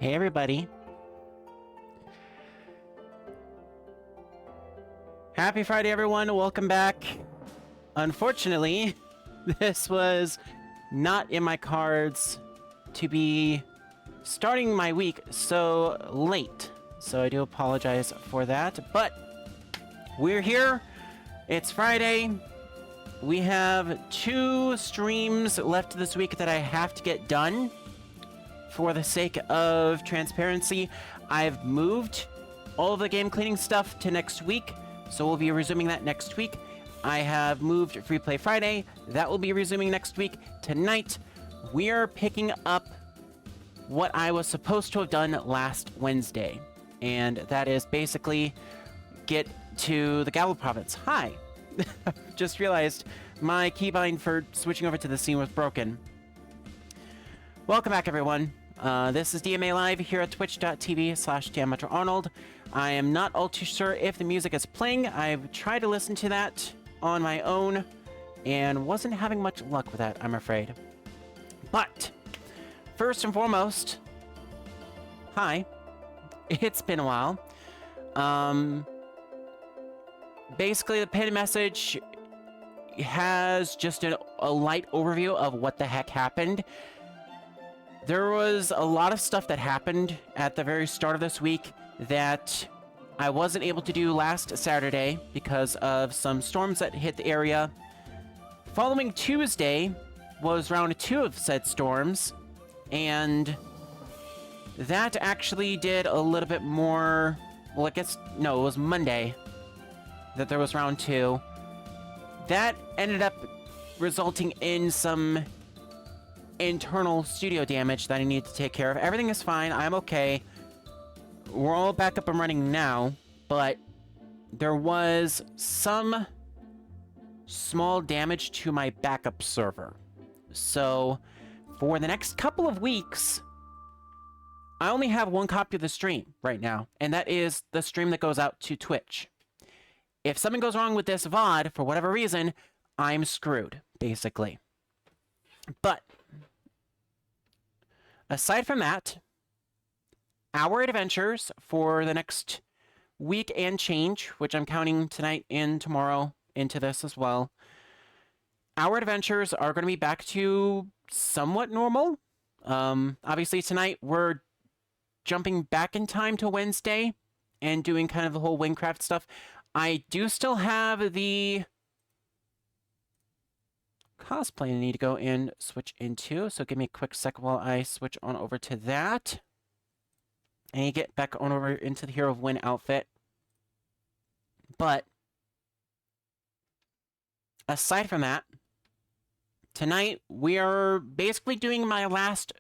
Hey everybody. Happy Friday everyone, welcome back. Unfortunately, this was not in my cards to be starting my week so late. So I do apologize for that, but we're here. It's Friday. We have 2 streams left this week that I have to get done. For the sake of transparency, I've moved all of the game cleaning stuff to next week, so we'll be resuming that next week. I have moved Free Play Friday. That will be resuming next week. Tonight, we are picking up what I was supposed to have done last Wednesday, and that is basically get to the Gavel province. Hi! Just realized my keybind for switching over to the scene was broken. Welcome back, everyone. This is DMA Live here at twitch.tv/DMetroArnold. I am not all too sure if the music is playing. I've tried to listen to that on my own and wasn't having much luck with that, I'm afraid. But, first and foremost, hi. It's been a while. Basically, the pinned message has just a light overview of what the heck happened. There was a lot of stuff that happened at the very start of this week that I wasn't able to do last Saturday because of some storms that hit the area. Following Tuesday was round 2 of said storms, and that actually did a little bit more... Well, I guess... No, it was Monday that there was round 2. That ended up resulting in some internal studio damage that I need to take care of. Everything is fine. I'm okay. We're all back up and running now, but there was some small damage to my backup server. So, for the next couple of weeks, I only have 1 copy of the stream right now, and that is the stream that goes out to Twitch. If something goes wrong with this VOD, for whatever reason, I'm screwed, basically. But aside from that, our adventures for the next week and change, which I'm counting tonight and tomorrow into this as well, our adventures are going to be back to somewhat normal. Obviously tonight we're jumping back in time to Wednesday and doing kind of the whole Wynncraft stuff. I do still have the cosplay I need to go and switch into, so give me a quick sec while I switch on over to that. And you get back on over into the Hero of Wynn outfit. But aside from that, tonight we are basically doing my last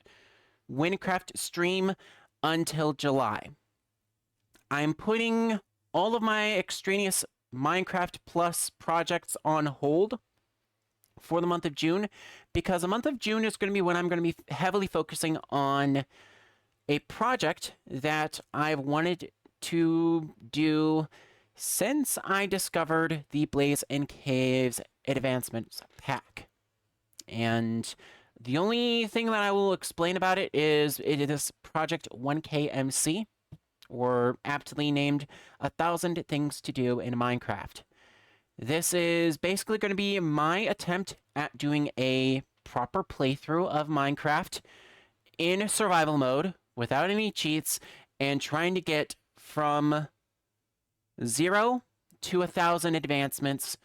Wynncraft stream until July. I'm putting all of my extraneous Minecraft Plus projects on hold for the month of June, because the month of June is going to be when I'm going to be heavily focusing on a project that I've wanted to do since I discovered the Blaze and Caves Advancements pack. And the only thing that I will explain about it is Project 1KMC, or aptly named 1,000 Things to Do in Minecraft. This is basically going to be my attempt at doing a proper playthrough of Minecraft in survival mode, without any cheats, and trying to get from 0 to 1,000 advancements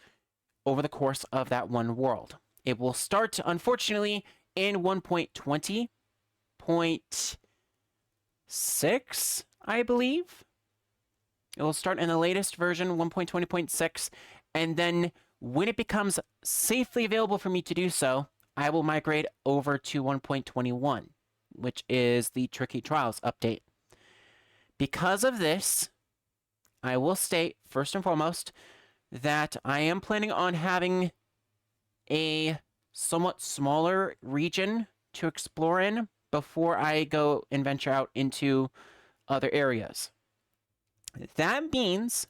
over the course of that one world. It will start, unfortunately, in 1.20.6, I believe. It will start in the latest version, 1.20.6, and then when it becomes safely available for me to do so, I will migrate over to 1.21, which is the Tricky Trials update. Because of this, I will state, first and foremost, that I am planning on having a somewhat smaller region to explore in before I go and venture out into other areas. That means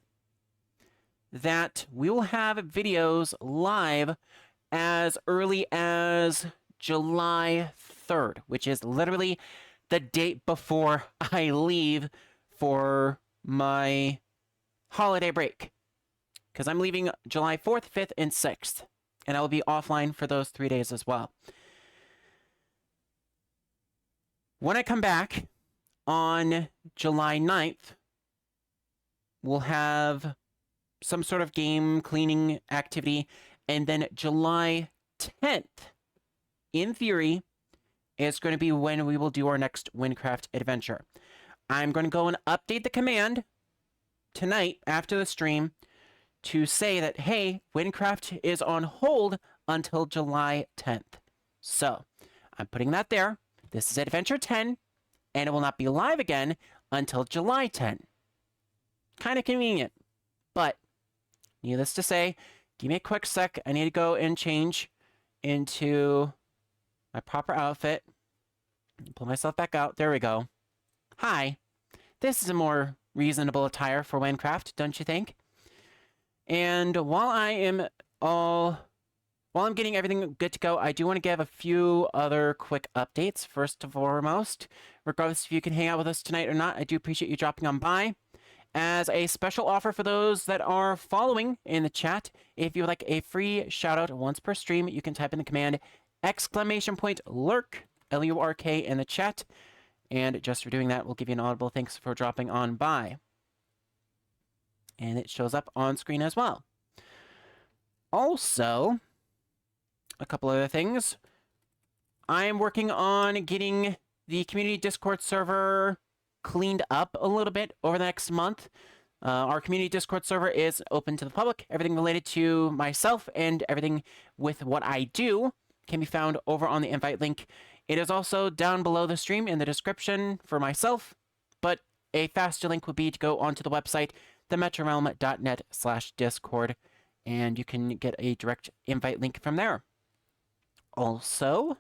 that we will have videos live as early as July 3rd, which is literally the date before I leave for my holiday break. Because I'm leaving July 4th, 5th, and 6th. And I will be offline for those 3 days as well. When I come back on July 9th, we'll have some sort of game cleaning activity. And then July 10th, in theory, is going to be when we will do our next Wynncraft adventure. I'm going to go and update the command tonight after the stream to say that, hey, Wynncraft is on hold until July 10th. So, I'm putting that there. This is Adventure 10, and it will not be live again until July 10. Kind of convenient, but needless to say, give me a quick sec. I need to go and change into my proper outfit. Pull myself back out. There we go. Hi. This is a more reasonable attire for Wynncraft, don't you think? And while I'm getting everything good to go, I do want to give a few other quick updates. First and foremost, regardless if you can hang out with us tonight or not, I do appreciate you dropping on by. As a special offer for those that are following in the chat, if you would like a free shout out once per stream, you can type in the command !lurk, L-U-R-K, in the chat. And just for doing that, we'll give you an audible thanks for dropping on by. And it shows up on screen as well. Also, a couple other things. I'm working on getting the community Discord server cleaned up a little bit over the next month. Our community Discord server is open to the public. Everything related to myself and everything with what I do can be found over on the invite link. It is also down below the stream in the description for myself, but a faster link would be to go onto the website, themetrorealm.net/discord, and you can get a direct invite link from there. Also,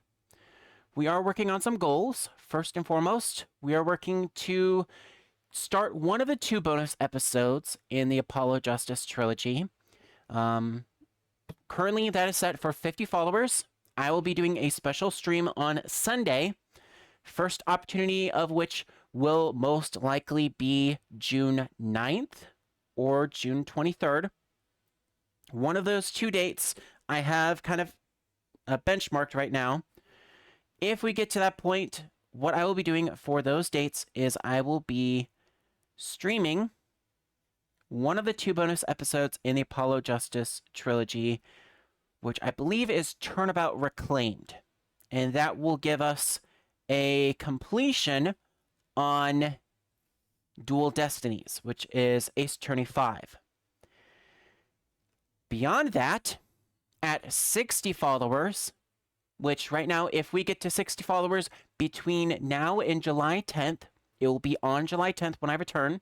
we are working on some goals. First and foremost, we are working to start one of the 2 bonus episodes in the Apollo Justice trilogy. Currently, that is set for 50 followers. I will be doing a special stream on Sunday, first opportunity of which will most likely be June 9th or June 23rd. One of those 2 dates I have kind of benchmarked right now. If we get to that point, what I will be doing for those dates is I will be streaming one of the 2 bonus episodes in the Apollo Justice trilogy, which I believe is Turnabout Reclaimed. And that will give us a completion on Dual Destinies, which is Ace Attorney 5. Beyond that, at 60 followers, which right now, if we get to 60 followers between now and July 10th, it will be on July 10th when I return.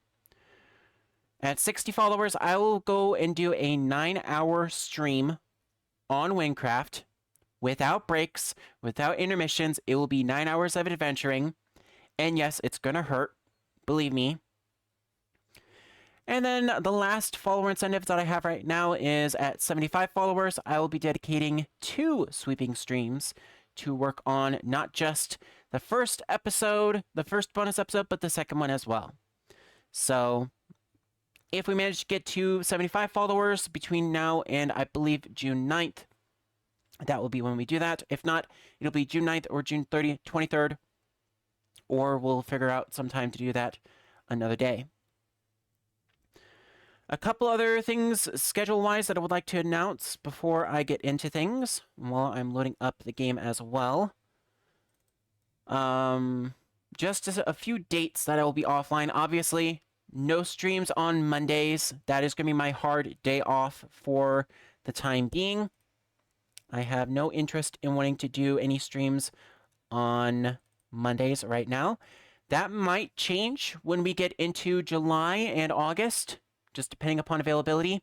At 60 followers, I will go and do a 9-hour stream on Wynncraft without breaks, without intermissions. It will be 9 hours of adventuring. And yes, it's gonna hurt. Believe me. And then the last follower incentive that I have right now is at 75 followers. I will be dedicating 2 sweeping streams to work on not just the first episode, the first bonus episode, but the second one as well. So if we manage to get to 75 followers between now and I believe June 9th, that will be when we do that. If not, it'll be June 9th or June 30th, 23rd, or we'll figure out some time to do that another day. A couple other things schedule-wise that I would like to announce before I get into things while I'm loading up the game as well. Just a few dates that I will be offline. Obviously, no streams on Mondays. That is going to be my hard day off for the time being. I have no interest in wanting to do any streams on Mondays right now. That might change when we get into July and August, just depending upon availability.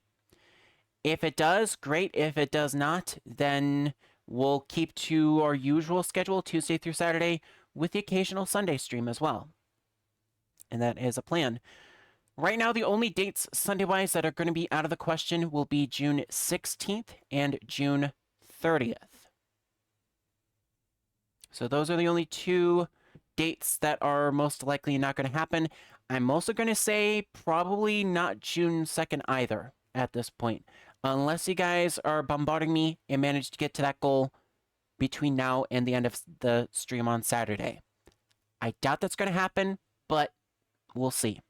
If it does, great. If it does not, then we'll keep to our usual schedule, Tuesday through Saturday, with the occasional Sunday stream as well. And that is a plan. Right now, the only dates Sunday-wise that are going to be out of the question will be June 16th and June 30th. So those are the only 2 dates that are most likely not going to happen. I'm also going to say probably not June 2nd either at this point. Unless you guys are bombarding me and manage to get to that goal between now and the end of the stream on Saturday. I doubt that's going to happen, but we'll see.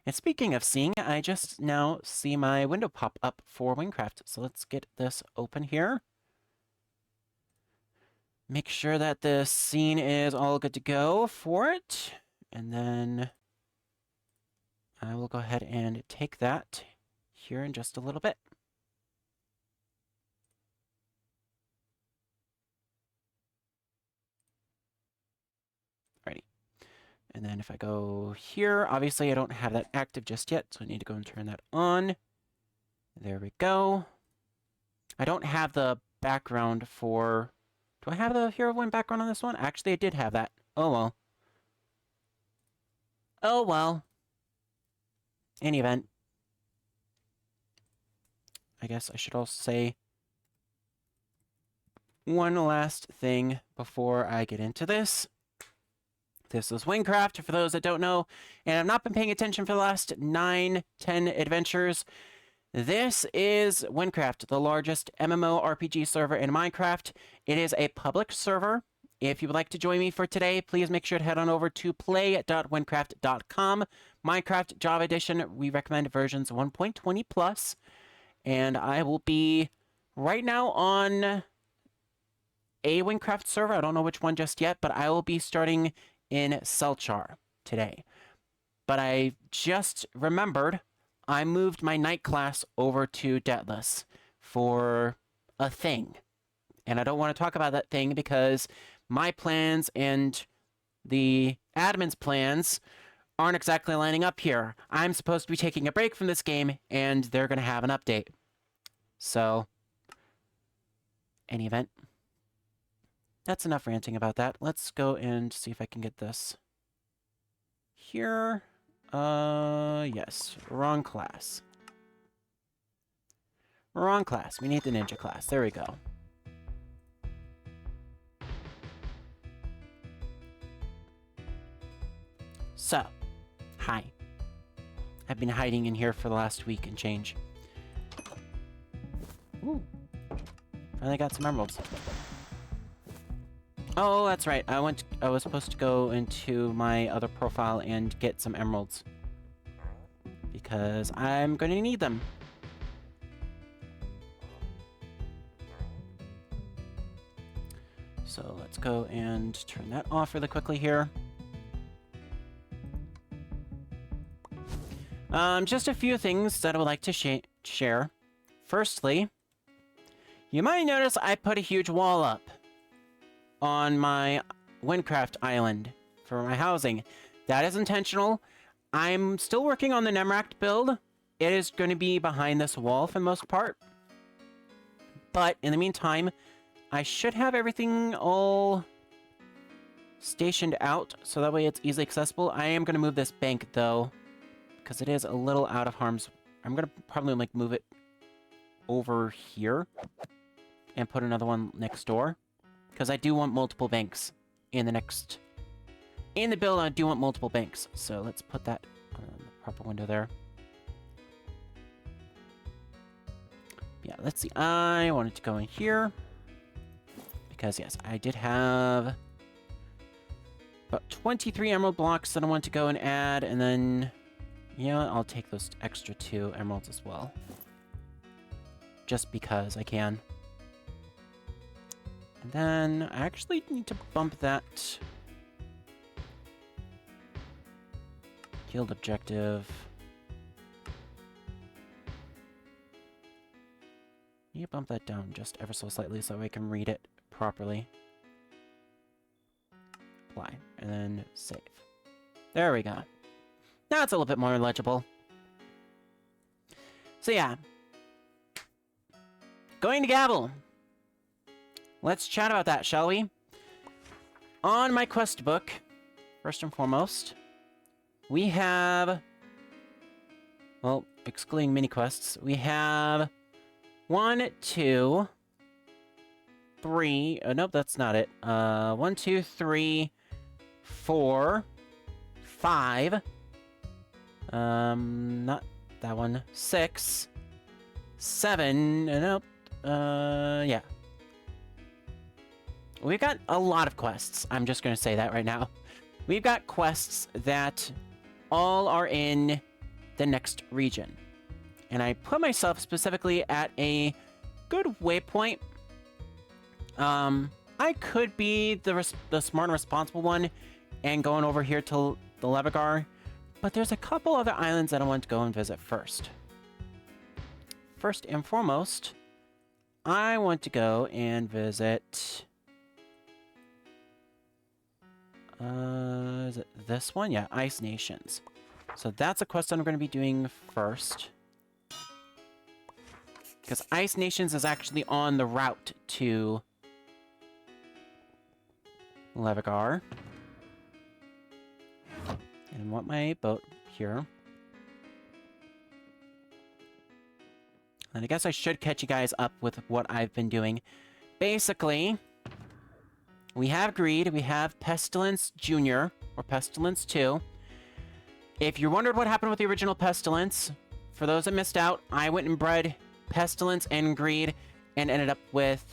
And speaking of seeing, I just now see my window pop up for Wynncraft. So let's get this open here. Make sure that the scene is all good to go for it. And then I will go ahead and take that here in just a little bit. Alrighty. And then if I go here, obviously I don't have that active just yet, so I need to go and turn that on. There we go. I don't have the background for... Do I have the Hero of Wind background on this one? Actually, I did have that. Oh well. Oh well. Any event. I guess I should also say one last thing before I get into this. This is Wynncraft, for those that don't know, and I've not been paying attention for the last 9-10 adventures. This is Wynncraft, the largest MMORPG server in Minecraft. It is a public server. If you would like to join me for today, please make sure to head on over to play.wynncraft.com. Minecraft Java Edition, we recommend versions 1.20 plus. And I will be right now on a Wynncraft server. I don't know which one just yet, but I will be starting in Selchar today. But I just remembered I moved my night class over to Deathless for a thing. And I don't want to talk about that thing because my plans and the admin's plans aren't exactly lining up here. I'm supposed to be taking a break from this game, and they're going to have an update. So, any event. That's enough ranting about that. Let's go and see if I can get this here. Yes. Wrong class. Wrong class. We need the ninja class. There we go. So, hi. I've been hiding in here for the last week and change. Ooh. Finally got some emeralds. Oh, that's right. I was supposed to go into my other profile and get some emeralds. Because I'm going to need them. So let's go and turn that off really quickly here. Just a few things that I would like to share. Firstly, you might notice I put a huge wall up on my Wynncraft island for my housing. That is intentional. I'm still working on the Nemract build. It is going to be behind this wall for the most part. But in the meantime, I should have everything all stationed out, so that way it's easily accessible. I am going to move this bank, though, because it is a little out of harm's... I'm going to probably, like, move it over here and put another one next door. Because I do want multiple banks in the next... In the build, I do want multiple banks. So let's put that on the proper window there. Yeah, let's see. I wanted to go in here. Because, yes, I did have about 23 emerald blocks that I want to go and add. And then, you know, I'll take those extra 2 emeralds as well. Just because I can. And then I actually need to bump that guild objective. You bump that down just ever so slightly so I can read it properly. Apply, and then save. There we go. Now it's a little bit more legible. So yeah. Going to Gavel. Let's chat about that, shall we? On my quest book, first and foremost, we have... Well, excluding mini quests, we have 1, 2, 3... nope, that's not it. 1, 2, 3, 4, 5. Not that one. 6, 7. Nope. Yeah. We've got a lot of quests. I'm just going to say that right now. We've got quests that all are in the next region. And I put myself specifically at a good waypoint. I could be the smart and responsible one and going over here to the Levigar, but there's a couple other islands that I want to go and visit first. First and foremost, I want to go and visit... is it this one? Yeah, Ice Nations. So that's a quest that I'm going to be doing first. Because Ice Nations is actually on the route to Levigar. And I want my boat here. And I guess I should catch you guys up with what I've been doing. Basically, we have Greed, we have Pestilence Jr., or Pestilence 2. If you wondered what happened with the original Pestilence, for those that missed out, I went and bred Pestilence and Greed, and ended up with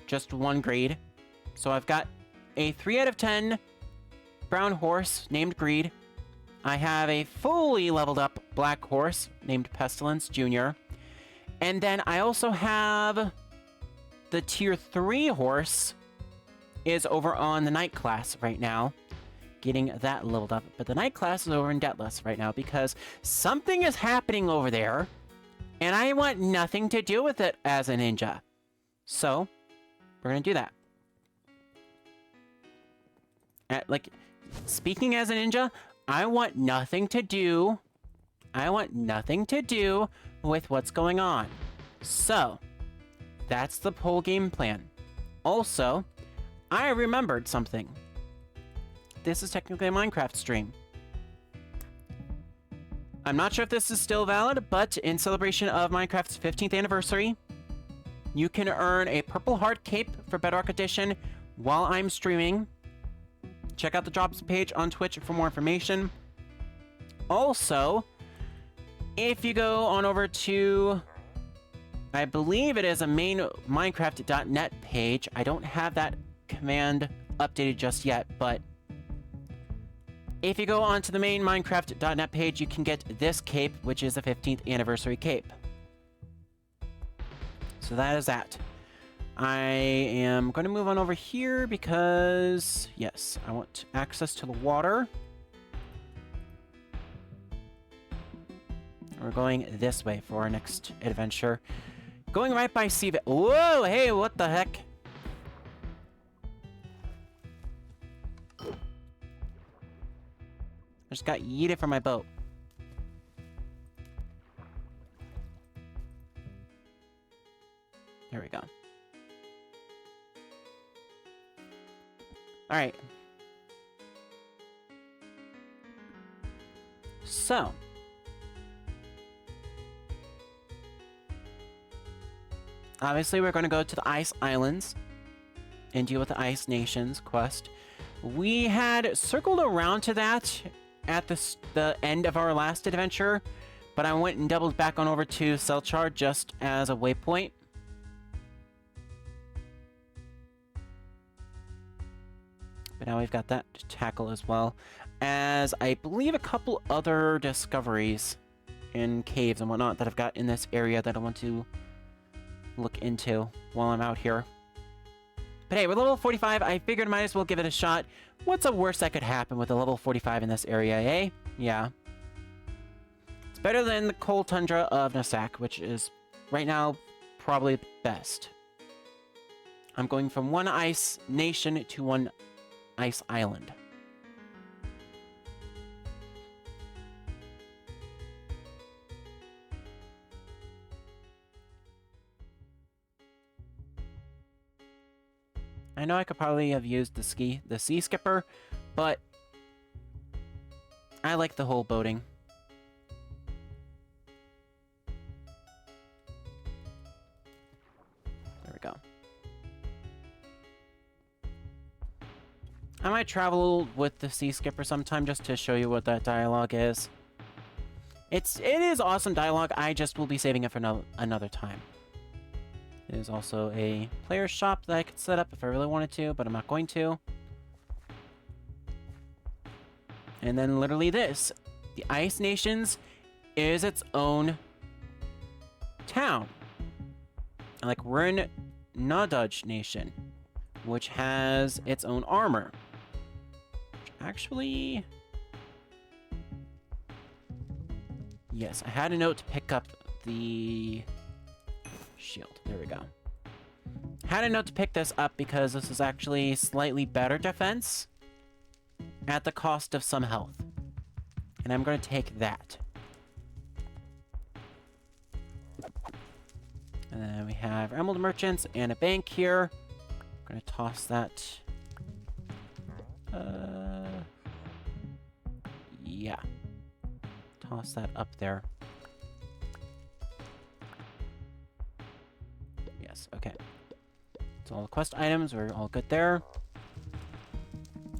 just 1 Greed. So I've got a 3 out of 10 brown horse named Greed. I have a fully leveled up black horse named Pestilence Jr. And then I also have the tier 3 horse is over on the Knight class right now, getting that leveled up. But the Knight class is over in Debtless right now because something is happening over there, and I want nothing to do with it as a ninja. So, we're going to do that. Speaking as a ninja, I want nothing to do with what's going on. So, that's the whole game plan. Also, I remembered something. This is technically a Minecraft stream. I'm not sure if this is still valid, but in celebration of Minecraft's 15th anniversary, you can earn a Purple Heart Cape for Bedrock Edition while I'm streaming. Check out the jobs page on Twitch for more information. Also, if you go on over to, I believe it is a main Minecraft.net page. I don't have that command updated just yet, but if you go onto the main Minecraft.net page, you can get this cape, which is a 15th anniversary cape. So that is that. I am going to move on over here because, yes, I want access to the water. We're going this way for our next adventure. Going right by Seaville. Whoa, hey, what the heck? I just got yeeted from my boat. There we go. Alright. So. Obviously, we're going to go to the Ice Islands and deal with the Ice Nations quest. We had circled around to that at the end of our last adventure, but I went and doubled back on over to Selchar just as a waypoint. But now we've got that to tackle as well, as I believe a couple other discoveries in caves and whatnot that I've got in this area that I want to look into while I'm out here. But hey, we're level 45. I figured I might as well give it a shot. What's the worst that could happen with a level 45 in this area, eh? Yeah. It's better than the cold tundra of Nasak, which is, right now, probably best. I'm going from one ice nation to one ice island. I know I could probably have used the sea skipper, but I like the whole boating. There we go. I might travel with the Sea Skipper sometime just to show you what that dialogue is. It is awesome dialogue, I just will be saving it for another time. There's also a player shop that I could set up if I really wanted to, but I'm not going to. And then literally this. The Ice Nations is its own town. Like, we're in Nodudge Nation, which has its own armor. Actually... Yes, I had a note to pick up the shield. There we go. Had a note to pick this up because this is actually slightly better defense at the cost of some health. And I'm going to take that. And then we have Emerald Merchants and a bank here. I'm going to toss that. Yeah. Toss that up there. Yes, okay. So all the quest items, we're all good there.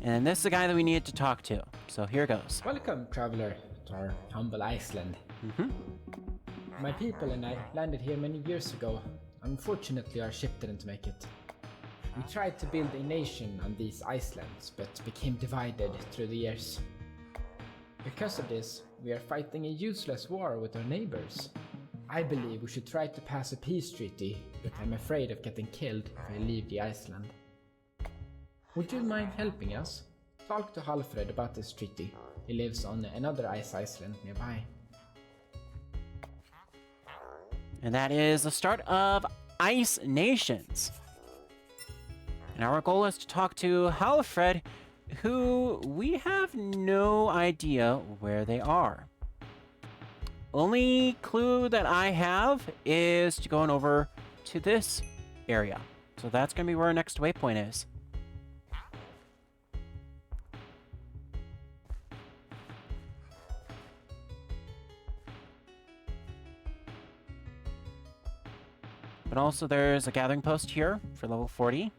And this is the guy that we needed to talk to. So here goes. Welcome, traveler, to our humble Iceland. My people and I landed here many years ago. Unfortunately, our ship didn't make it. We tried to build a nation on these islands, but became divided through the years. Because of this, we are fighting a useless war with our neighbors. I believe we should try to pass a peace treaty, but I'm afraid of getting killed if I leave the Iceland. Would you mind helping us? Talk to Halfred about this treaty. He lives on another ice island nearby. And that is the start of Ice Nations. And our goal is to talk to Halfred, who we have no idea where they are. Only clue that I have is to going over to this area. So that's going to be where our next waypoint is. But also there's a gathering post here for level 40.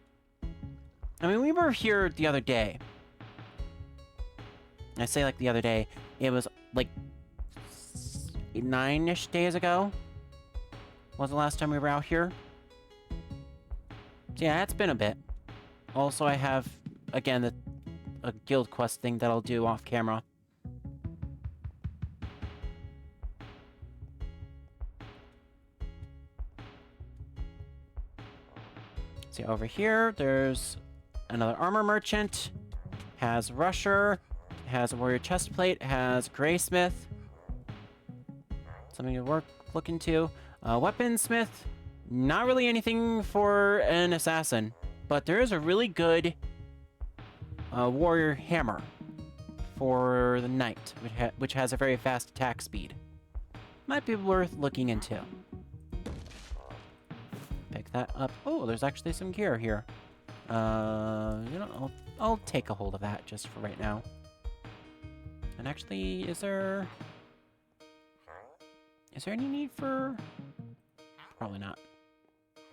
I mean, we were here the other day. I say like the other day, it was like 9-ish days ago. Was the last time we were out here. So yeah, it's been a bit. Also, I have, again, a guild quest thing that I'll do off camera. See, over here, there's another armor merchant. Has rusher. Has a warrior chestplate. Has graysmith. Something to look into. Weaponsmith. Not really anything for an assassin, but there is a really good warrior hammer for the knight, which has a very fast attack speed. Might be worth looking into. Pick that up. Oh, there's actually some gear here. You know, I'll take a hold of that just for right now. And actually, is there any need for... Probably not.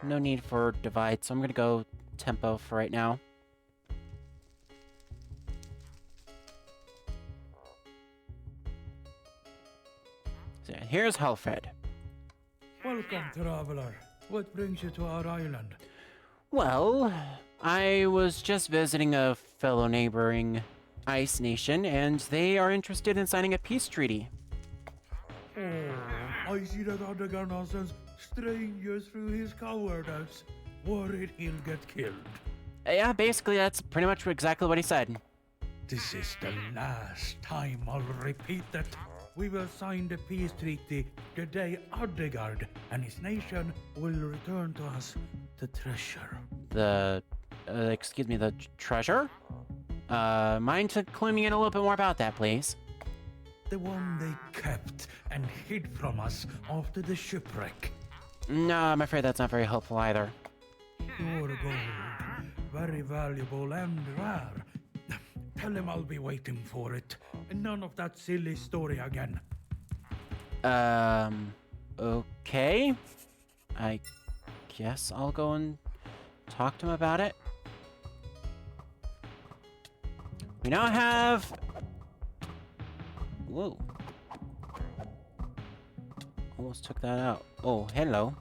No need for divide, so I'm gonna go tempo for right now. So yeah, here's Halfred. Welcome, traveler. What brings you to our island? Well, I was just visiting a fellow neighboring ice nation, and they are interested in signing a peace treaty. Oh, I see that Odegar sends strangers through his cowardice. Worried he'll get killed. Yeah, basically that's pretty much exactly what he said. This is the last time I'll repeat it. We will sign the peace treaty the day Odegaard and his nation will return to us the treasure. The, excuse me, the treasure? Mind to clue me in a little bit more about that, please? The one they kept and hid from us after the shipwreck. No, I'm afraid that's not very helpful either. Pure gold, very valuable and rare. Tell him I'll be waiting for it. None of that silly story again. Okay. I guess I'll go and talk to him about it. We now have... Whoa. Almost took that out. Oh, hello.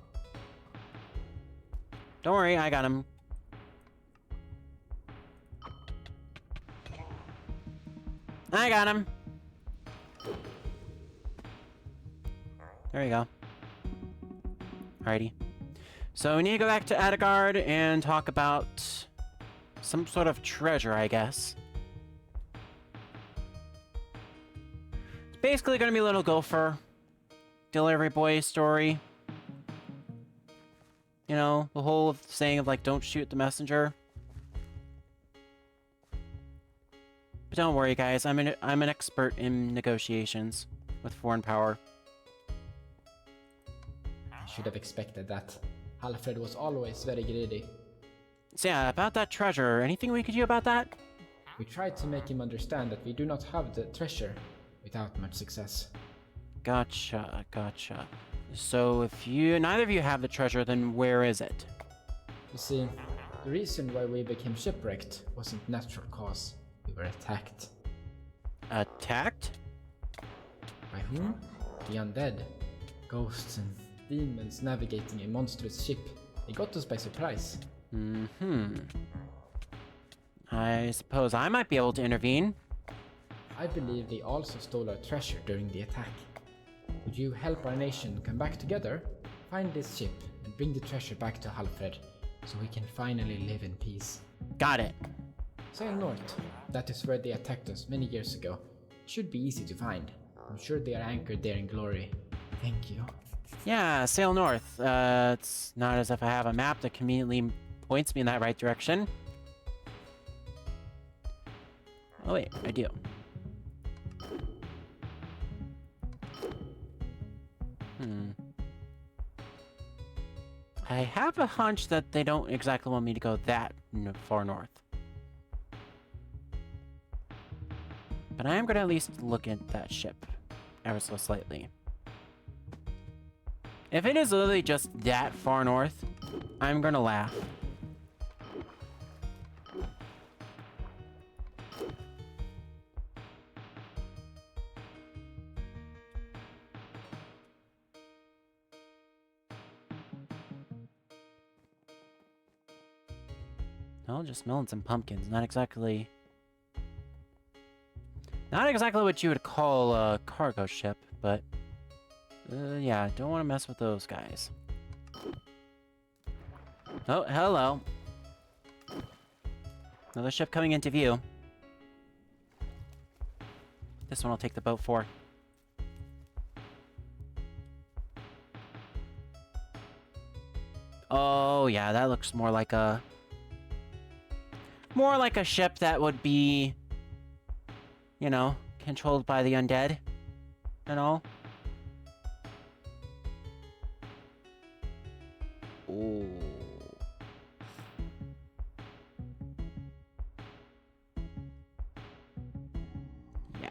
Don't worry, I got him. I got him. There you go. Alrighty. So we need to go back to Adegard and talk about some sort of treasure, I guess. It's basically going to be a little gopher delivery boy story. You know, the whole saying of like, don't shoot the messenger. But don't worry, guys. I'm an expert in negotiations with foreign power. I should have expected that. Alfred was always very greedy. So yeah, about that treasure, anything we could do about that? We tried to make him understand that we do not have the treasure, without much success. Gotcha, gotcha. So if neither of you have the treasure, then where is it? You see, the reason why we became shipwrecked wasn't natural cause. We were attacked. Attacked? By whom? The undead. Ghosts and demons navigating a monstrous ship. They got us by surprise. I suppose I might be able to intervene. I believe they also stole our treasure during the attack. Would you help our nation come back together, find this ship, and bring the treasure back to Alfred, so we can finally live in peace? Got it. Sail north. That is where they attacked us many years ago. It should be easy to find. I'm sure they are anchored there in glory. Thank you. Yeah, sail north. It's not as if I have a map that conveniently points me in that right direction. Oh wait, I do. I have a hunch that they don't exactly want me to go that far north. But I am going to at least look at that ship ever so slightly. If it is literally just that far north, I'm going to laugh. Well, just milling some pumpkins. Not exactly what you would call a cargo ship, but yeah, don't want to mess with those guys. Oh, hello. Another ship coming into view. This one I'll take the boat for. Oh, yeah, that looks more like a ship that would be, you know, controlled by the undead and all. Ooh. Yeah.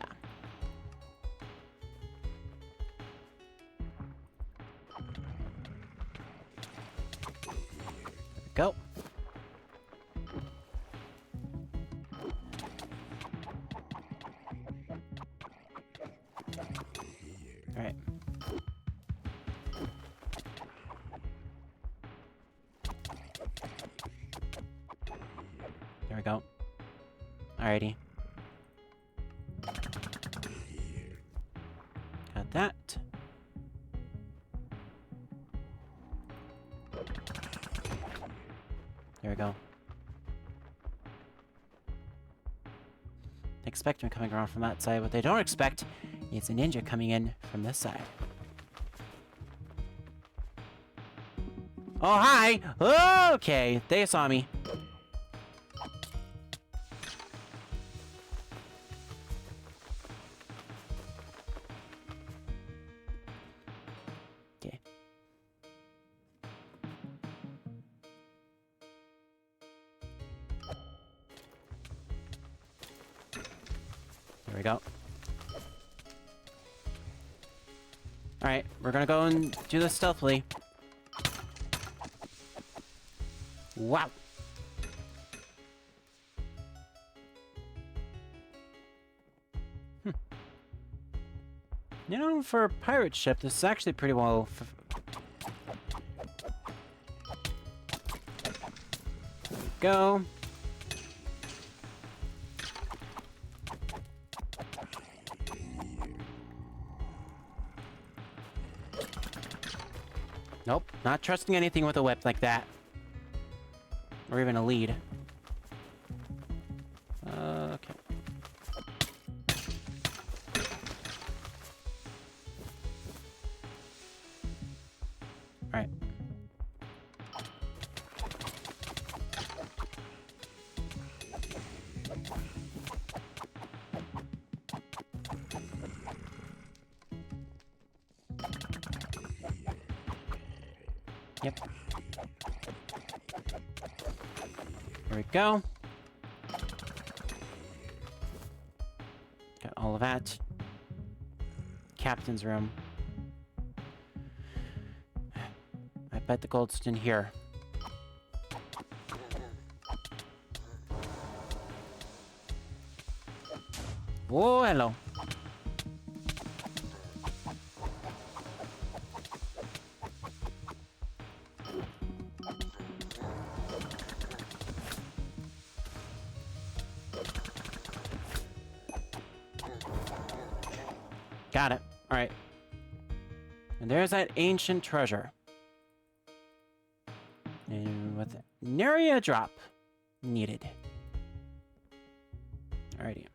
Go. Alright. There we go. Alrighty. Got that. There we go. They expect him coming around from that side. What they don't expect is a ninja coming in from this side. Oh, hi! Okay, they saw me. Okay. There we go. Alright, we're gonna go and do this stealthily. Wow. You know, for a pirate ship, this is actually pretty well... Go. Nope, not trusting anything with a whip like that. Or even a lead. Okay. Alright. Yep. There we go. Got all of that. Captain's room. I bet the gold's in here. Oh, hello. Got it. All right. And there's that ancient treasure. And with nary a drop needed. Alrighty.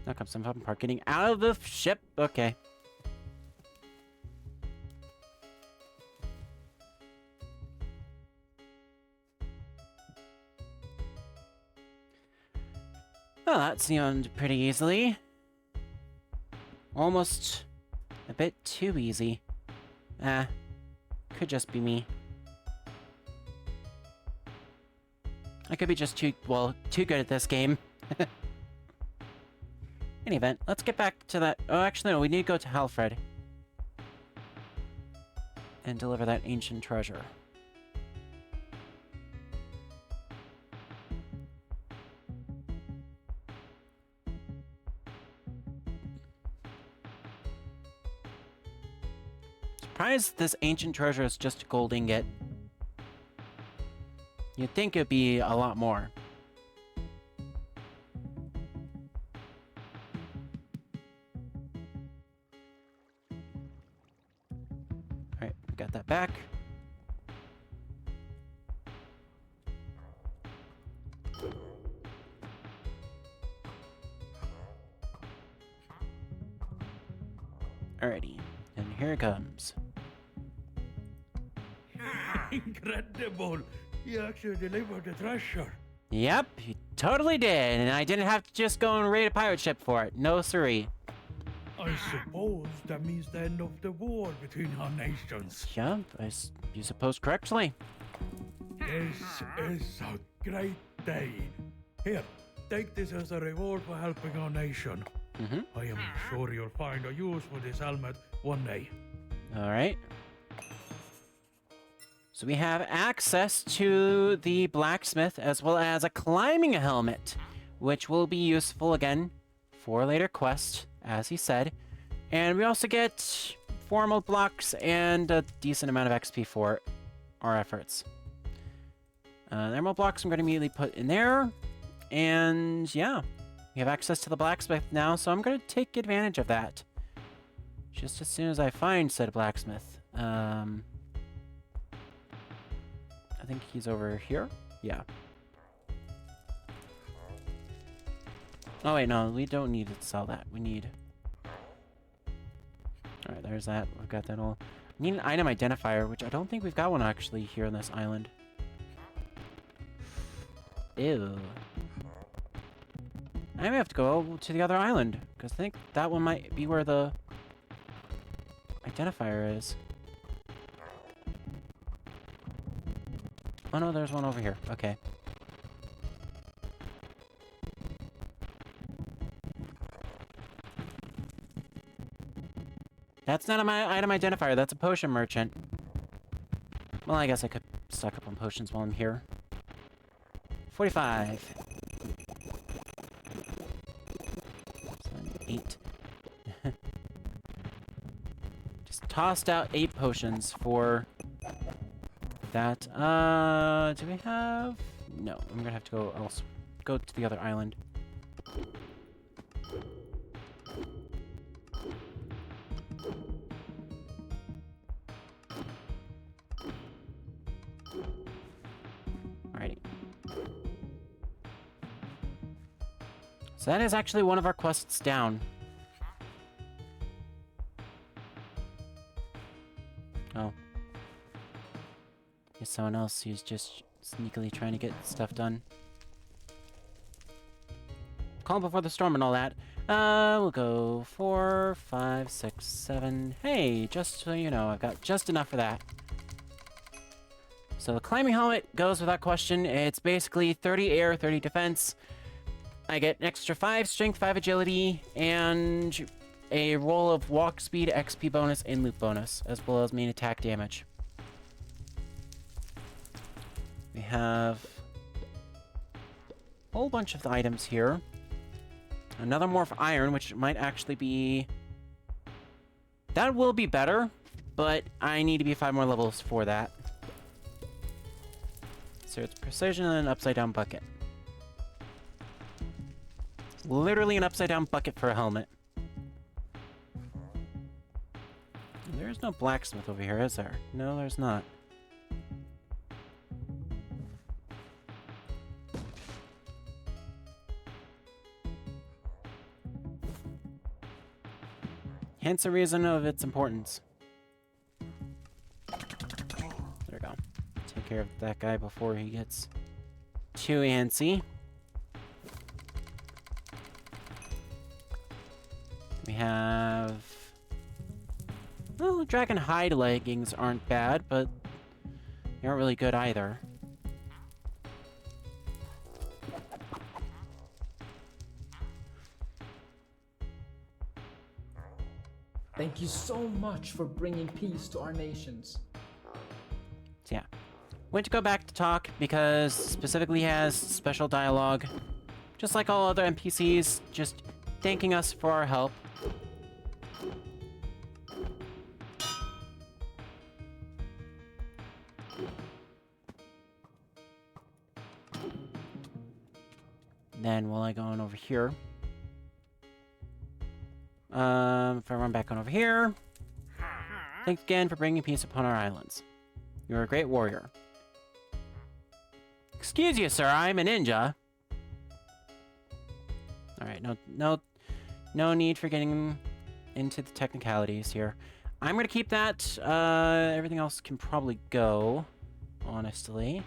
Now comes some fun part. Getting out of the ship. Okay. Well, that seemed pretty easily. Almost a bit too easy. Could just be me. I could be just too good at this game. In any event, let's get back to that. Oh, actually, no, we need to go to Halfred. And deliver that ancient treasure. Surprised this ancient treasure is just a gold ingot. You'd think it'd be a lot more. Alright, we got that back. Alrighty, and here it comes. Incredible! You actually delivered the treasure. Yep, you totally did, and I didn't have to just go and raid a pirate ship for it. No siree. I suppose that means the end of the war between our nations. Yeah, you suppose correctly. This is a great day. Here, take this as a reward for helping our nation. I am sure you'll find a use for this helmet one day. Alright. So we have access to the blacksmith as well as a climbing helmet, which will be useful again for later quests, as he said. And we also get formal blocks and a decent amount of XP for our efforts. The emerald blocks I'm going to immediately put in there. And yeah, we have access to the blacksmith now, so I'm going to take advantage of that. Just as soon as I find said blacksmith. I think he's over here. Yeah. Oh wait, no, we don't need to sell that. We need... Alright, there's that. We've got that all. We need an item identifier, which I don't think we've got one actually here on this island. Ew. I may have to go to the other island, because I think that one might be where the identifier is. Oh no, there's one over here. Okay. That's not an item identifier, that's a potion merchant. Well, I guess I could stock up on potions while I'm here. 45. 7, 8. tossed out 8 potions for that. Do we have... No, I'm gonna have to go to the other island. Alrighty. So that is actually one of our quests down. Oh. There's someone else who's just sneakily trying to get stuff done. Calm before the storm and all that. We'll go 4, 5, 6, 7. Hey, just so you know, I've got just enough for that. So the climbing helmet goes without question. It's basically 30 air, 30 defense. I get an extra 5 strength, 5 agility, and a roll of walk speed, XP bonus, and loot bonus, as well as main attack damage. We have a whole bunch of the items here. Another morph iron, which might actually be... That will be better, but I need to be 5 more levels for that. So it's precision and an upside down bucket. Literally an upside down bucket for a helmet. There's no blacksmith over here, is there? No, there's not. Hence the reason of its importance. There we go. Take care of that guy before he gets too antsy. We have... Well, dragon hide leggings aren't bad, but they aren't really good either. Thank you so much for bringing peace to our nations. So yeah. Went to go back to talk because specifically has special dialogue. Just like all other NPCs, just thanking us for our help. Then while I go on over here, if I run back on over here, thanks again for bringing peace upon our islands. You're a great warrior. Excuse you, sir, I'm a ninja. Alright, no need for getting into the technicalities here. I'm gonna keep that. Everything else can probably go, honestly.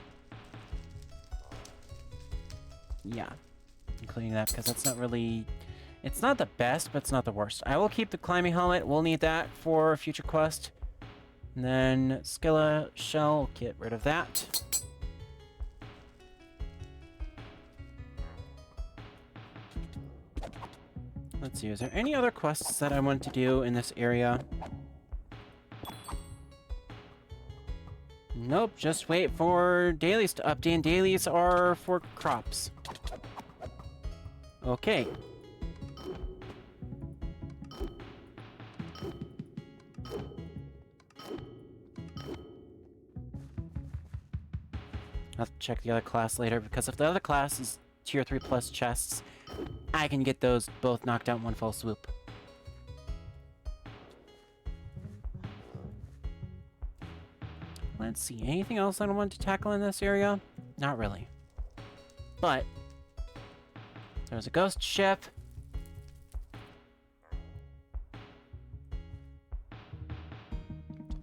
Yeah, including that, because that's not really... It's not the best, but it's not the worst. I will keep the climbing helmet. We'll need that for a future quest. And then Skilla Shell, get rid of that. Let's see, is there any other quests that I want to do in this area? Nope, just wait for dailies to update. Dailies are for crops. Okay. I'll have to check the other class later, because if the other class is tier 3 plus chests, I can get those both knocked out in one fell swoop. Let's see, anything else I want to tackle in this area? Not really. But there's a ghost ship.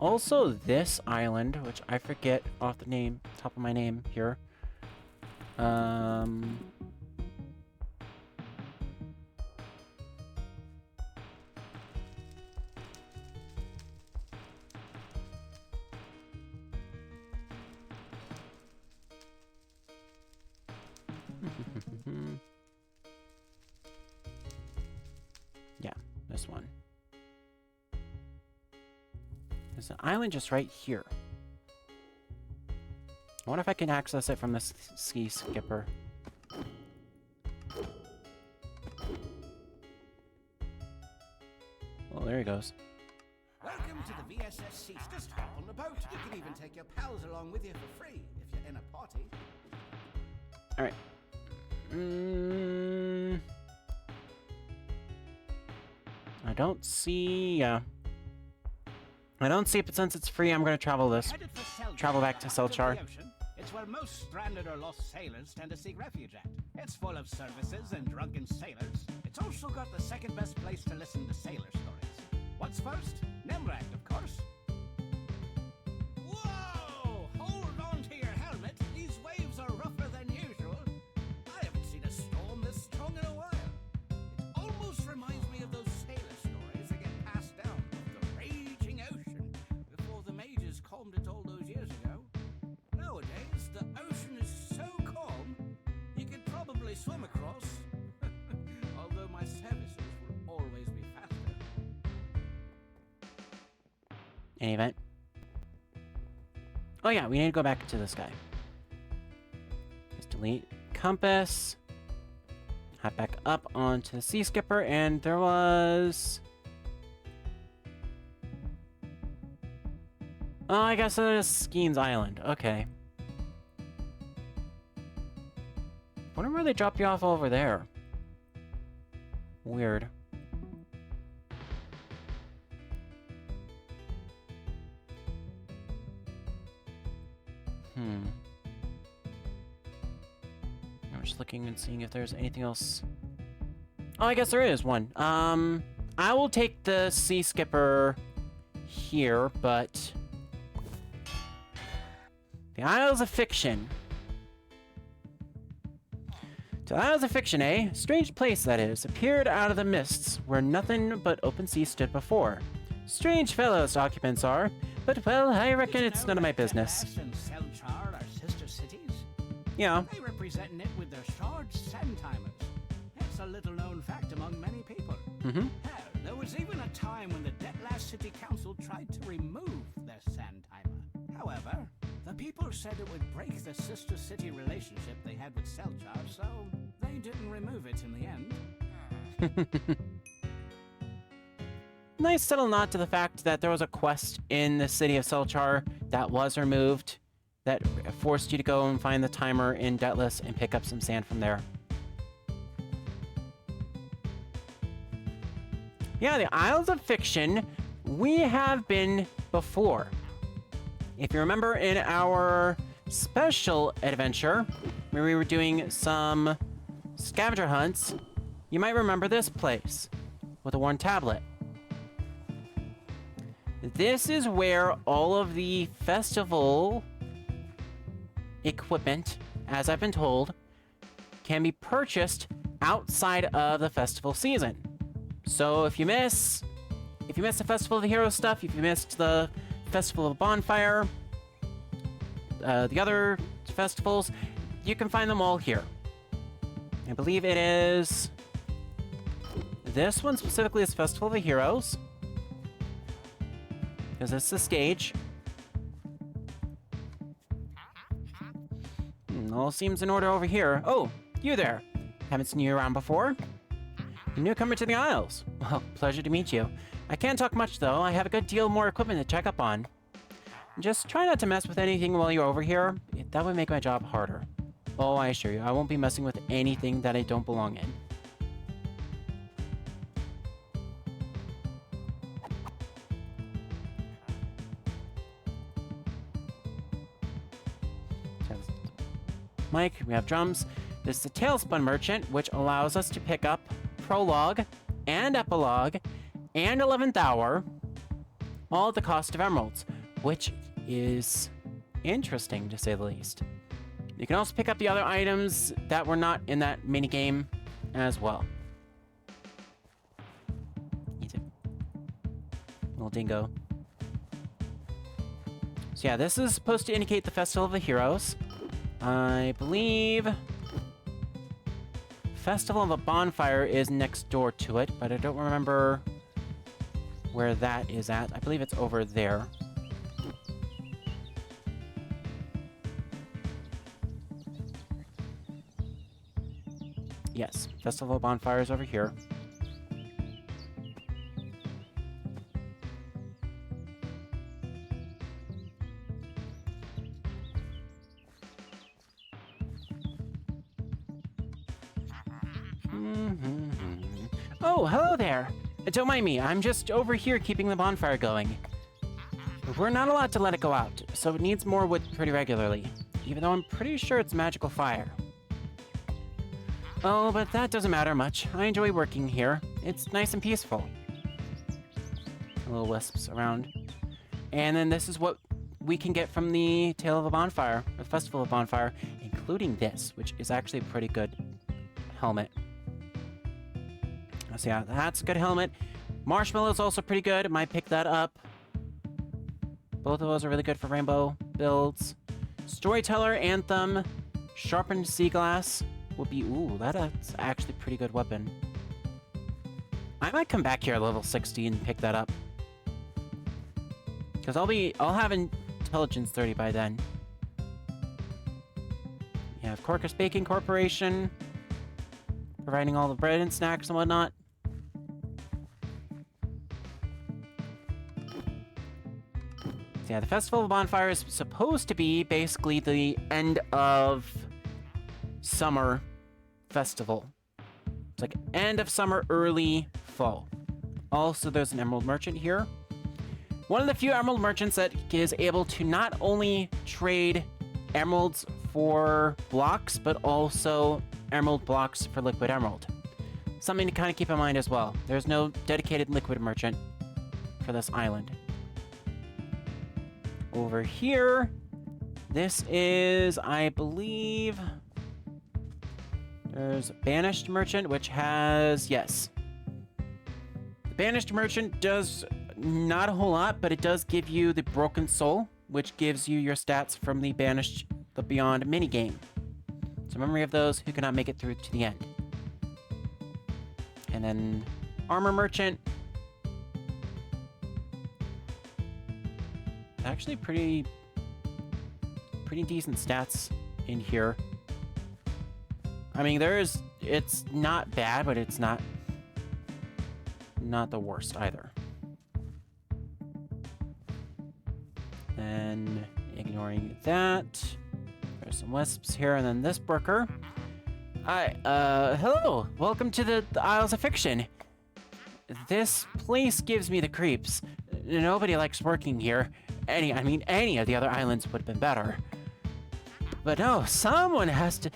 Also this island, which I forget off the top of my name here. Yeah, this one. There's an island just right here. I wonder if I can access it from the ski skipper. Well, there he goes. Welcome to the VSS Cease. Just hop on the boat. You can even take your pals along with you for free if you're in a party. All right. I don't see. I don't see it, but since it's free, I'm gonna travel this. Travel back to Selchar. It's where most stranded or lost sailors tend to seek refuge at. It's full of services and drunken sailors. It's also got the second best place to listen to sailor stories. What's first? Nemract, of course. Whoa! Hold on to your helmet. These waves are rougher than usual. I haven't seen a storm this strong in a while. It almost reminds me of those sailor stories that get passed down of the raging ocean before the mages calmed it all those years ago. Nowadays, the ocean is so calm, you could probably swim across. Although my services will always be faster. Any event? Oh yeah, we need to go back to this guy. Just delete compass. Hop back up onto the Sea Skipper, and there was... Oh, I guess it is Skeen's Island. Okay. Wonder where they dropped you off over there. Weird. I'm just looking and seeing if there's anything else. Oh, I guess there is one. I will take the Sea Skipper here, but... The Isles of Fiction. The Isles of Fiction, eh? Strange place, that is. Appeared out of the mists, where nothing but open sea stood before. Strange fellows occupants are, but, well, I reckon it's none of my business. And Selchar are sister cities. Yeah. They representing it with their shard sand timers. It's a little known fact among many people. Mm-hmm. Hell, there was even a time when the Dettlass City Council tried to remove their sand timer. However, the people said it would break the sister city relationship they had with Selchar, so they didn't remove it in the end. Nice subtle nod to the fact that there was a quest in the city of Selchar that was removed, that forced you to go and find the timer in Dettlass and pick up some sand from there. Yeah, the Isles of Fiction, we have been before. If you remember in our special adventure, where we were doing some scavenger hunts, you might remember this place with a worn tablet. This is where all of the festival equipment, as I've been told, can be purchased outside of the festival season. So if you miss the Festival of the Heroes stuff, if you missed the Festival of Bonfire, the other festivals, you can find them all here. I believe it is... This one specifically is Festival of the Heroes, because it's the stage. All seems in order over here. Oh, you there. Haven't seen you around before. Newcomer to the Isles. Well, pleasure to meet you. I can't talk much, though. I have a good deal more equipment to check up on. Just try not to mess with anything while you're over here. That would make my job harder. Oh, I assure you, I won't be messing with anything that I don't belong in. Mic, we have drums. This is the Tailspun Merchant, which allows us to pick up Prologue and Epilogue and 11th Hour, all at the cost of emeralds, which is interesting to say the least. You can also pick up the other items that were not in that minigame as well. Easy. Little dingo. So yeah, this is supposed to indicate the Festival of the Heroes. I believe Festival of the Bonfire is next door to it, but I don't remember where that is at. I believe it's over there. Yes, Festival of Bonfire is over here. Oh, hello there. Don't mind me, I'm just over here keeping the bonfire going. We're not allowed to let it go out, so it needs more wood pretty regularly, even though I'm pretty sure it's magical fire. Oh, but that doesn't matter much. I enjoy working here. It's nice and peaceful. Little wisps around. And then this is what we can get from the Tale of a Bonfire, or the Festival of Bonfire, including this, which is actually a pretty good helmet. So yeah, that's a good helmet. Marshmallow's also pretty good. Might pick that up. Both of those are really good for rainbow builds. Storyteller, Anthem, Sharpened Sea Glass would be... Ooh, that's actually a pretty good weapon. I might come back here at level 60 and pick that up. Because I'll have Intelligence 30 by then. You have Corcus Baking Corporation, providing all the bread and snacks and whatnot. So yeah, the Festival of Bonfire is supposed to be basically the end of summer festival. It's like end of summer, early fall. Also, there's an Emerald Merchant here. One of the few Emerald Merchants that is able to not only trade emeralds for blocks, but also emerald blocks for liquid emerald. Something to kind of keep in mind as well. There's no dedicated liquid merchant for this island. Over here, this is, I believe, there's Banished Merchant, which has, yes. The Banished Merchant does not a whole lot, but it does give you the Broken Soul, which gives you your stats from the Banished the Beyond minigame. So memory of those who cannot make it through to the end. And then Armor Merchant. Actually pretty decent stats in here. I mean, it's not bad, but it's not the worst either. Then, ignoring that, there's some wisps here, and then this worker. Hi, hello! Welcome to the Isles of Fiction. This place gives me the creeps. Nobody likes working here. Any of the other islands would have been better. But no, someone has to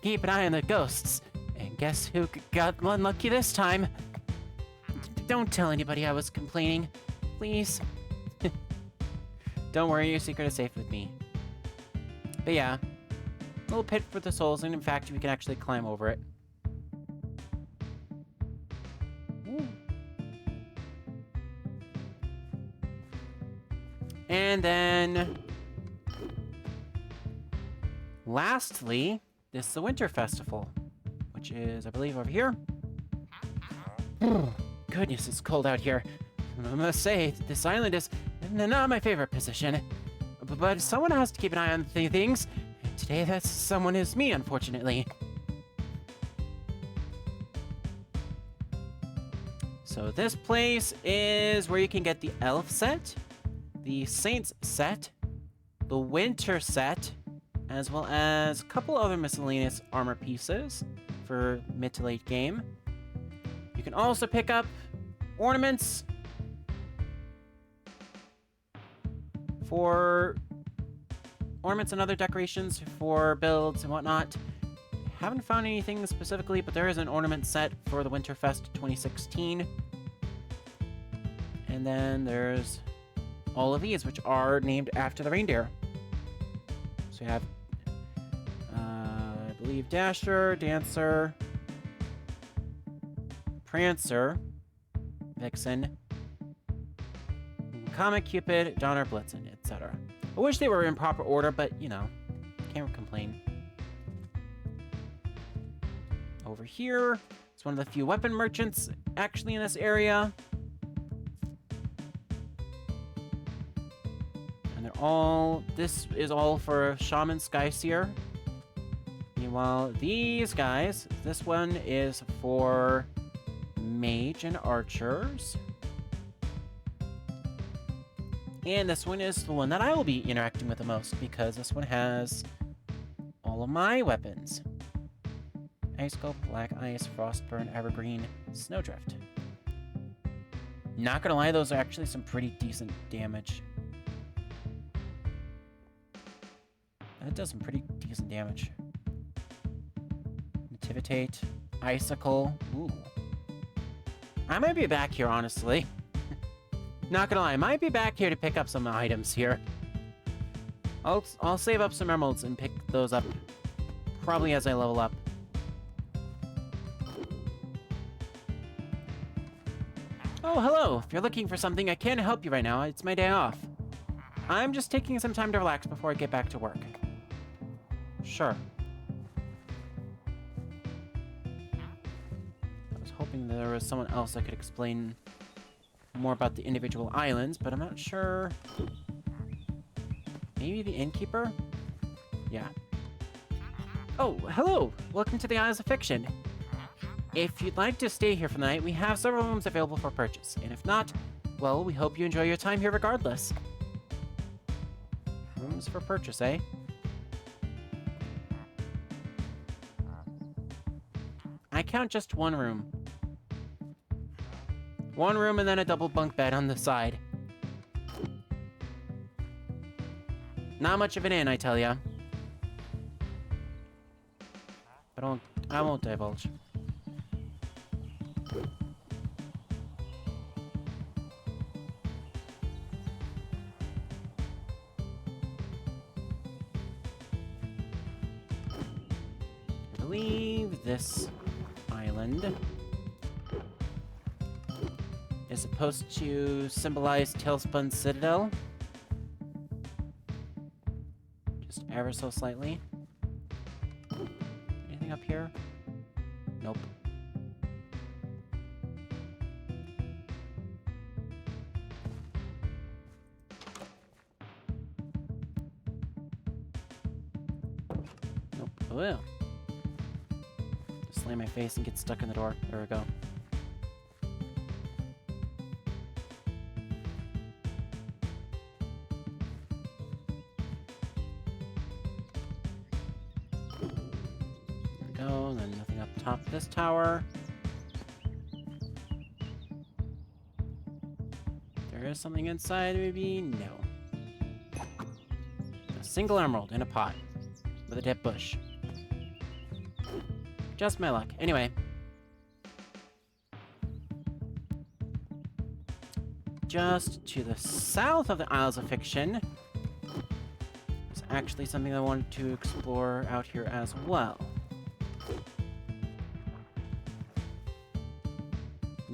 keep an eye on the ghosts. And guess who got unlucky this time? Don't tell anybody I was complaining. Please. Don't worry, your secret is safe with me. But yeah, little pit for the souls, and in fact, we can actually climb over it. Ooh. And then, lastly, this is the Winter Festival, which is, I believe, over here. Goodness, it's cold out here. I must say, this island is not my favorite position. But someone has to keep an eye on things. Today, that someone is me, unfortunately. So this place is where you can get the Elf set, the Saints set, the Winter set, as well as a couple other miscellaneous armor pieces for mid to late game. You can also pick up ornaments and other decorations for builds and whatnot. Haven't found anything specifically, but there is an ornament set for the Winterfest 2016. And then there's all of these, which are named after the reindeer. So you have, I believe, Dasher, Dancer, Prancer, Vixen, Comet, Cupid, Donner, Blitzen, etc. I wish they were in proper order, but, you know, can't complain. Over here, it's one of the few weapon merchants actually in this area. And they're all... This is all for Shaman Skyseer. Meanwhile, these guys, this one is for Mage and Archers. And this one is the one that I will be interacting with the most, because this one has all of my weapons. Icicle, Black Ice, Frostburn, Evergreen, Snowdrift. Not gonna lie, those are actually some pretty decent damage. That does some pretty decent damage. Nativitate, Icicle. Ooh. I might be back here, honestly. Not gonna lie, I might be back here to pick up some items here. I'll save up some emeralds and pick those up probably as I level up. Oh, hello. If you're looking for something, I can't help you right now. It's my day off. I'm just taking some time to relax before I get back to work. Sure. I was hoping there was someone else that could explain more about the individual islands, but I'm not sure. Maybe the innkeeper? Yeah. Oh, hello! Welcome to the Isles of Fiction. If you'd like to stay here for the night, we have several rooms available for purchase. And if not, well, we hope you enjoy your time here regardless. Rooms for purchase, eh? I count just one room. One room and then a double bunk bed on the side. Not much of an inn, I tell ya. But I won't divulge. I believe this island is supposed to symbolize Tailspun Citadel. Just ever so slightly. Anything up here? Nope. Nope. Oh, yeah. Just slam my face and get stuck in the door. There we go. And then nothing up top of this tower. There is something inside, maybe? No. A single emerald in a pot with a dead bush. Just my luck. Anyway. Just to the south of the Isles of Fiction is actually something I wanted to explore out here as well.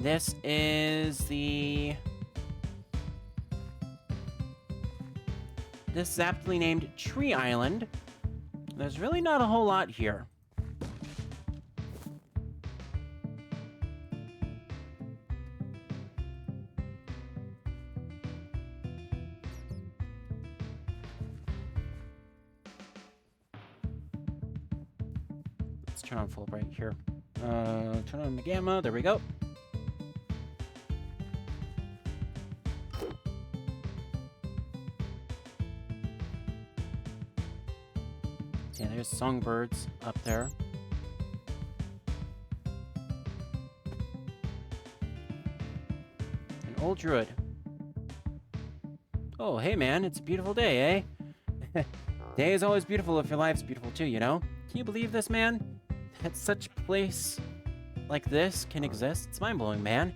This is this is aptly named Tree Island. There's really not a whole lot here. Let's turn on full bright here. Turn on the gamma. There we go. Yeah, there's songbirds up there. An old druid. Oh, hey man, it's a beautiful day, eh? Day is always beautiful if your life's beautiful too, you know? Can you believe this, man? That such a place like this can exist? It's mind-blowing, man.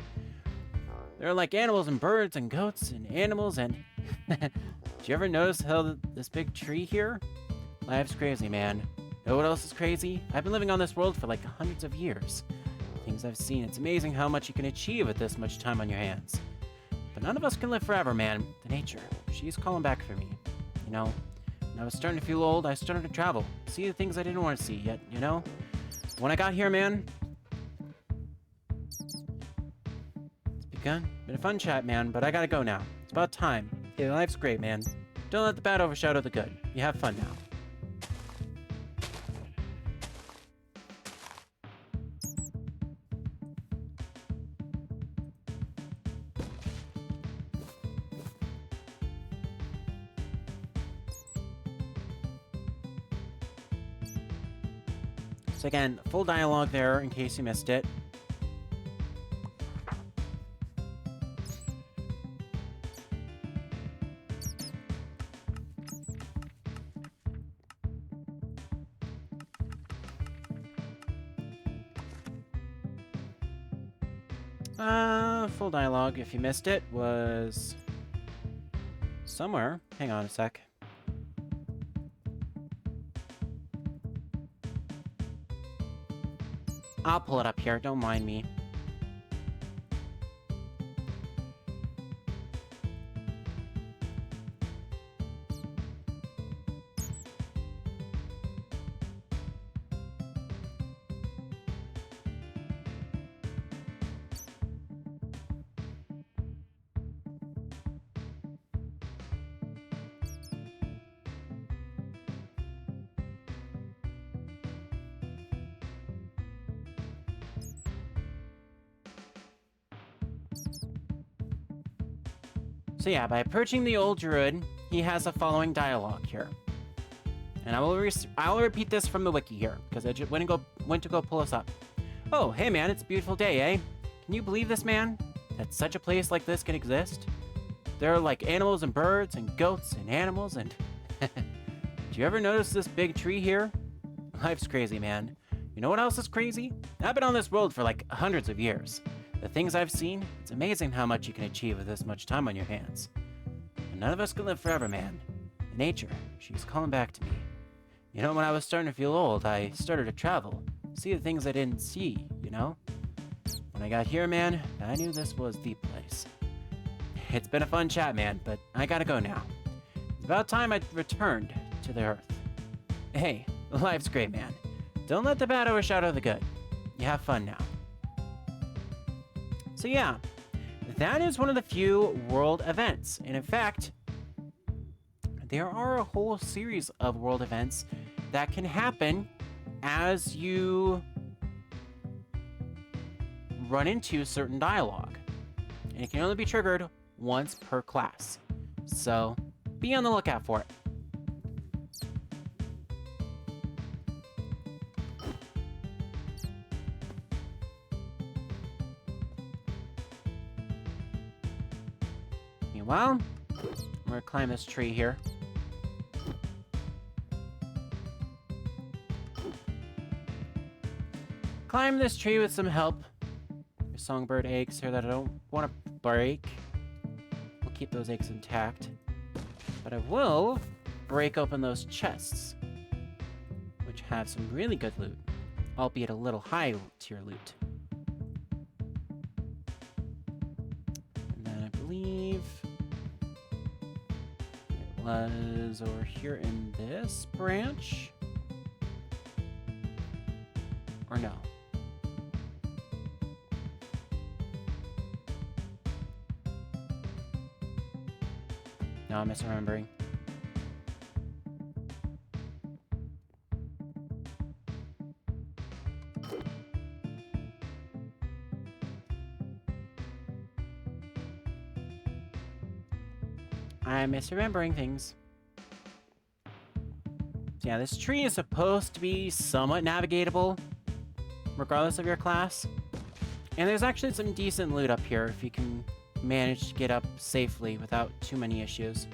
There are like animals and birds and goats and animals and... Did you ever notice how this big tree here? Life's crazy, man. Know what else is crazy? I've been living on this world for like hundreds of years. Things I've seen, it's amazing how much you can achieve with this much time on your hands. But none of us can live forever, man. The nature, she's calling back for me. You know, when I was starting to feel old, I started to travel. See the things I didn't want to see yet, you know? When I got here, man, it's been a fun chat, man, but I gotta go now. It's about time. Yeah, life's great, man. Don't let the bad overshadow the good. You have fun now. So again, full dialogue there in case you missed it. Full dialogue, if you missed it, was somewhere. Hang on a sec. I'll pull it up here, don't mind me. So yeah, by approaching the old druid, he has the following dialogue here. And I will repeat this from the wiki here, because I just went to go pull us up. Oh, hey man, it's a beautiful day, eh? Can you believe this, man? That such a place like this can exist? There are like animals and birds and goats and animals and... Do you ever notice this big tree here? Life's crazy, man. You know what else is crazy? I've been on this world for like hundreds of years. The things I've seen, it's amazing how much you can achieve with this much time on your hands. And none of us can live forever, man. Nature, she's calling back to me. You know, when I was starting to feel old, I started to travel, see the things I didn't see, you know? When I got here, man, I knew this was the place. It's been a fun chat, man, but I gotta go now. It's about time I returned to the Earth. Hey, life's great, man. Don't let the bad overshadow the good. You have fun now. So yeah, that is one of the few world events. And in fact, there are a whole series of world events that can happen as you run into certain dialogue. And it can only be triggered once per class. So be on the lookout for it. Meanwhile, I'm gonna climb this tree here. Climb this tree with some help. There's songbird eggs here that I don't want to break. We'll keep those eggs intact. But I will break open those chests, which have some really good loot, albeit a little high tier loot. And then I believe it was over here in this branch. Or no. No, I'm misremembering. I'm misremembering things. So yeah, this tree is supposed to be somewhat navigatable, regardless of your class. And there's actually some decent loot up here if you can manage to get up safely without too many issues.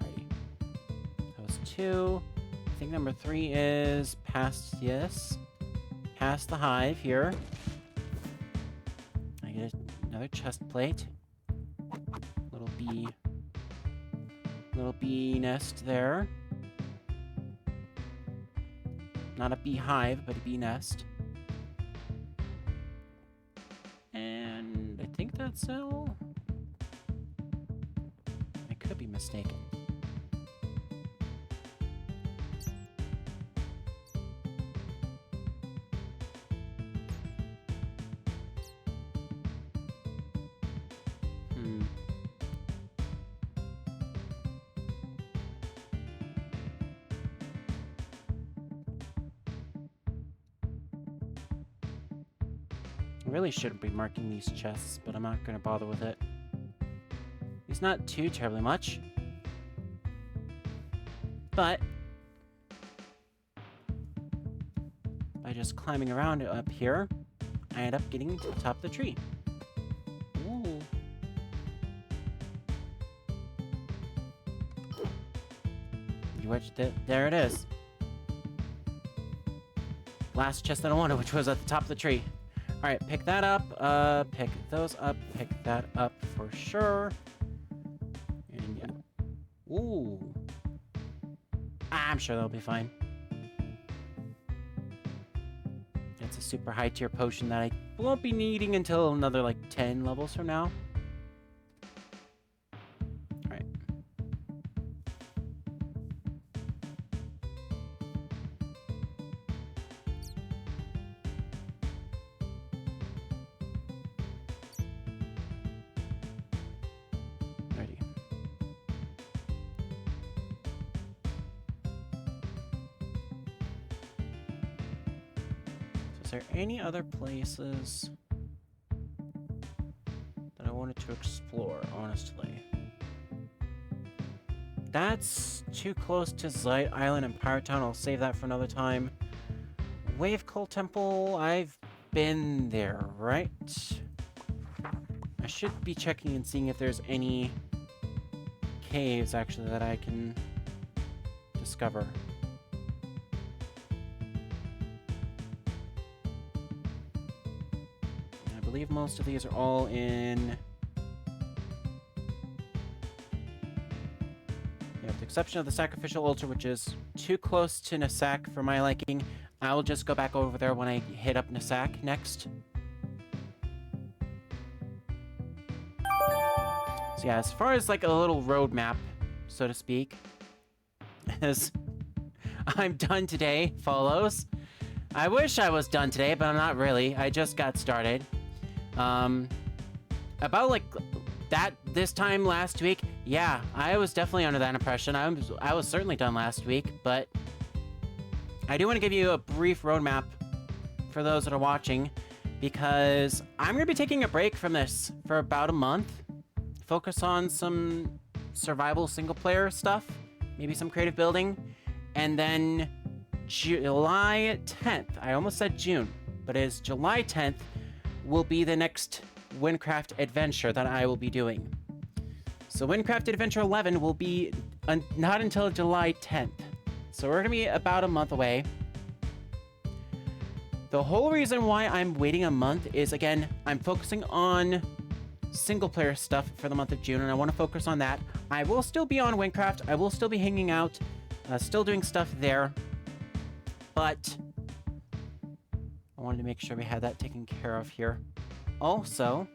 Alrighty. That was 2. I think number 3 is past this. Past the hive here. I get another chest plate. Little bee nest there. Not a beehive, but a bee nest. And I think that's all. I could be mistaken. I really shouldn't be marking these chests, but I'm not going to bother with it. It's not too terribly much. But just climbing around up here, I end up getting to the top of the tree. Ooh. There it is. Last chest that I wanted, which was at the top of the tree. Alright, pick that up, pick those up, pick that up for sure. And yeah. Ooh. I'm sure that'll be fine. It's a super high tier potion that I won't be needing until another like 10 levels from now. Alright. Ready. Is there any other places that I wanted to explore, honestly? That's too close to Zeit Island and Pirate Town. I'll save that for another time. Wave Cult Temple, I've been there, right? I should be checking and seeing if there's any caves, actually, that I can discover. I believe most of these are all in... Yeah, with the exception of the Sacrificial Altar, which is too close to Nasak for my liking. I'll just go back over there when I hit up Nasak next. So yeah, as far as like a little roadmap, so to speak, as I'm done today, follows. I wish I was done today, but I'm not really. I just got started. About like that this time last week, yeah, I was definitely under that impression. I was certainly done last week, but I do want to give you a brief roadmap for those that are watching, because I'm going to be taking a break from this for about a month. Focus on some survival single-player stuff, maybe some creative building, and then July 10th, I almost said June, but it is July 10th, will be the next Wynncraft adventure that I will be doing. So Wynncraft Adventure 11 will be not until July 10th. So we're going to be about a month away. The whole reason why I'm waiting a month is, again, I'm focusing on single-player stuff for the month of June, and I want to focus on that. I will still be on Wynncraft. I will still be hanging out, still doing stuff there. But I wanted to make sure we had that taken care of here. Also,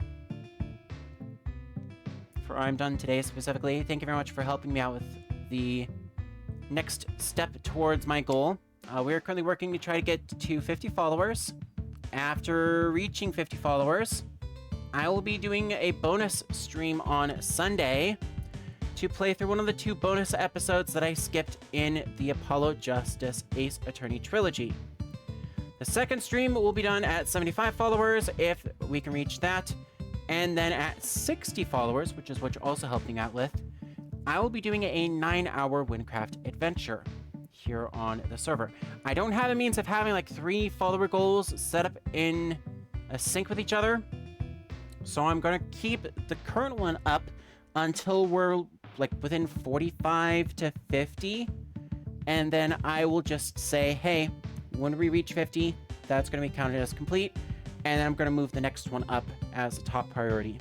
for I'm done today specifically, thank you very much for helping me out with the next step towards my goal. We are currently working to try to get to 50 followers. After reaching 50 followers, I will be doing a bonus stream on Sunday to play through one of the 2 bonus episodes that I skipped in the Apollo Justice Ace Attorney trilogy. The second stream will be done at 75 followers if we can reach that. And then at 60 followers, which is what you're also helping out with, I will be doing a 9-hour Wynncraft adventure here on the server. I don't have a means of having like 3 follower goals set up in a sync with each other. So I'm going to keep the current one up until we're like within 45 to 50. And then I will just say, hey, when we reach 50, that's going to be counted as complete. And then I'm going to move the next one up as a top priority.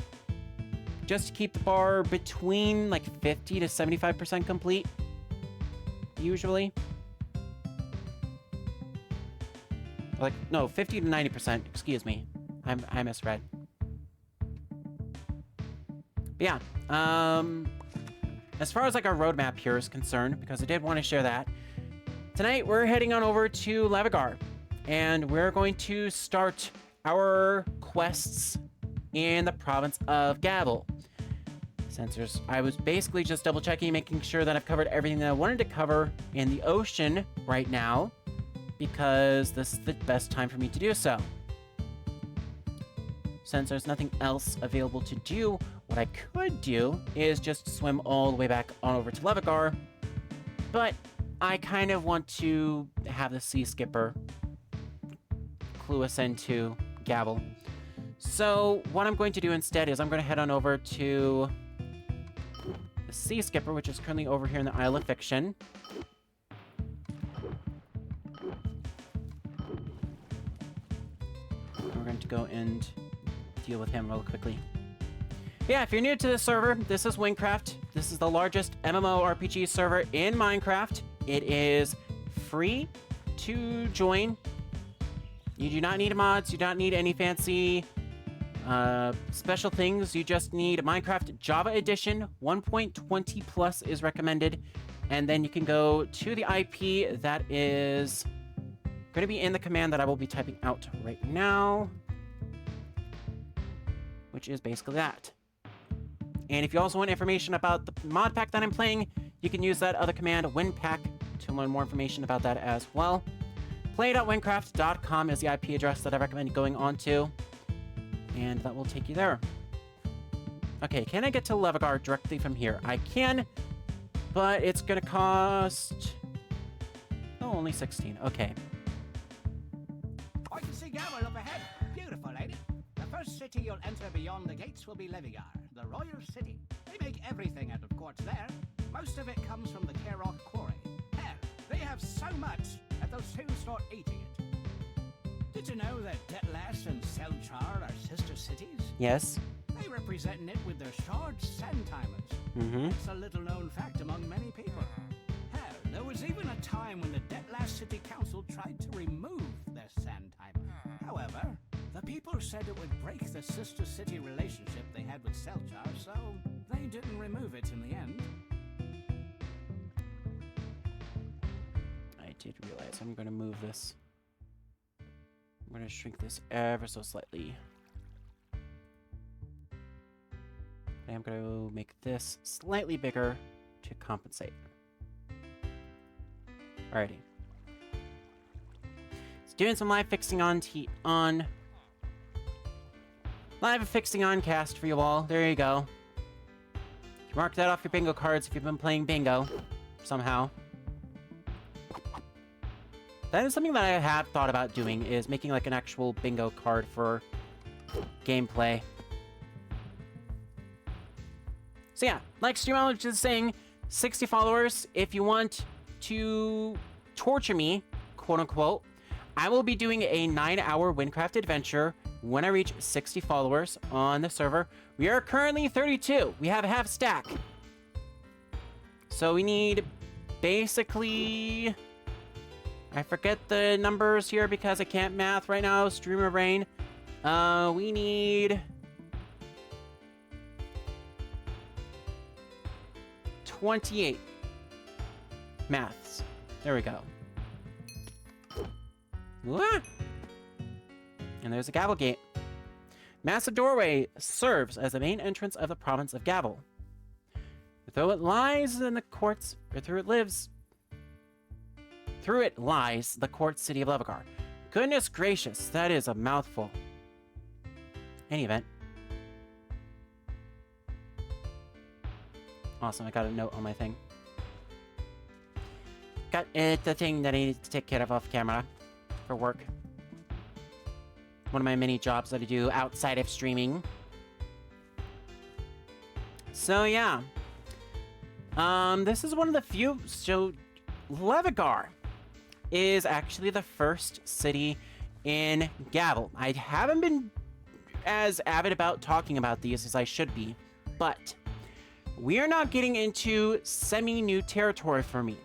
Just to keep the bar between like 50 to 75% complete, usually. Like, no, 50 to 90%, excuse me. I misread. But yeah, as far as like our roadmap here is concerned, because I did want to share that, tonight we're heading on over to Levigar, and we're going to start our quests in the Province of Gavel. Sensors. I was basically just double checking, making sure that I've covered everything that I wanted to cover in the ocean right now, because this is the best time for me to do so. Since there's nothing else available to do, what I could do is just swim all the way back on over to Levigar, but I kind of want to have the Sea Skipper flew us into Gavel. So what I'm going to do instead is I'm going to head on over to the Sea Skipper, which is currently over here in the Isle of Fiction. We're going to go and deal with him real quickly. Yeah, if you're new to the server, this is Wynncraft. This is the largest MMORPG server in Minecraft. It is free to join. You do not need mods. You don't need any fancy special things. You just need Minecraft Java Edition. 1.20 plus is recommended. And then you can go to the IP that is going to be in the command that I will be typing out right now, which is basically that. And if you also want information about the mod pack that I'm playing, you can use that other command, winpack, to learn more information about that as well. Play.wynncraft.com is the IP address that I recommend going on to, and that will take you there. Okay, can I get to Levegar directly from here? I can, but it's going to cost... Oh, only 16. Okay. I can see Gavel up ahead. Beautiful, lady. The first city you'll enter beyond the gates will be Levegar, the royal city. They make everything out of quartz there. Most of it comes from the Kerok quarry. Hell, they have so much that they'll soon start eating it. Did you know that Detlas and Selchar are sister cities? Yes. They representing it with their shard sand timers. It's a little known fact among many people. Hell, there was even a time when the Detlas City Council tried to remove their sand timer. However, the people said it would break the sister city relationship they had with Selchar, so they didn't remove it in the end. I did realize I'm going to move this. I'm going to shrink this ever so slightly. I am going to make this slightly bigger to compensate. Alrighty. It's doing some live fixing on live fixing on cast for you all. There you go. Mark that off your bingo cards if you've been playing bingo somehow. That is something that I have thought about doing, is making like an actual bingo card for gameplay. So yeah, like Streamology is saying, 60 followers. If you want to torture me, quote unquote, I will be doing a 9-hour Wynncraft adventure when I reach 60 followers on the server. We are currently 32. We have a half stack. So we need basically... I forget the numbers here because I can't math right now. Streamer brain. We need... 28 maths. There we go. What? And there's a Gavel gate. Massive doorway serves as the main entrance of the Province of Gavel. Though it lies in the courts, or through it lies the court city of Levegar. Goodness gracious, that is a mouthful. Any event. Awesome, I got a note on my thing. Got the thing that I need to take care of off camera for work. One of my many jobs that I do outside of streaming. So yeah. This is one of the few... So, Levegar is actually the first city in Gavel. I haven't been as avid about talking about these as I should be, but we are not getting into semi-new territory for me.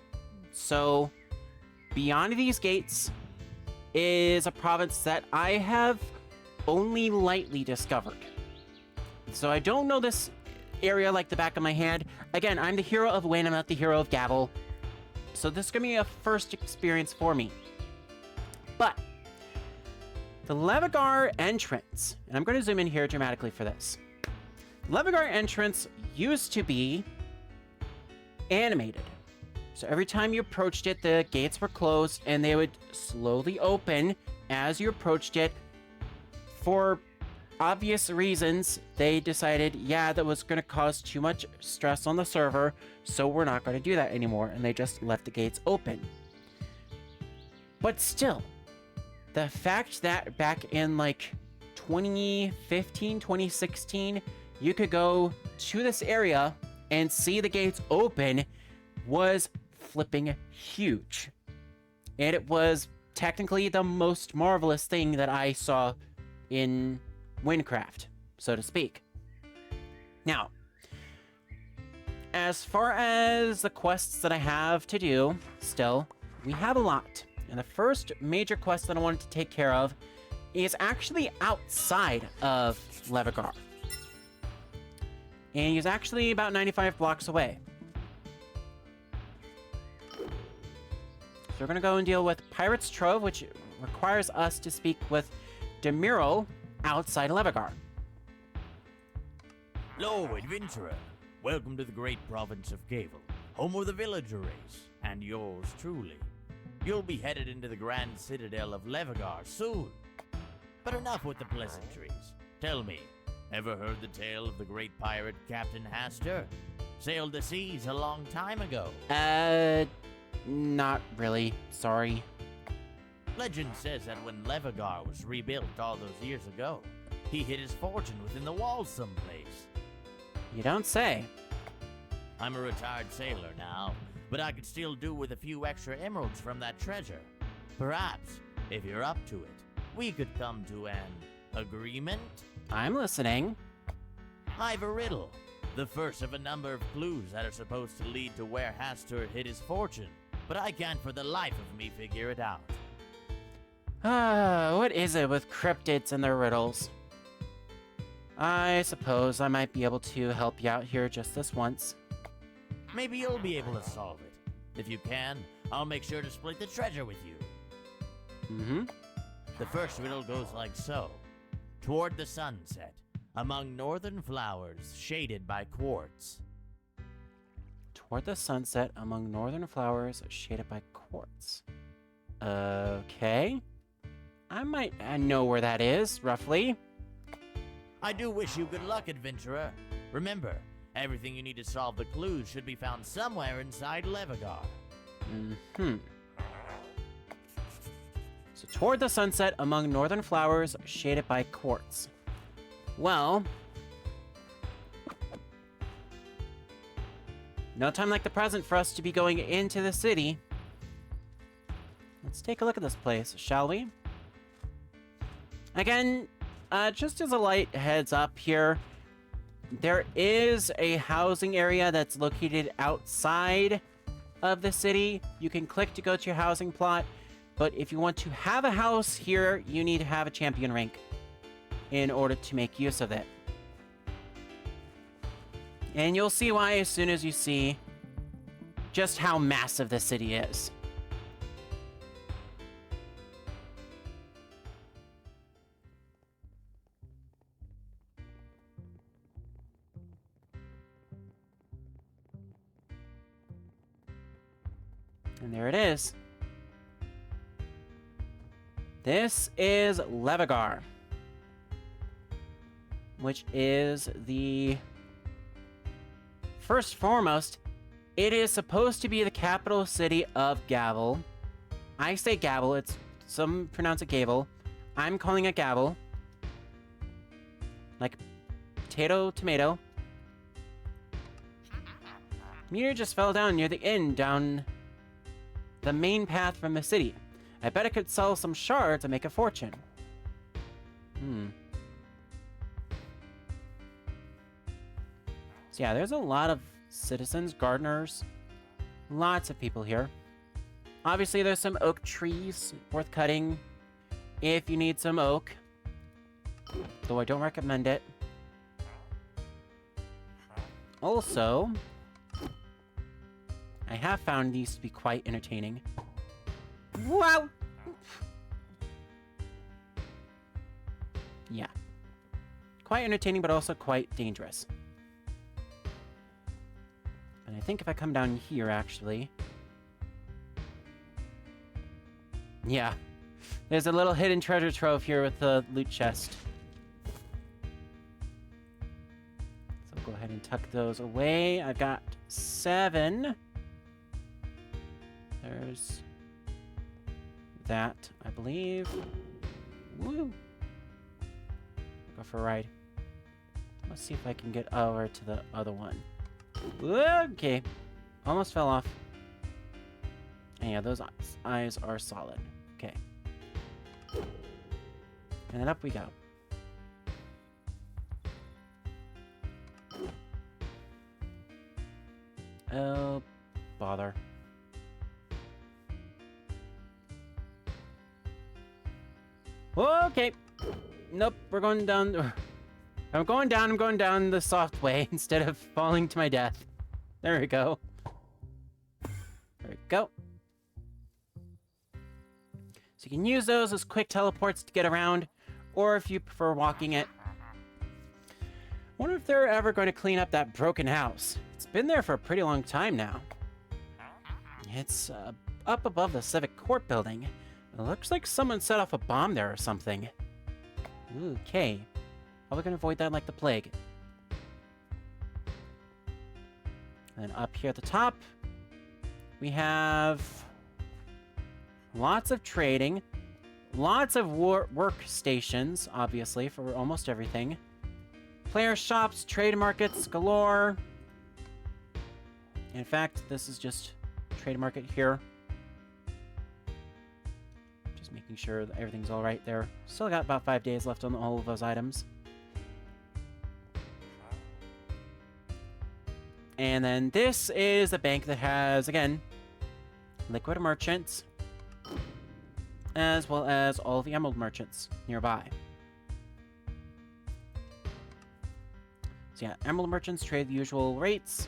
So, beyond these gates is a province that I have only lightly discovered. So I don't know this area like the back of my hand. Again, I'm the hero of Wayne, I'm not the hero of Gavel. So this is going to be a first experience for me. But the Levegar entrance, and I'm going to zoom in here dramatically for this. Levegar entrance used to be animated. So every time you approached it, the gates were closed and they would slowly open as you approached it. For obvious reasons, they decided, yeah, that was going to cause too much stress on the server, so we're not going to do that anymore, and they just left the gates open. But still, the fact that back in like 2015, 2016, you could go to this area and see the gates open was flipping huge. And it was technically the most marvelous thing that I saw in Wynncraft, so to speak. Now, as far as the quests that I have to do, still, we have a lot. And the first major quest that I wanted to take care of is actually outside of Levigar. And he's actually about 95 blocks away. So we're gonna go and deal with Pirate's Trove, which requires us to speak with Demiral outside Levigar. Hello, adventurer. Welcome to the great province of Gavel, home of the villager race, and yours truly. You'll be headed into the grand citadel of Levigar soon. But enough with the pleasantries. Tell me, ever heard the tale of the great pirate Captain Hastur? Sailed the seas a long time ago. Not really. Sorry. Legend says that when Levigar was rebuilt all those years ago, he hid his fortune within the walls someplace. You don't say. I'm a retired sailor now, but I could still do with a few extra emeralds from that treasure. Perhaps, if you're up to it, we could come to an agreement? I'm listening. I've a riddle, the first of a number of clues that are supposed to lead to where Hastur hid his fortune, but I can't for the life of me figure it out. What is it with cryptids and their riddles? I suppose I might be able to help you out here just this once. Maybe you'll be able to solve it. If you can, I'll make sure to split the treasure with you. Mm-hmm. The first riddle goes like so. Toward the sunset, among northern flowers shaded by quartz. Toward the sunset, among northern flowers shaded by quartz. Okay. I know where that is, roughly. I do wish you good luck, adventurer. Remember, everything you need to solve the clues should be found somewhere inside Levigar. Mm-hmm. So toward the sunset, among northern flowers shaded by quartz. Well, no time like the present for us to be going into the city. Let's take a look at this place, shall we? Again, just as a light heads up here, there is a housing area that's located outside of the city. You can click to go to your housing plot, but if you want to have a house here, you need to have a champion rank in order to make use of it. And you'll see why as soon as you see just how massive the city is. And there it is. This is Levigar, which is the first foremost. It is supposed to be the capital city of Gavel. I say Gavel, some pronounce it Gavel. I'm calling it Gavel. Like potato, tomato. Meteor just fell down near the inn down the main path from the city. I bet I could sell some shards and make a fortune. So yeah, there's a lot of citizens, gardeners, lots of people here. Obviously, there's some oak trees worth cutting if you need some oak, though I don't recommend it. Also, I have found these to be quite entertaining. Wow! Yeah. Quite entertaining, but also quite dangerous. And I think if I come down here, actually... Yeah. There's a little hidden treasure trove here with the loot chest. So I'll go ahead and tuck those away. I've got 7. There's that, I believe. Woo! Go for a ride. Let's see if I can get over to the other one. Okay. Almost fell off. And yeah, those eyes are solid. Okay. And then up we go. Oh, bother. Okay. Nope, we're going down. I'm going down the soft way instead of falling to my death. There we go. There we go. So you can use those as quick teleports to get around, or if you prefer walking it. I wonder if they're ever going to clean up that broken house. It's been there for a pretty long time now. It's up above the Civic Court building. It looks like someone set off a bomb there or something. Okay. How are we going to avoid that like the plague? And then up here at the top, we have lots of trading, lots of workstations, obviously, for almost everything. Player shops, trade markets galore. In fact, this is just trade market here. Just making sure that everything's all right there. Still got about 5 days left on all of those items. And then this is a bank that has, again, liquid merchants, as well as all the emerald merchants nearby. So yeah, emerald merchants trade the usual rates.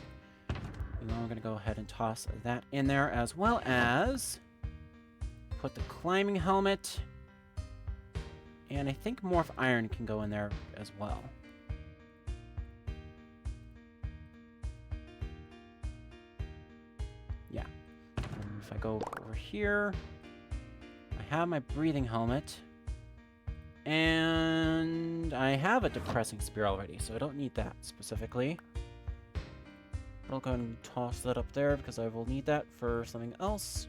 And then we're going to go ahead and toss that in there, as well as put the climbing helmet. And I think morph iron can go in there as well. Yeah. And if I go over here, I have my breathing helmet. And I have a depressing spear already, so I don't need that specifically. But I'll go ahead and toss that up there because I will need that for something else.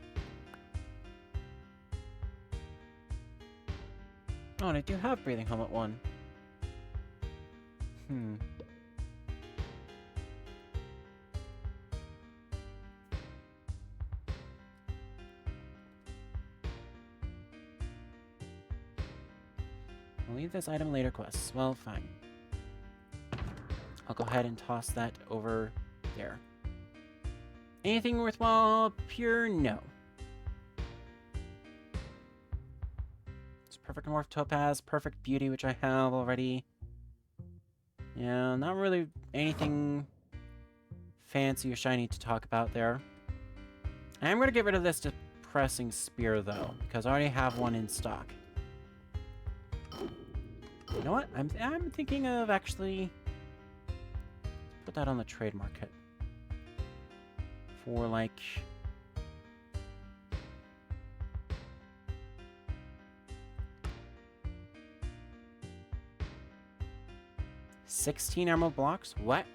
Oh, and I do have breathing helmet 1. I'll leave this item later quests. Well, fine. I'll go ahead and toss that over there. Anything worthwhile up here? No. It's perfect morph topaz, perfect beauty, which I have already. Yeah, not really anything fancy or shiny to talk about there. I am going to get rid of this depressing spear, though, because I already have one in stock. You know what? I'm thinking of actually put that on the trade market for like 16 emerald blocks. What?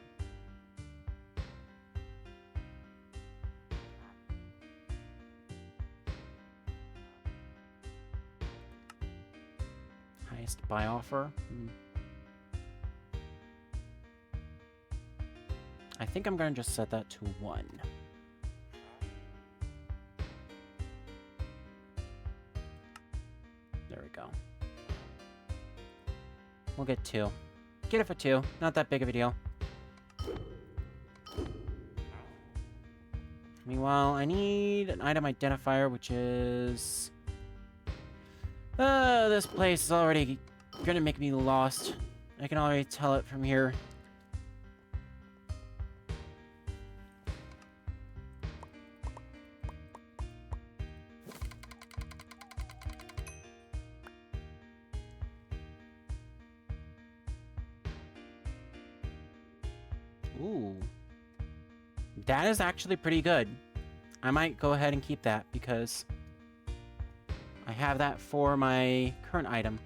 Highest buy offer. I think I'm going to just set that to 1. There we go. We'll get 2. Get it for 2. Not that big of a deal. Meanwhile, I need an item identifier, which is... this place is already gonna make me lost. I can already tell it from here. Ooh. That is actually pretty good. I might go ahead and keep that because I have that for my current item.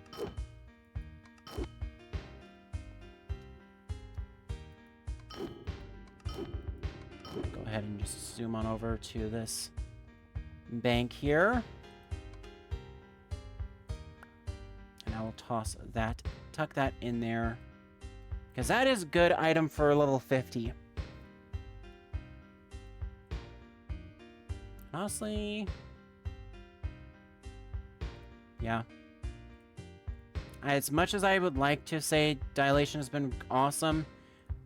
Go ahead and just zoom on over to this bank here. And I will tuck that in there. Because that is a good item for level 50. Honestly, yeah. As much as I would like to say Dilation has been awesome,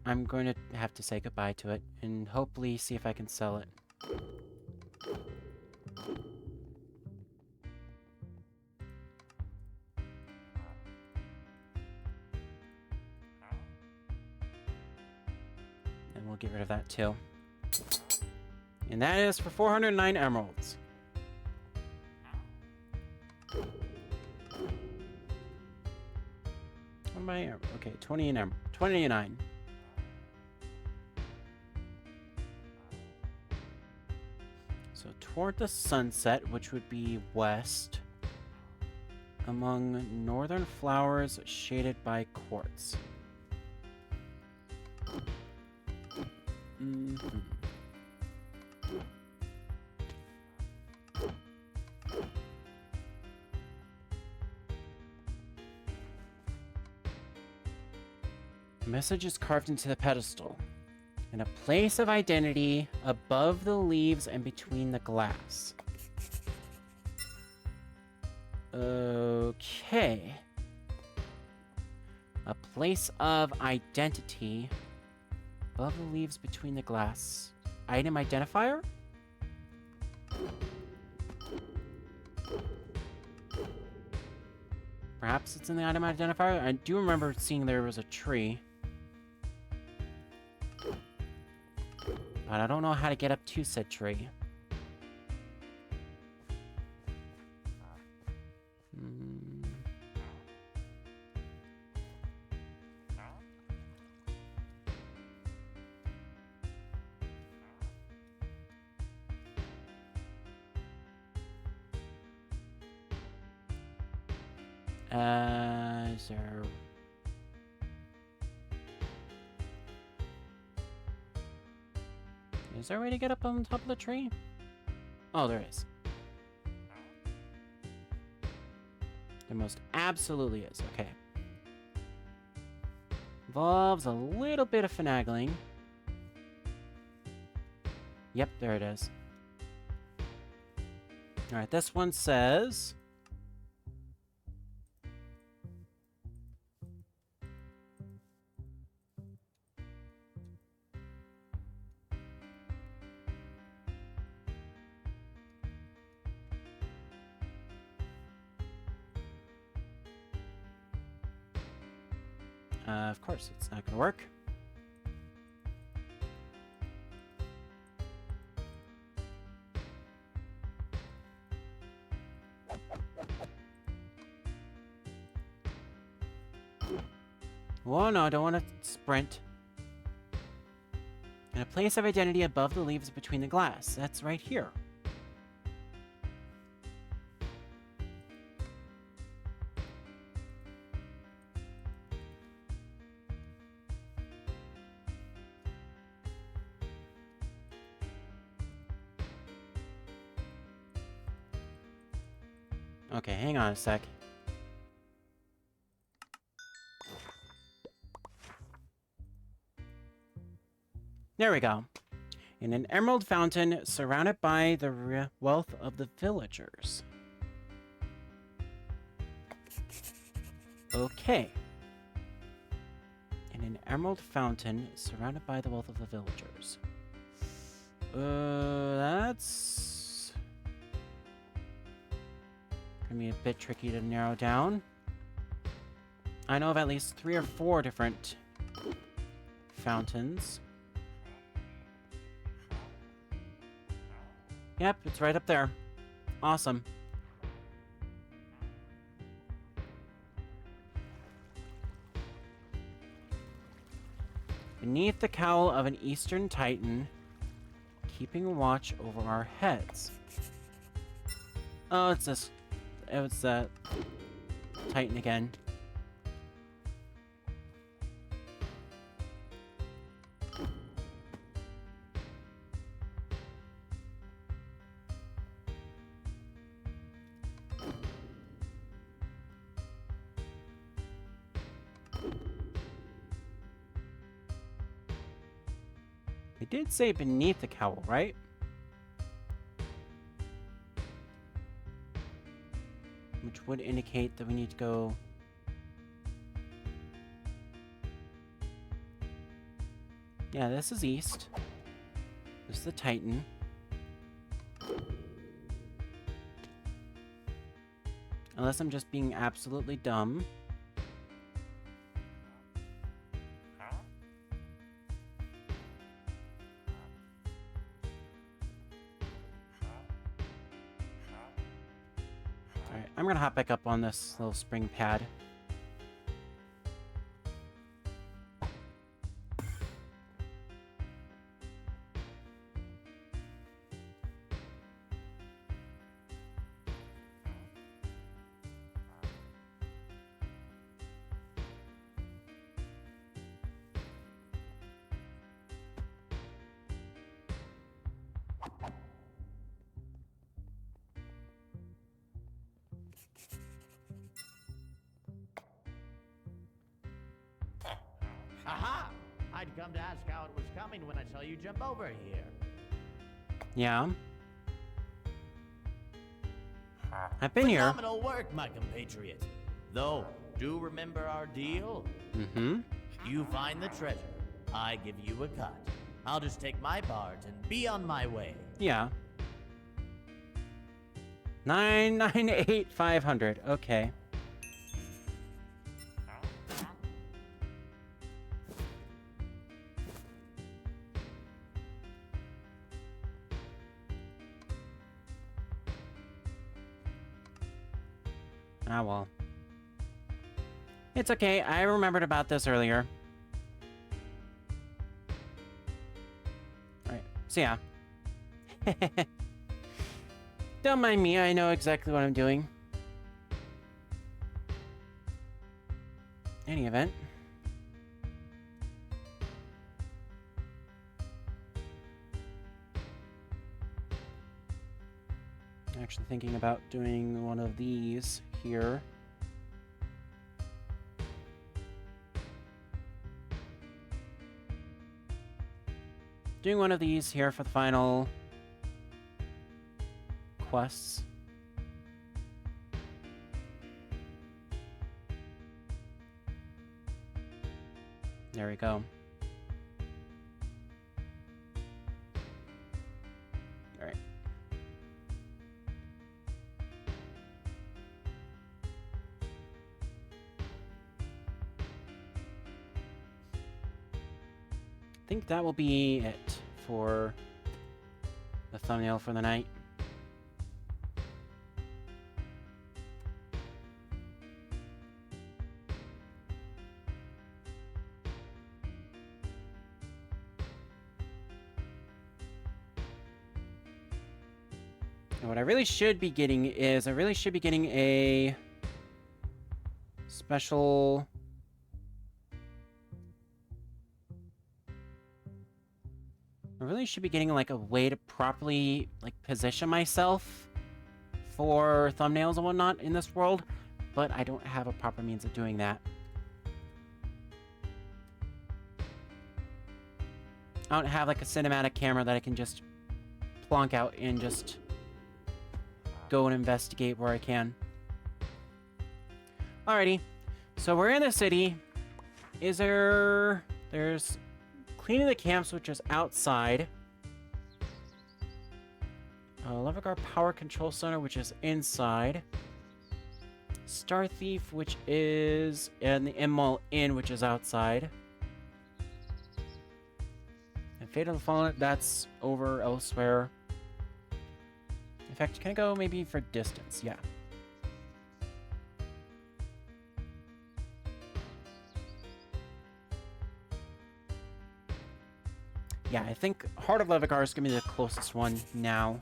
I'm going to have to say goodbye to it and hopefully see if I can sell it. And we'll get rid of that too. And that is for 409 emeralds. What am I? Okay, 29. So toward the sunset, which would be west, among northern flowers shaded by quartz. Message is carved into the pedestal. In a place of identity above the leaves and between the glass. Okay. A place of identity above the leaves between the glass. Item identifier? Perhaps it's in the item identifier? I do remember seeing there was a tree. But I don't know how to get up to said tree. Is there... Is there a way to get up on top of the tree? Oh, there is. There most absolutely is. Okay. Involves a little bit of finagling. Yep, there it is. Alright, this one says... of course, it's not gonna work. Whoa, no, I don't want to sprint. In a place of identity above the leaves between the glass. That's right here. Okay, hang on a sec. There we go. In an emerald fountain surrounded by the wealth of the villagers. Okay. In an emerald fountain surrounded by the wealth of the villagers. That's gonna be a bit tricky to narrow down. I know of at least 3 or 4 different fountains. Yep, it's right up there. Awesome. Beneath the cowl of an eastern titan, keeping watch over our heads. Oh, it's this. It's that titan again. It did say beneath the cowl, right? Which would indicate that we need to go... Yeah, this is east. This is the Titan. Unless I'm just being absolutely dumb. Alright, I'm gonna hop back up on this little spring pad. Aha! I'd come to ask how it was coming when I saw you jump over here. Yeah. I've been here. Phenomenal work, my compatriot. Though, do remember our deal? Mm-hmm. You find the treasure, I give you a cut. I'll just take my part and be on my way. Yeah. 998,500. Okay. Ah, well. It's okay. I remembered about this earlier. Alright. So, yeah. Don't mind me. I know exactly what I'm doing. Any event. Actually thinking about doing one of these here. Doing one of these here for the final quests. There we go. All right. I think that will be it for the thumbnail for the night. And what I really should be getting is, a special... I really should be getting, like, a way to properly, like, position myself for thumbnails and whatnot in this world, but I don't have a proper means of doing that. I don't have, like, a cinematic camera that I can just plonk out and just go and investigate where I can. Alrighty, so we're in the city. There's cleaning the camps, which is outside. Levigar Power Control Center, which is inside. Star Thief, which is in the M-Mall Inn, which is outside. And Fate of the Fallen, that's over elsewhere. In fact, can I go maybe for distance? Yeah. Yeah, I think Heart of Levigar is going to be the closest one now.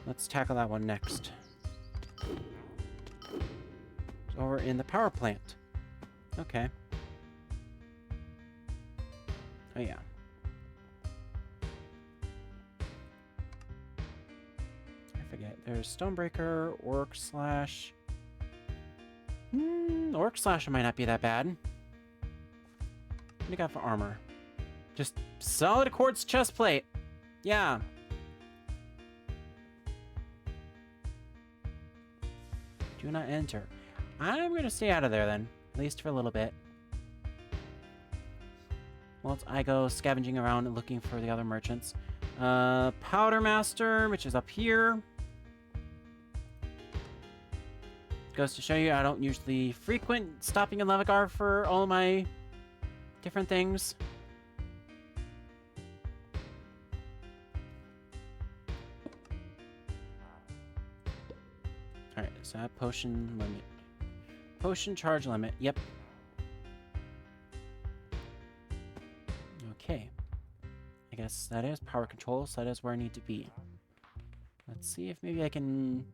Let's tackle that one next. It's over in the power plant. Okay. Oh, yeah. I forget. There's Stonebreaker, Orc Slash. Orc Slash might not be that bad. What do you got for armor? Just solid quartz chest plate. Yeah. Do not enter. I'm gonna stay out of there then, at least for a little bit. Whilst I go scavenging around and looking for the other merchants. Powder Master, which is up here. Goes to show you I don't usually frequent stopping in Levagar for all my different things. Alright, so I have potion limit. Potion charge limit, yep. Okay. I guess that is power control, so that is where I need to be. Let's see if maybe I can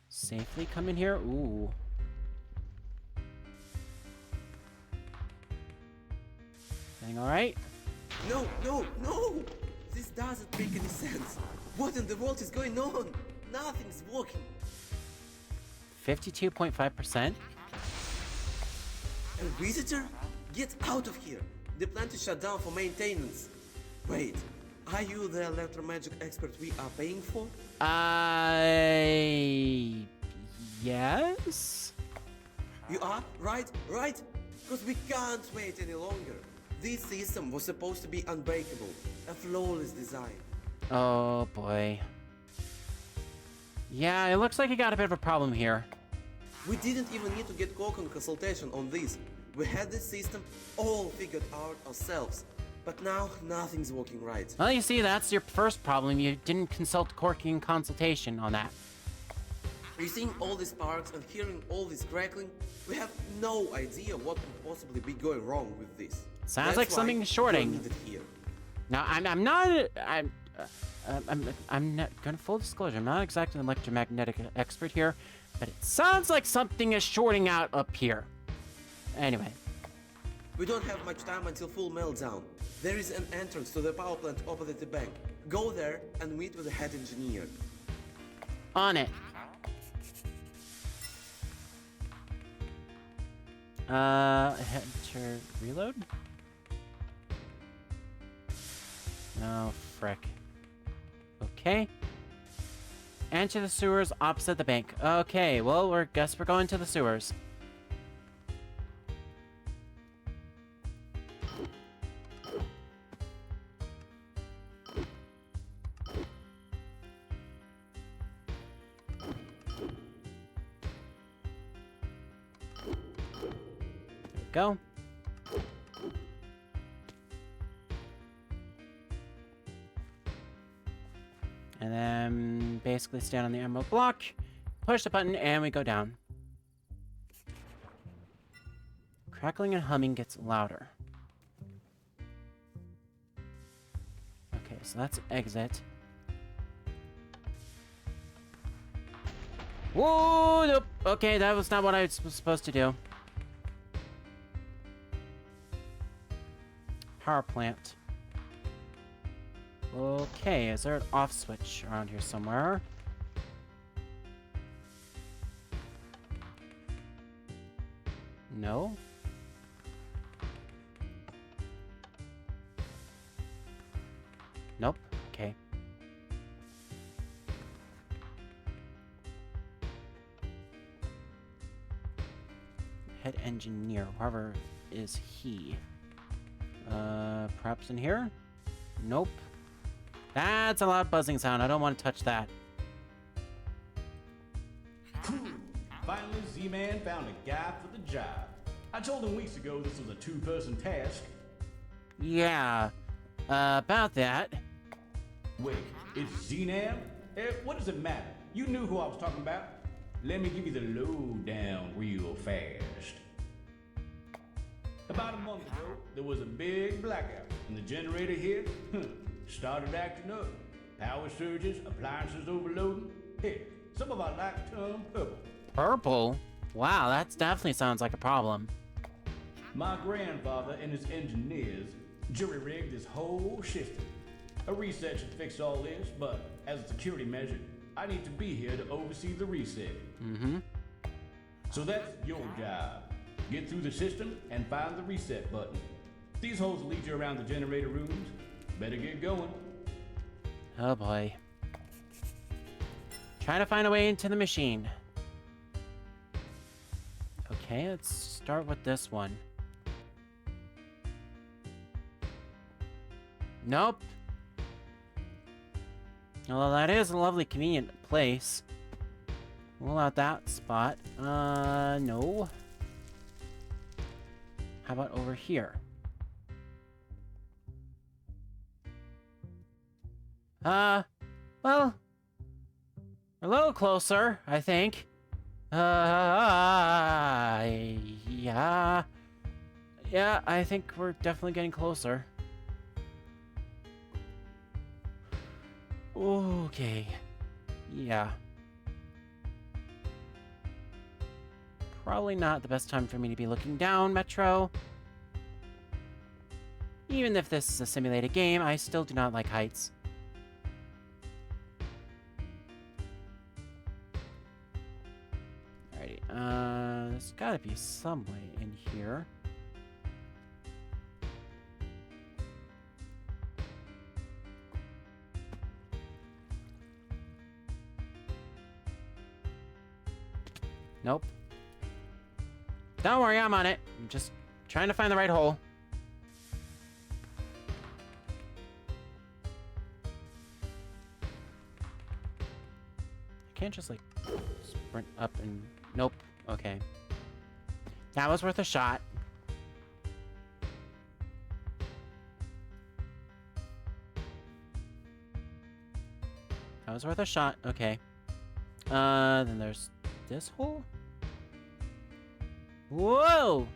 safely come in here. Ooh. Everything alright? No, no, no! This doesn't make any sense. What in the world is going on? Nothing's working. 52.5%? A visitor? Get out of here! The plant is shut down for maintenance. Wait, are you the electromagic expert we are paying for? Yes? You are? Right? Right? Because we can't wait any longer. This system was supposed to be unbreakable. A flawless design. Oh boy. Yeah, it looks like you got a bit of a problem here. We didn't even need to get Kokon consultation on this. We had this system all figured out ourselves. But now, nothing's working right. Well, you see, that's your first problem. You didn't consult Corky in consultation on that. We're seeing all these sparks and hearing all this crackling. We have no idea what could possibly be going wrong with this. Sounds That's like why something shorting. you're needed here. Now, I'm not gonna full disclosure. I'm not exactly an electromagnetic expert here, but it sounds like something is shorting out up here. Anyway. We don't have much time until full meltdown. There is an entrance to the power plant opposite the bank. Go there and meet with the head engineer. On it. Enter reload? No, frick. Okay. Enter the sewers opposite the bank. Okay, well, guess we're going to the sewers. Go. And then basically stand on the emerald block, push the button, and we go down. Crackling and humming gets louder. Okay, so that's exit. Whoa! Nope. Okay, that was not what I was supposed to do. Power plant. Okay, is there an off switch around here somewhere? No? Nope. Okay. Head engineer, whoever is he. Perhaps in here? Nope. That's a loud buzzing sound. I don't want to touch that. Finally, Z-Man found a guy for the job. I told him weeks ago this was a two-person task. Yeah. About that. Wait, it's Z-Nam? What does it matter? You knew who I was talking about. Let me give you the lowdown real fast. About a month ago, there was a big blackout, and the generator here started acting up. Power surges, appliances overloading. Heck, some of our lights turned purple. Purple? Wow, that definitely sounds like a problem. My grandfather and his engineers jury-rigged this whole system. A reset should fix all this, but as a security measure, I need to be here to oversee the reset. Mm-hmm. So that's your job. Get through the system and find the reset button. these holes lead you around the generator rooms, better get going. Oh boy. Trying to find a way into the machine. Okay, let's start with this one. Nope. Although that is a lovely, convenient place. Rule out that spot. No. How about over here? Well, we're a little closer, I think. Yeah. Yeah, I think we're definitely getting closer. Okay. Yeah. Probably not the best time for me to be looking down, Metro. Even if this is a simulated game, I still do not like heights. Alrighty, there's gotta be some way in here. Nope. Don't worry, I'm on it. I'm just trying to find the right hole. I can't just, like, sprint up and... Nope. Okay. That was worth a shot. That was worth a shot. Okay. Then there's this hole? Whoa!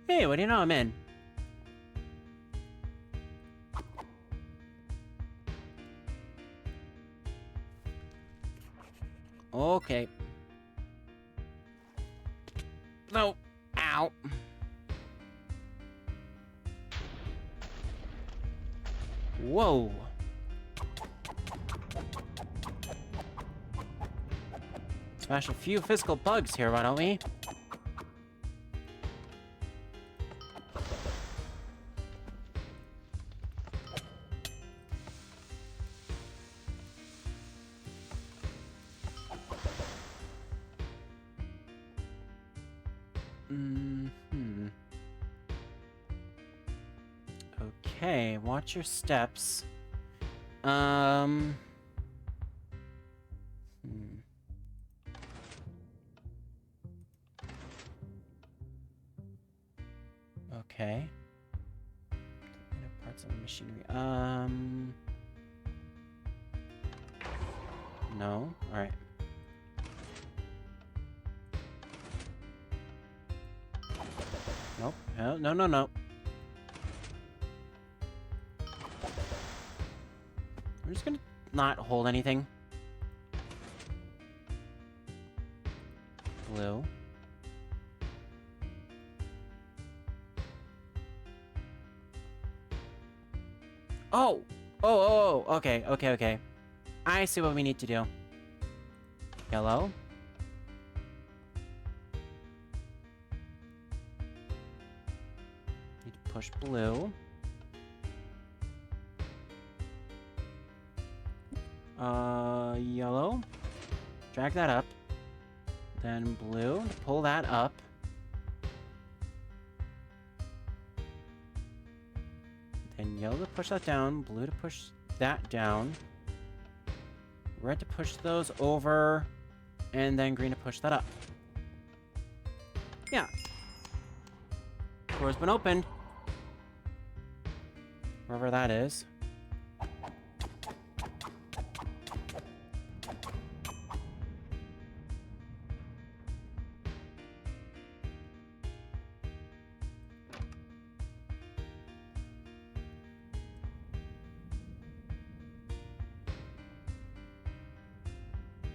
Hey, what do you know? I'm in. Okay. No. Ow. Whoa. Smash a few physical bugs here, why don't we? Okay, watch your steps. Okay. Parts of the machinery. No. All right. Nope. No, no, no, no. I'm just gonna not hold anything. Blue. Oh! Oh, okay, okay, okay. I see what we need to do. Yellow. Need to push blue. Yellow. Drag that up. Then blue. Pull that up. Then yellow to push that down. Blue to push that down. Red to push those over. And then green to push that up. Yeah. Door's been opened. Wherever that is.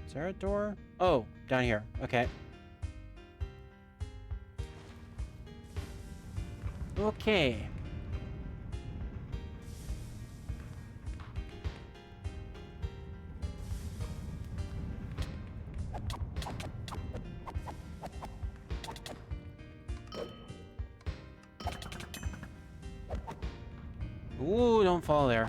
Is there a door? Oh, down here. Okay. Okay. Ooh, don't fall there.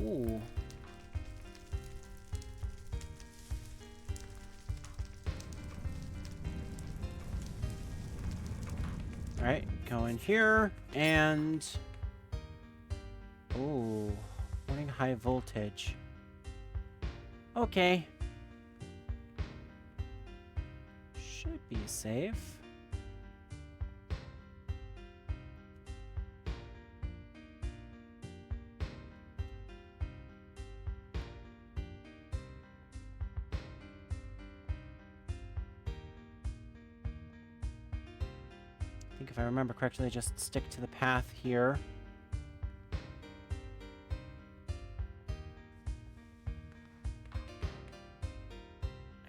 Ooh. Alright, go in here, and... Ooh, warning high voltage. Okay. Should be safe. I think if I remember correctly, just stick to the path here.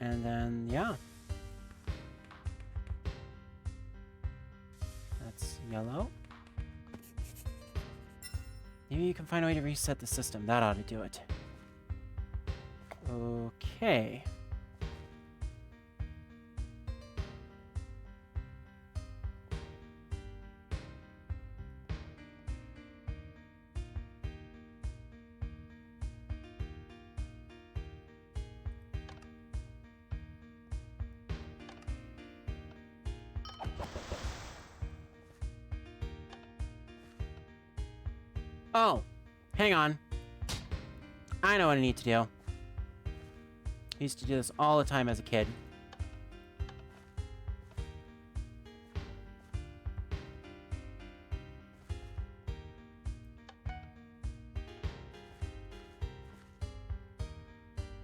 And then, yeah. That's yellow. Maybe you can find a way to reset the system. That ought to do it. Okay. Oh, hang on. I know what I need to do. I used to do this all the time as a kid.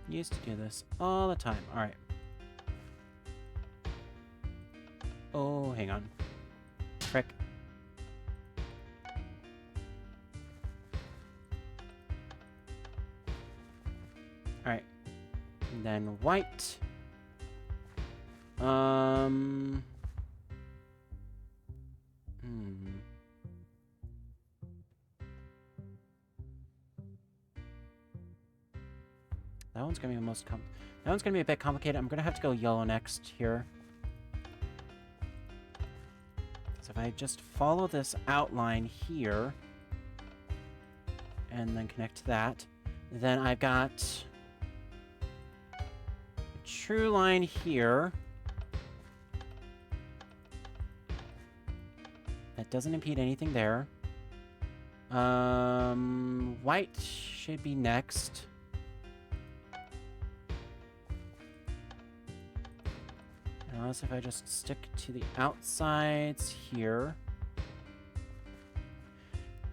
Used to do this all the time. All right. Oh, hang on. Frick. Alright. And then white. That one's gonna be the most that one's gonna be a bit complicated. I'm gonna have to go yellow next here. So if I just follow this outline here and then connect to that, then I've got a true line here that doesn't impede anything there. White should be next. Unless if I just stick to the outsides here.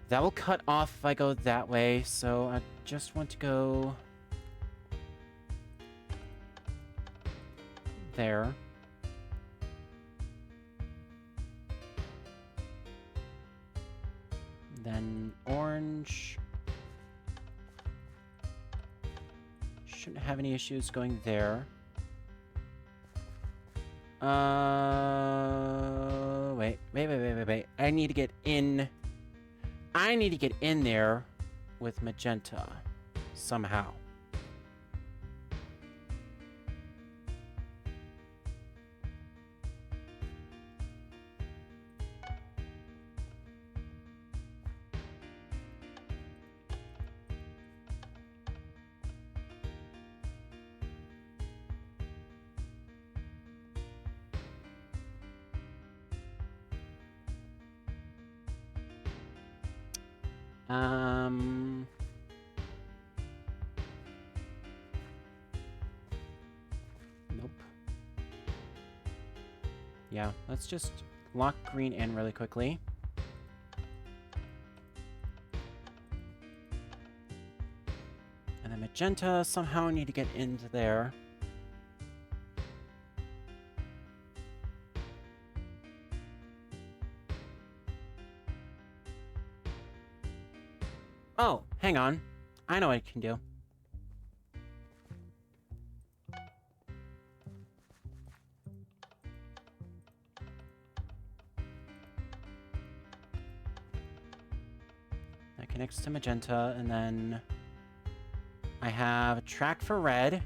That will cut off if I go that way, so I just want to go there. Then orange. Shouldn't have any issues going there. Wait. I need to get in. I need to get in there with magenta somehow. Nope. Yeah, let's just lock green in really quickly. And then magenta somehow need to get into there. Oh, hang on. I know what I can do. connects to magenta, and then I have track for red.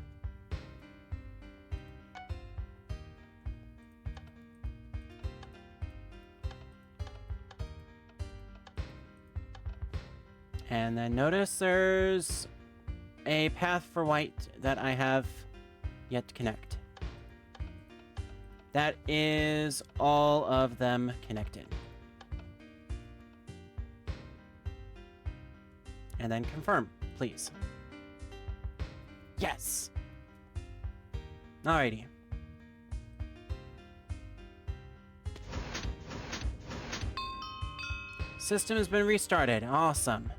And then notice there's a path for white that I have yet to connect. That is all of them connected. And then confirm, please. Yes! Alrighty. System has been restarted. Awesome.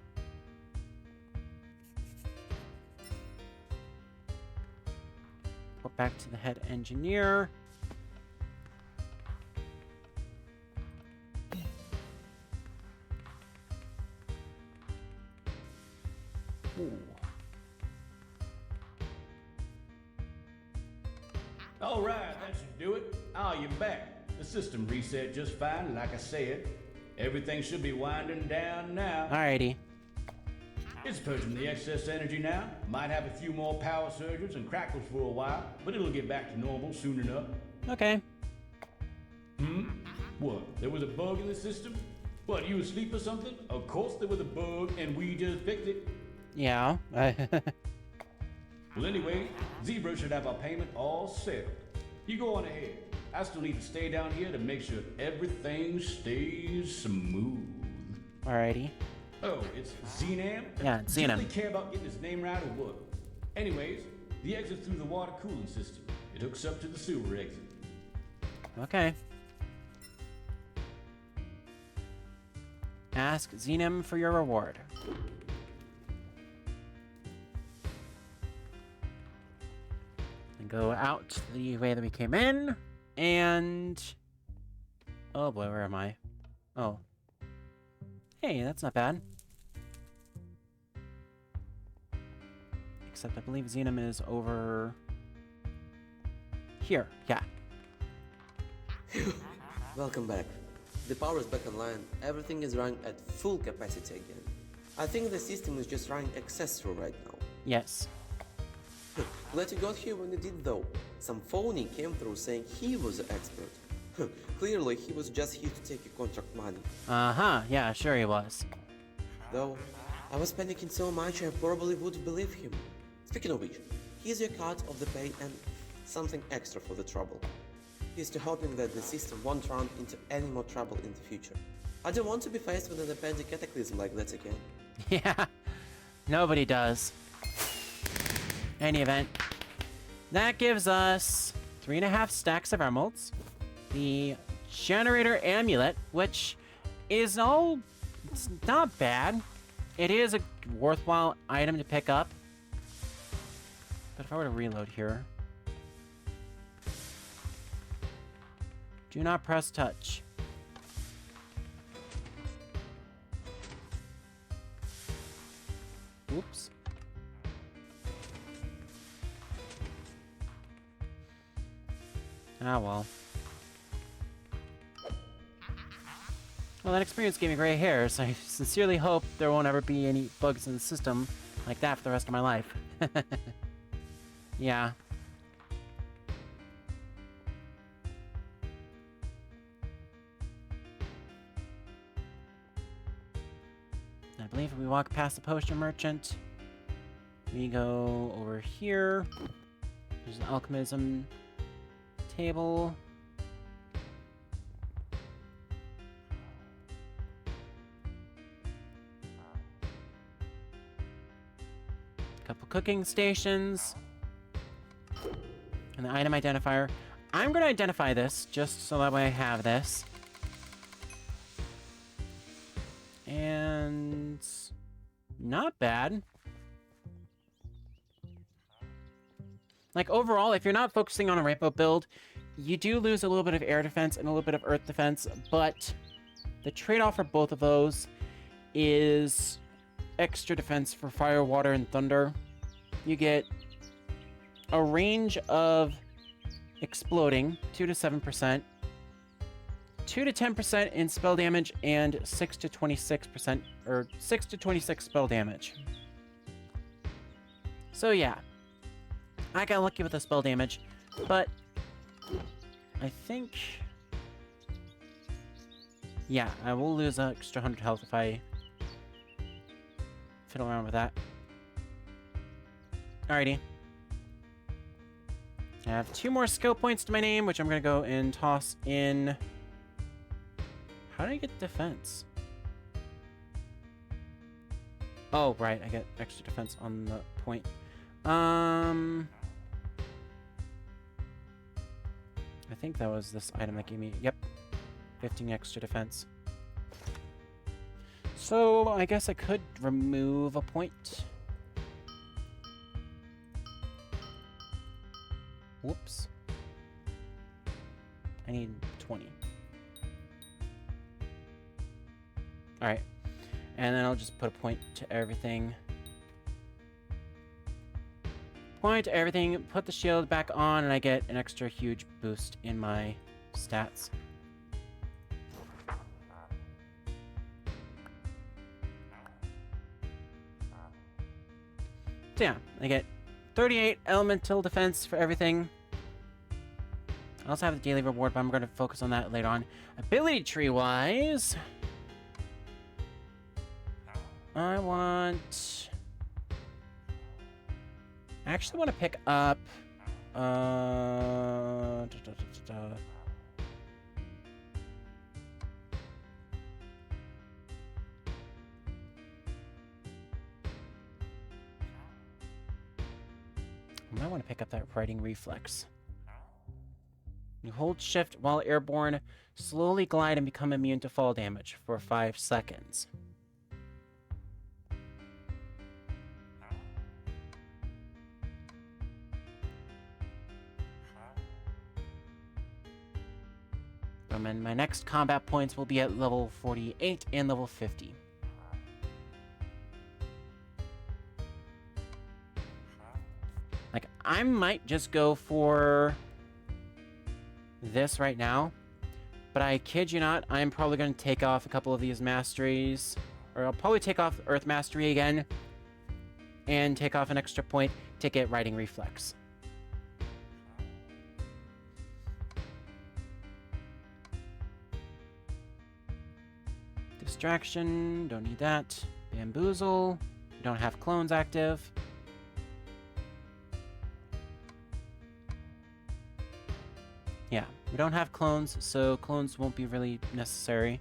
Put back to the head engineer. Ooh. All right, that should do it. Oh, you're back. The system reset just fine, like I said. Everything should be winding down now. Alrighty. It's purging the excess energy now. Might have a few more power surges and crackles for a while, but it'll get back to normal soon enough. Okay. What? There was a bug in the system? What, you asleep or something? Of course there was a bug, and we just fixed it. Yeah. Well, anyway, Zebra should have our payment all settled. You go on ahead. I still need to stay down here to make sure everything stays smooth. Alrighty. Oh, it's Zenam? Yeah, it's Do you Zenam. really care about getting his name right or what? Anyways, the exit's through the water cooling system. It hooks up to the sewer exit. Okay. Ask Zenam for your reward. And go out the way that we came in. And... oh boy, where am I? Oh. Hey, that's not bad. Except I believe Zenam is over... here, yeah. Welcome back. The power is back online, everything is running at full capacity again. I think the system is just running excess through right now. Yes. Glad you got here when you did though. Some phony came through saying he was the expert. Clearly he was just here to take your contract money. Uh-huh, yeah, sure he was. Though, I was panicking so much I probably would believe him. Speaking of which, here's your cut of the pay and something extra for the trouble. Here's to hoping that the system won't run into any more trouble in the future. I don't want to be faced with an impending cataclysm like that again. Yeah, nobody does. Any event, that gives us 3.5 stacks of emeralds, the generator amulet, which is it's not bad. It is a worthwhile item to pick up. But if I were to reload here, do not press touch. Oops. Ah, well. Well, that experience gave me gray hair, so I sincerely hope there won't ever be any bugs in the system like that for the rest of my life. Yeah. I believe if we walk past the potion merchant, we go over here. There's an alchemism table. Couple cooking stations. And the item identifier. I'm going to identify this just so that way I have this. And not bad. Like overall, if you're not focusing on a rainbow build, you do lose a little bit of air defense and a little bit of earth defense, but the trade-off for both of those is extra defense for fire, water, and thunder. You get a range of exploding, 2 to 7%, 2 to 10% in spell damage and 6 to 26% or 6 to 26 spell damage. So yeah, I got lucky with the spell damage, but I think, yeah, I will lose an extra 100 health if I fiddle around with that. Alrighty. I have 2 more skill points to my name, which I'm going to go and toss in. How do I get defense? Oh, right. I get extra defense on the point. I think that was this item that gave me... Yep. 15 extra defense. So, I guess I could remove a point. Whoops. I need 20. Alright. And then I'll just put a point to everything. Point to everything, put the shield back on, and I get an extra huge boost in my stats. So yeah, I get 38 elemental defense for everything. I also have the daily reward, but I'm going to focus on that later on. Ability tree wise, I actually want to pick up I might want to pick up that riding reflex. You hold shift while airborne, slowly glide and become immune to fall damage for 5 seconds. And my next combat points will be at level 48 and level 50. Like, I might just go for this right now, but I kid you not, I'm probably going to take off a couple of these masteries, or I'll probably take off Earth Mastery again, and take off an extra point to get Riding Reflex. Distraction, don't need that. Bamboozle, don't have clones active. Yeah, we don't have clones, so clones won't be really necessary.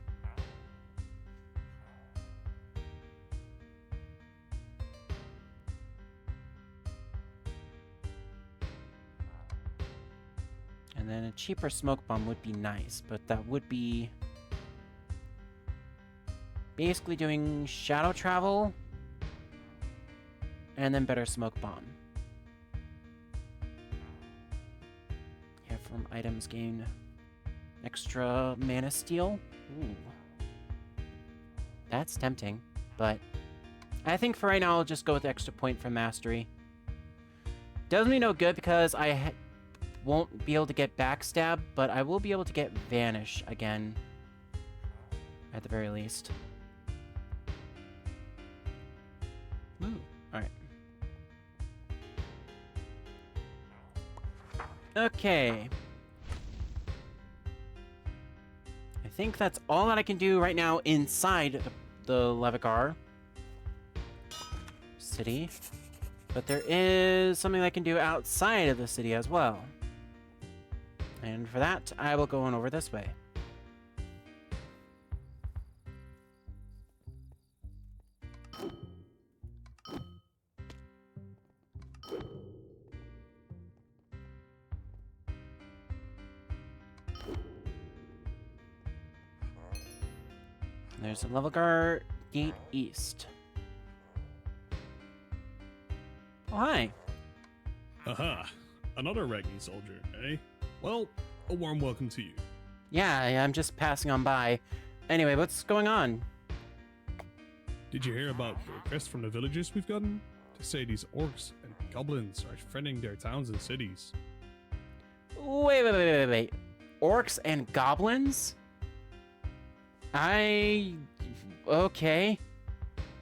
And then a cheaper smoke bomb would be nice, but that would be basically doing shadow travel and then better smoke bomb. Yeah, from items gain extra mana steal. Ooh. That's tempting, but I think for right now I'll just go with the extra point for mastery. Does me no good because I won't be able to get backstab, but I will be able to get vanish again at the very least. Ooh, alright. Okay. I think that's all that I can do right now inside the Levigar city. But there is something I can do outside of the city as well. And for that, I will go on over this way. There's a Levigar Gate East. Oh, hi. Aha, another Ragni soldier, eh? Well, a warm welcome to you. Yeah, I'm just passing on by. Anyway, what's going on? Did you hear about the request from the villagers we've gotten? To say these orcs and goblins are threatening their towns and cities. Wait. Orcs and goblins? Okay.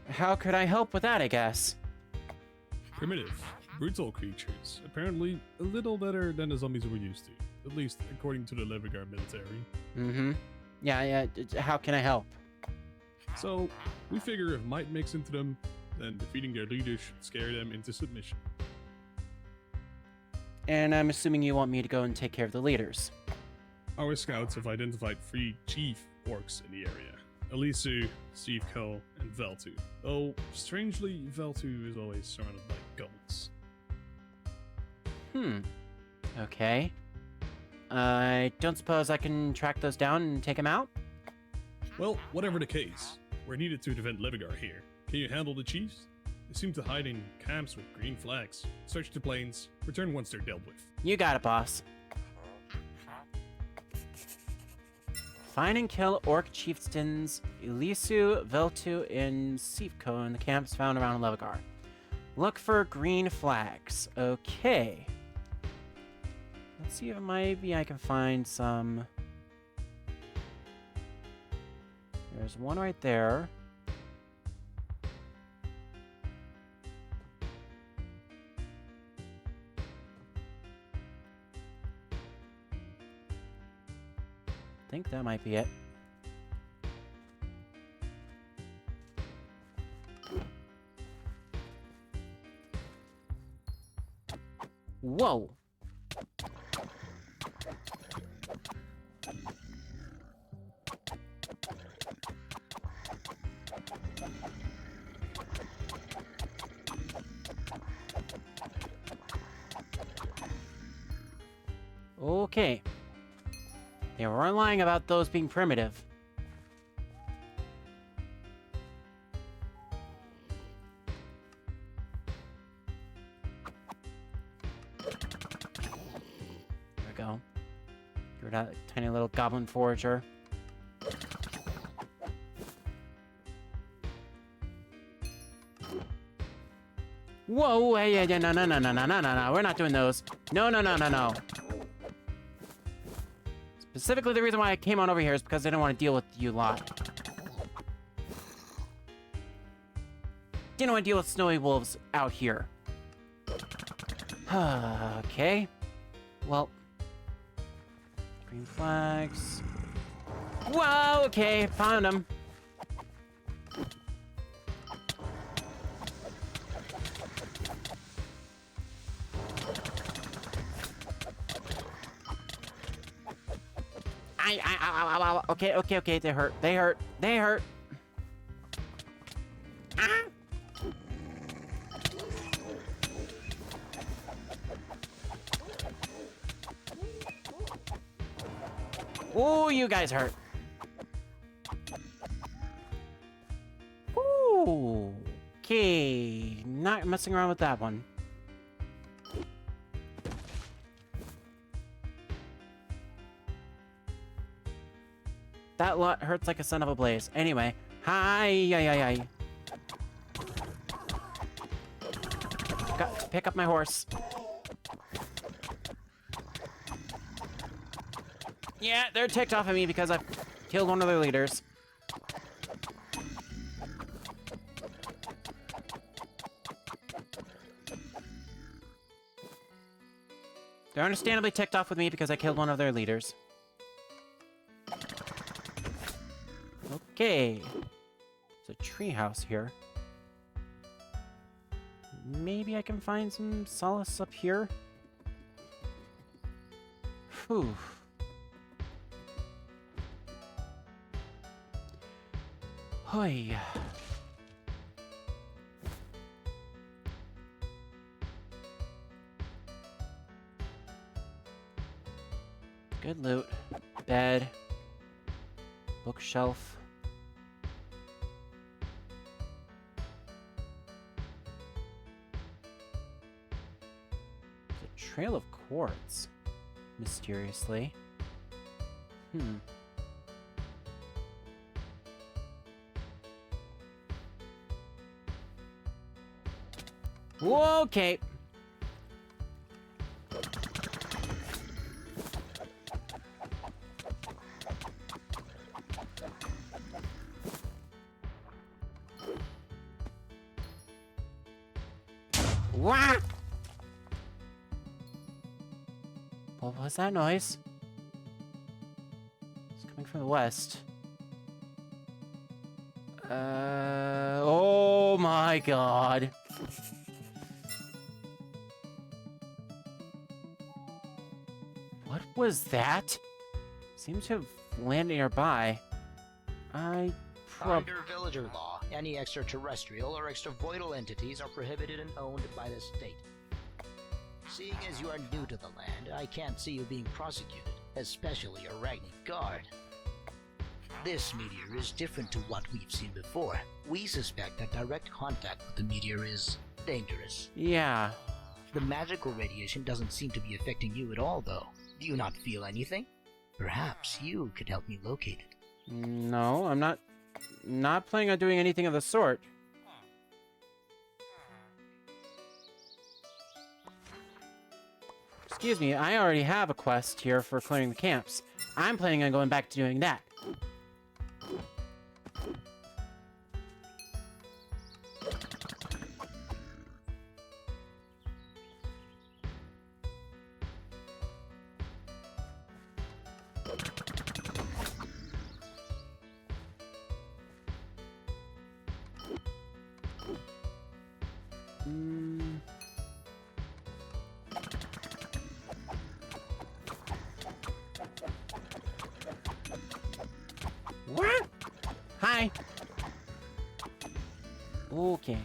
How could I help with that, I guess? Primitive, brutal creatures. Apparently a little better than the zombies we're used to. At least according to the Levigar military. Mm-hmm. Yeah, how can I help? So, we figure if might mix into them, then defeating their leaders should scare them into submission. And I'm assuming you want me to go and take care of the leaders. Our scouts have identified 3 chief orcs in the area. Elisu, Sivko, and Veltu. Though, strangely, Veltu is always surrounded by goblins. Okay. I don't suppose I can track those down and take them out? Well, whatever the case, we're needed to defend Levigar here. Can you handle the chiefs? They seem to hide in camps with green flags. Search the plains, return once they're dealt with. You got it, boss. Find and kill orc chieftains Elisu, Veltu, and Sivko in the camps found around Levigar. Look for green flags. Okay. Let's see if maybe I can find some. There's one right there. I think that might be it. Whoa! Okay. They weren't lying about those being primitive. There we go. You're that tiny little goblin forager. Whoa, hey, yeah, no, we're not doing those. No. Specifically, the reason why I came on over here is because I didn't want to deal with you lot. Didn't want to deal with snowy wolves out here. Okay. Well. Green flags. Whoa, okay, found them. Ow. Okay, they hurt. Ah! Ooh, you guys hurt. Ooh. Okay, not messing around with that one. That lot hurts like a son of a blaze. Anyway, hi. Got to pick up my horse. Yeah, they're ticked off at me because I've killed one of their leaders. They're understandably ticked off with me because I killed one of their leaders. Okay. There's a treehouse here. Maybe I can find some solace up here? Whew. Hoi. Good loot. Bed. Bookshelf. There's a trail of quartz. Mysteriously. Okay. What? What was that noise? It's coming from the west. Oh my god. What was that? Seems to have landed nearby. Under villager law, any extraterrestrial or extravoidal entities are prohibited and owned by the state. Seeing as you are new to the land, I can't see you being prosecuted, especially a Ragnic guard. This meteor is different to what we've seen before. We suspect that direct contact with the meteor is dangerous. Yeah. The magical radiation doesn't seem to be affecting you at all, though. Do you not feel anything? Perhaps you could help me locate it. No, I'm not planning on doing anything of the sort. Excuse me, I already have a quest here for clearing the camps. I'm planning on going back to doing that. What? Hi. Okay.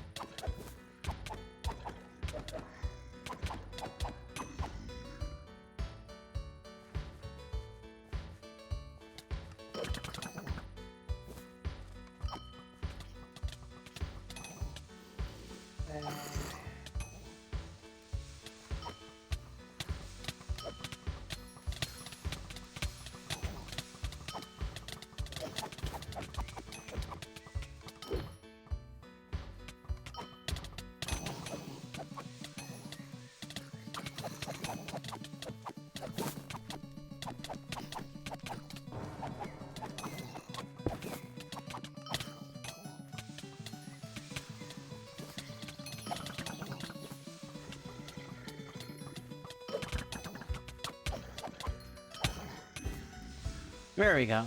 There we go.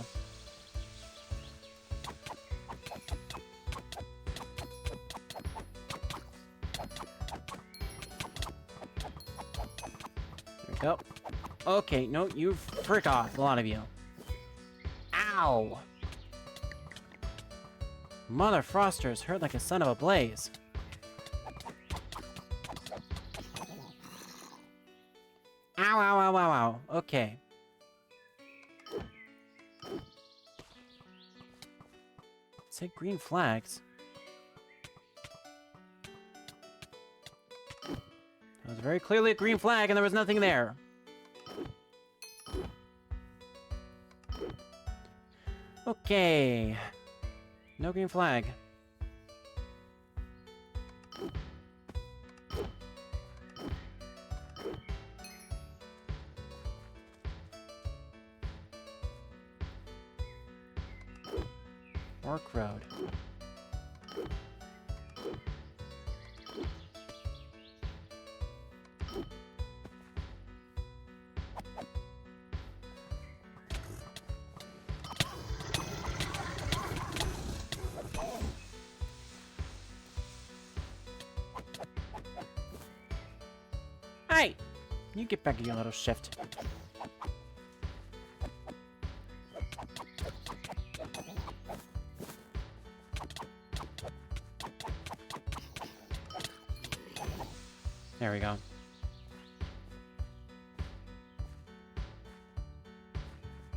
There we go. Okay, no, you frick off, a lot of you. Ow! Mother Frosters hurt like a son of a blaze. Ow, ow, ow, ow, ow. Okay. It said green flags. That was very clearly a green flag and there was nothing there. Okay. No green flag. Orc Road. Hey! You get back in your little shift. There we go.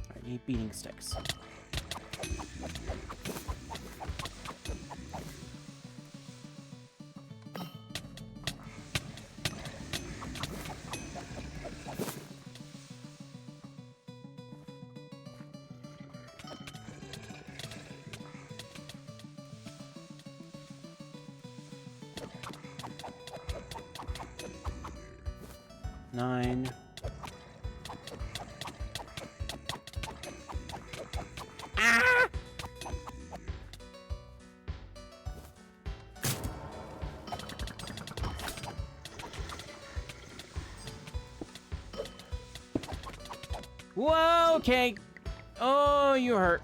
I need beating sticks. Nine. Ah! Whoa, okay. Oh, you hurt.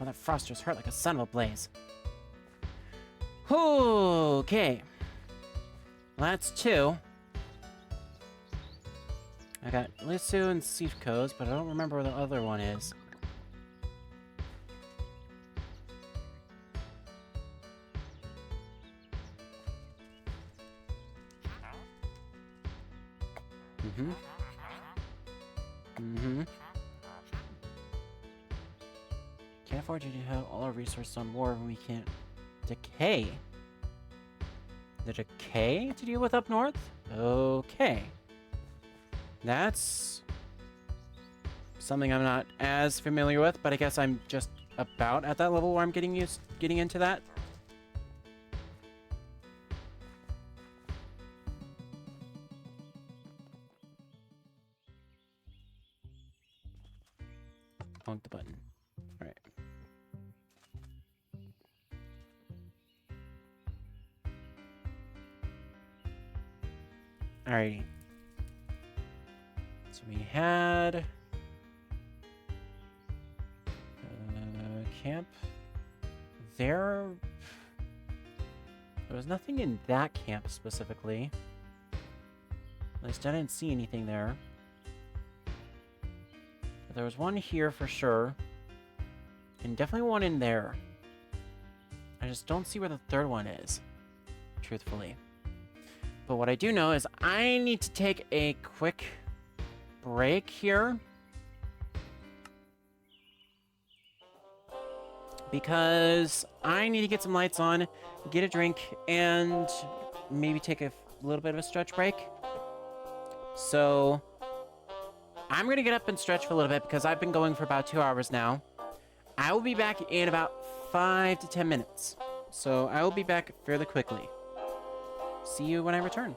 Oh, that froster's hurt like a son of a blaze. Okay. Well, that's 2. I got Lissu and Sifko's, but I don't remember where the other one is. Can't afford you to have all our resources on war when we can't... Decay? The decay to deal with up north? Okay. That's... something I'm not as familiar with, but I guess I'm just about at that level where I'm getting into that. Honk the button. Alright. Alrighty. So we had... camp. There was nothing in that camp specifically. At least I didn't see anything there. But there was one here for sure. And definitely one in there. I just don't see where the third one is, truthfully. But what I do know is I need to take a quick break here. Because I need to get some lights on, get a drink, and maybe take a little bit of a stretch break. So I'm going to get up and stretch for a little bit because I've been going for about 2 hours now. I will be back in about 5 to 10 minutes. So I will be back fairly quickly. See you when I return.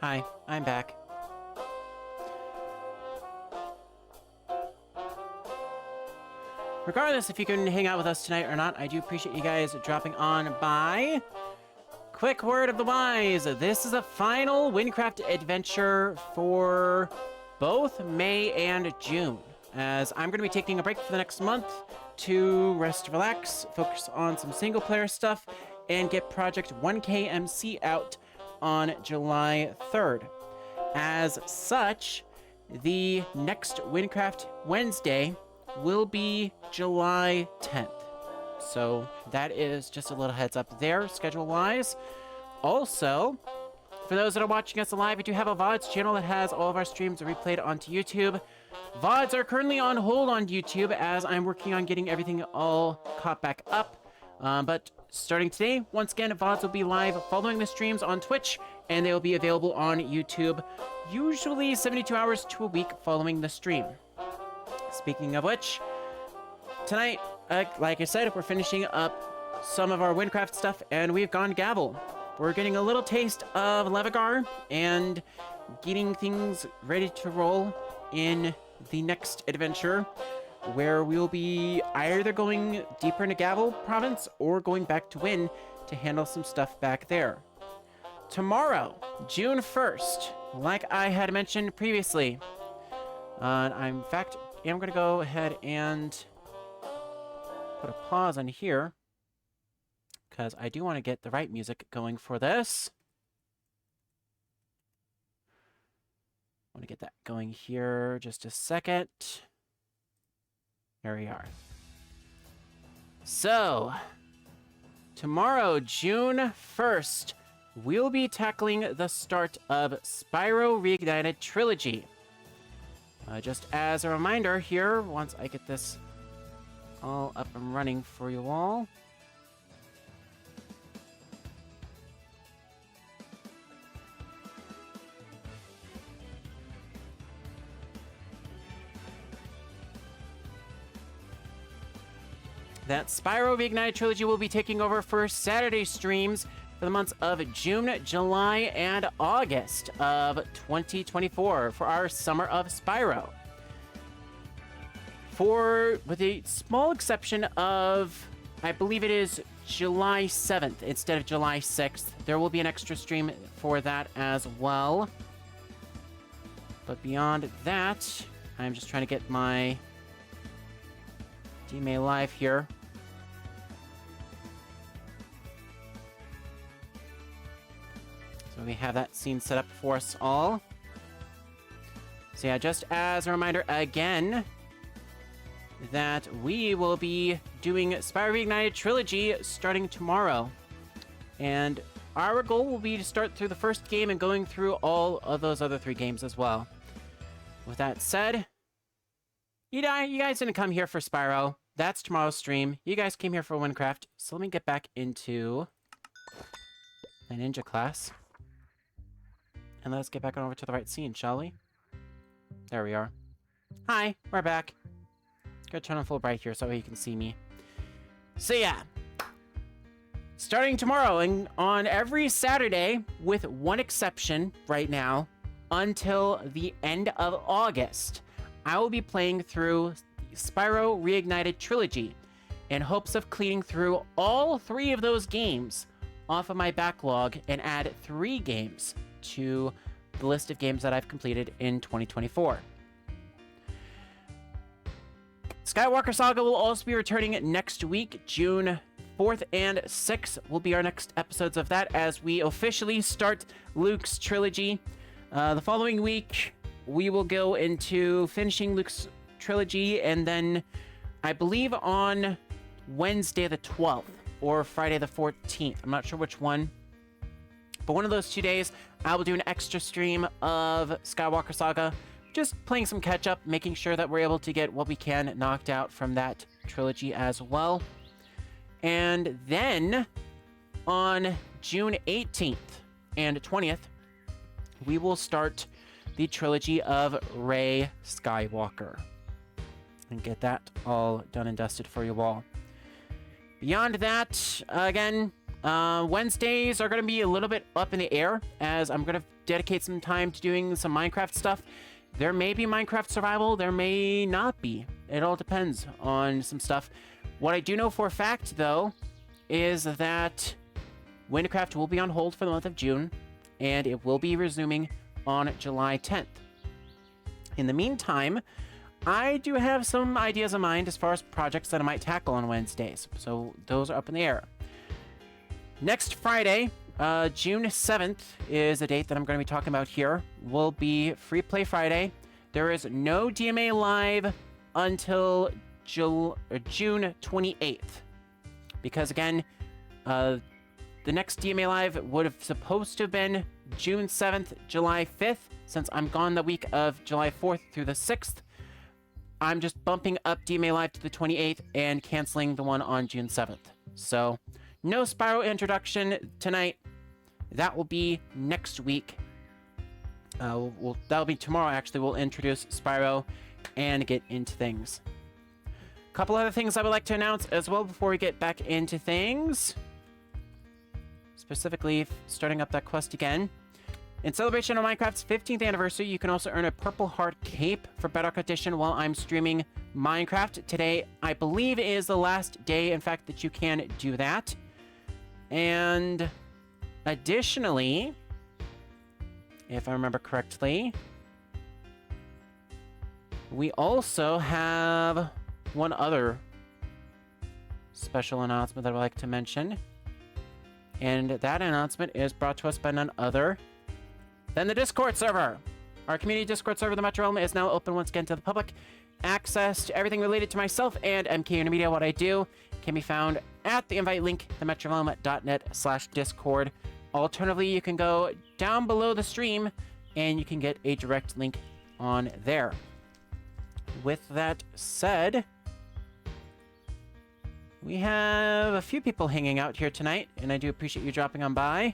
Hi, I'm back. Regardless if you can hang out with us tonight or not, I do appreciate you guys dropping on by. Quick word of the wise. This is a final Wynncraft adventure for both May and June, as I'm going to be taking a break for the next month to rest, relax, focus on some single player stuff, and get Project 1KMC out on July 3rd. As such, the next Wynncraft Wednesday will be July 10th. So that is just a little heads up there, schedule-wise. Also, for those that are watching us live, we do have a VODs channel that has all of our streams replayed onto YouTube. VODs are currently on hold on YouTube as I'm working on getting everything all caught back up. But starting today, once again, VODs will be live following the streams on Twitch, and they will be available on YouTube, usually 72 hours to a week following the stream. Speaking of which, tonight, like I said, we're finishing up some of our Wynncraft stuff, and we've gone to Gavel. We're getting a little taste of Levegar and getting things ready to roll in the next adventure, where we'll be either going deeper into Gavel Province or going back to Wynn to handle some stuff back there. Tomorrow, June 1st, like I had mentioned previously, in fact, I'm going to go ahead and put a pause on here, because I do want to get the right music going for this. I want to get that going here just a second. There we are. So, tomorrow, June 1st, we'll be tackling the start of Spyro Reignited Trilogy. Just as a reminder here, once I get this all up and running for you all. That Spyro Reignited Trilogy will be taking over for Saturday streams for the months of June, July, and August of 2024 for our Summer of Spyro. With a small exception of, I believe it is July 7th instead of July 6th. There will be an extra stream for that as well. But beyond that, I'm just trying to get my DMA live here. So we have that scene set up for us all. So yeah, just as a reminder again, that we will be doing Spyro Reignited Trilogy starting tomorrow. And our goal will be to start through the first game and going through all of those other 3 games as well. With that said, you guys didn't come here for Spyro. That's tomorrow's stream. You guys came here for Wynncraft. So let me get back into the ninja class. And let's get back on over to the right scene, shall we? There we are. Hi, we're back. Gotta turn on full bright here so you can see me. So yeah, starting tomorrow and on every Saturday, with one exception right now, until the end of August, I will be playing through Spyro Reignited Trilogy in hopes of cleaning through all 3 of those games off of my backlog and add 3 games to the list of games that I've completed in 2024. Skywalker Saga will also be returning next week. June 4th and 6th will be our next episodes of that as we officially start Luke's trilogy. The following week, we will go into finishing Luke's trilogy, and then I believe on Wednesday the 12th or Friday the 14th. I'm not sure which one. But one of those 2 days, I will do an extra stream of Skywalker Saga, just playing some catch-up, making sure that we're able to get what we can knocked out from that trilogy as well. And then, on June 18th and 20th, we will start the trilogy of Rey Skywalker. And get that all done and dusted for you all. Beyond that, again, Wednesdays are going to be a little bit up in the air, as I'm going to dedicate some time to doing some Minecraft stuff. There may be Minecraft survival, there may not be. It all depends on some stuff. What I do know for a fact, though, is that Wynncraft will be on hold for the month of June, and it will be resuming on July 10th. In the meantime, I do have some ideas in mind as far as projects that I might tackle on Wednesdays, so those are up in the air. Next Friday, June 7th, is a date that I'm going to be talking about here. Will be Free Play Friday. There is no DMA Live until June 28th. Because again, the next DMA Live would have supposed to have been June 7th, July 5th. Since I'm gone the week of July 4th through the 6th, I'm just bumping up DMA Live to the 28th and canceling the one on June 7th. So, no Spyro introduction tonight. That will be next week. That'll be tomorrow, actually. We'll introduce Spyro and get into things. A couple other things I would like to announce as well before we get back into things. Specifically, starting up that quest again. In celebration of Minecraft's 15th anniversary, you can also earn a Purple Heart Cape for Bedrock Edition while I'm streaming Minecraft. Today, I believe, is the last day, in fact, that you can do that. And additionally, if I remember correctly, we also have one other special announcement that I'd like to mention. And that announcement is brought to us by none other than the Discord server. Our community Discord server, the Metro Realm, is now open once again to the public. Access to everything related to myself and MK Intermedia, what I do, can be found at the invite link, themetrorealm.net/discord. Alternatively, you can go down below the stream and you can get a direct link on there. With that said, we have a few people hanging out here tonight, and I do appreciate you dropping on by.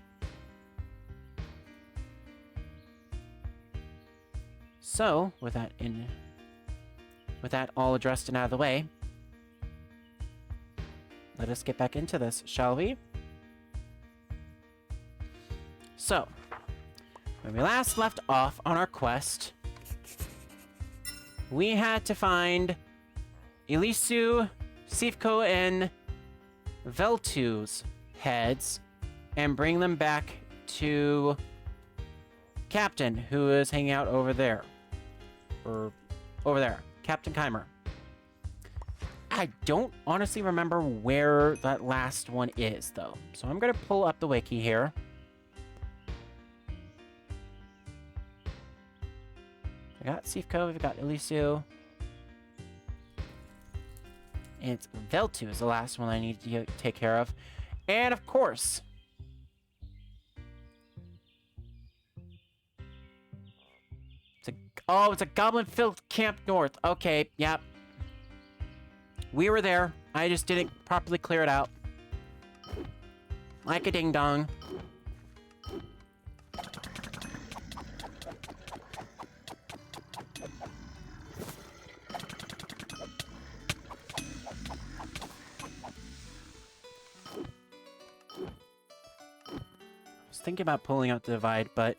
So, with that all addressed and out of the way, let us get back into this, shall we? So, when we last left off on our quest, we had to find Elisu, Sivko, and Veltu's heads and bring them back to Captain, who is hanging out over there. Or over there. Captain Keimer. I don't honestly remember where that last one is, though. So I'm going to pull up the wiki here. We got Sivko, we've got Elisu. And it's Veltu is the last one I need to take care of. And of course, it's a goblin-filled Camp North. Okay, yep. We were there. I just didn't properly clear it out. Like a ding-dong. I was thinking about pulling out the divide, but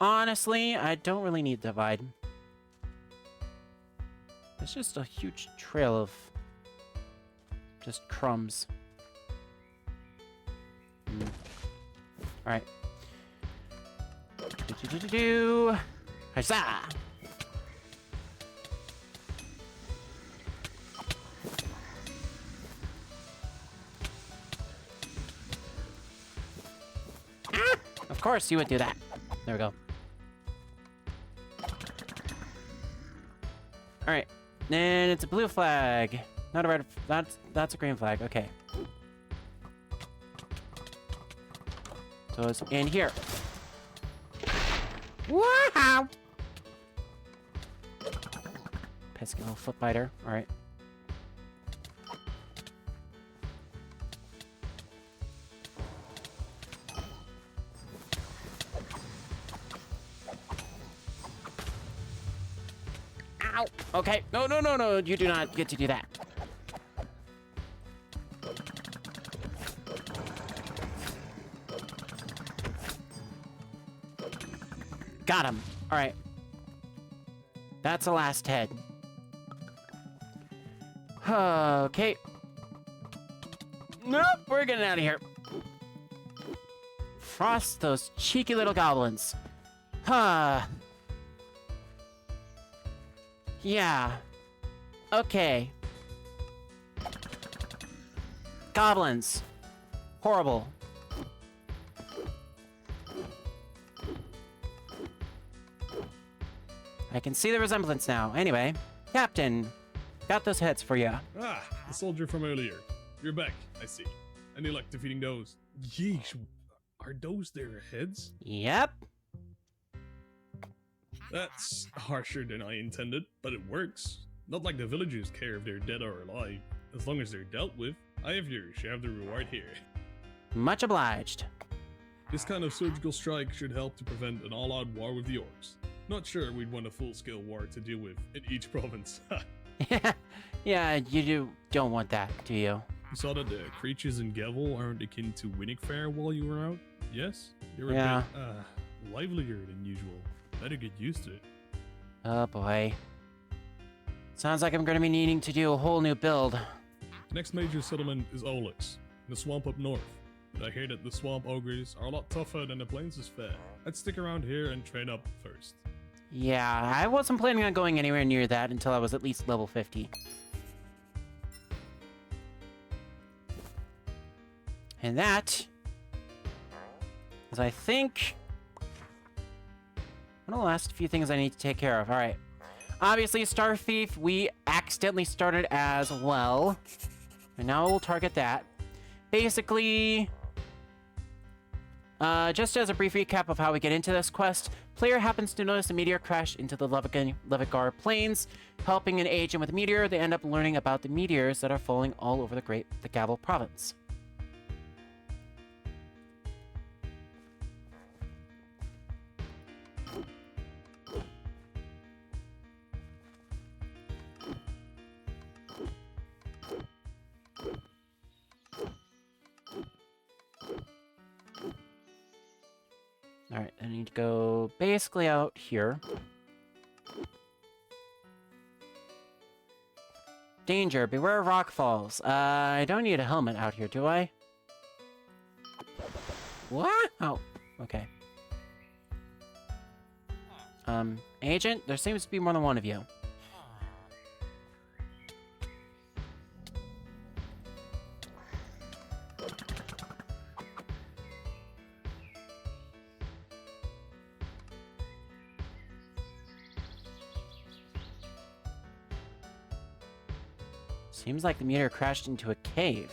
honestly, I don't really need the divide. It's just a huge trail of just crumbs. Alright. Huzzah! Ah! Of course you would do that. There we go. Alright. And it's a blue flag. Not a red. That's a green flag. Okay. So it's in here. Wow! Pesky little foot biter. Alright. Ow! Okay. No. You do not get to do that. Got him. All right. That's the last head. Okay. Nope, we're getting out of here. Frost those cheeky little goblins. Yeah. Okay. Goblins. Horrible. I can see the resemblance now. Anyway, Captain, got those heads for you. Ah, the soldier from earlier. You're back, I see. Any luck defeating those? Yeesh, are those their heads? Yep. That's harsher than I intended, but it works. Not like the villagers care if they're dead or alive. As long as they're dealt with, I have your share of the reward here. Much obliged. This kind of surgical strike should help to prevent an all-out war with the orcs. Not sure we'd want a full-scale war to deal with in each province. Yeah, you don't want that, do you? You saw that the creatures in Gavel aren't akin to Wynncraft while you were out? Yes? You're Yeah. a bit, livelier than usual. Better get used to it. Oh boy. Sounds like I'm gonna be needing to do a whole new build. Next major settlement is Olex, in the swamp up north. But I hear that the swamp ogres are a lot tougher than the plains is fair. I'd stick around here and train up first. Yeah, I wasn't planning on going anywhere near that until I was at least level 50. And that is, I think, one of the last few things I need to take care of. Alright. Obviously, Star Thief, we accidentally started as well. And now we'll target that. Basically, just as a brief recap of how we get into this quest, player happens to notice a meteor crash into the Levigar plains. Helping an agent with a meteor, they end up learning about the meteors that are falling all over the Gavel province. Alright, I need to go basically out here. Danger, beware of rock falls. I don't need a helmet out here, do I? What? Oh, okay. Agent, there seems to be more than one of you. Seems like the meteor crashed into a cave.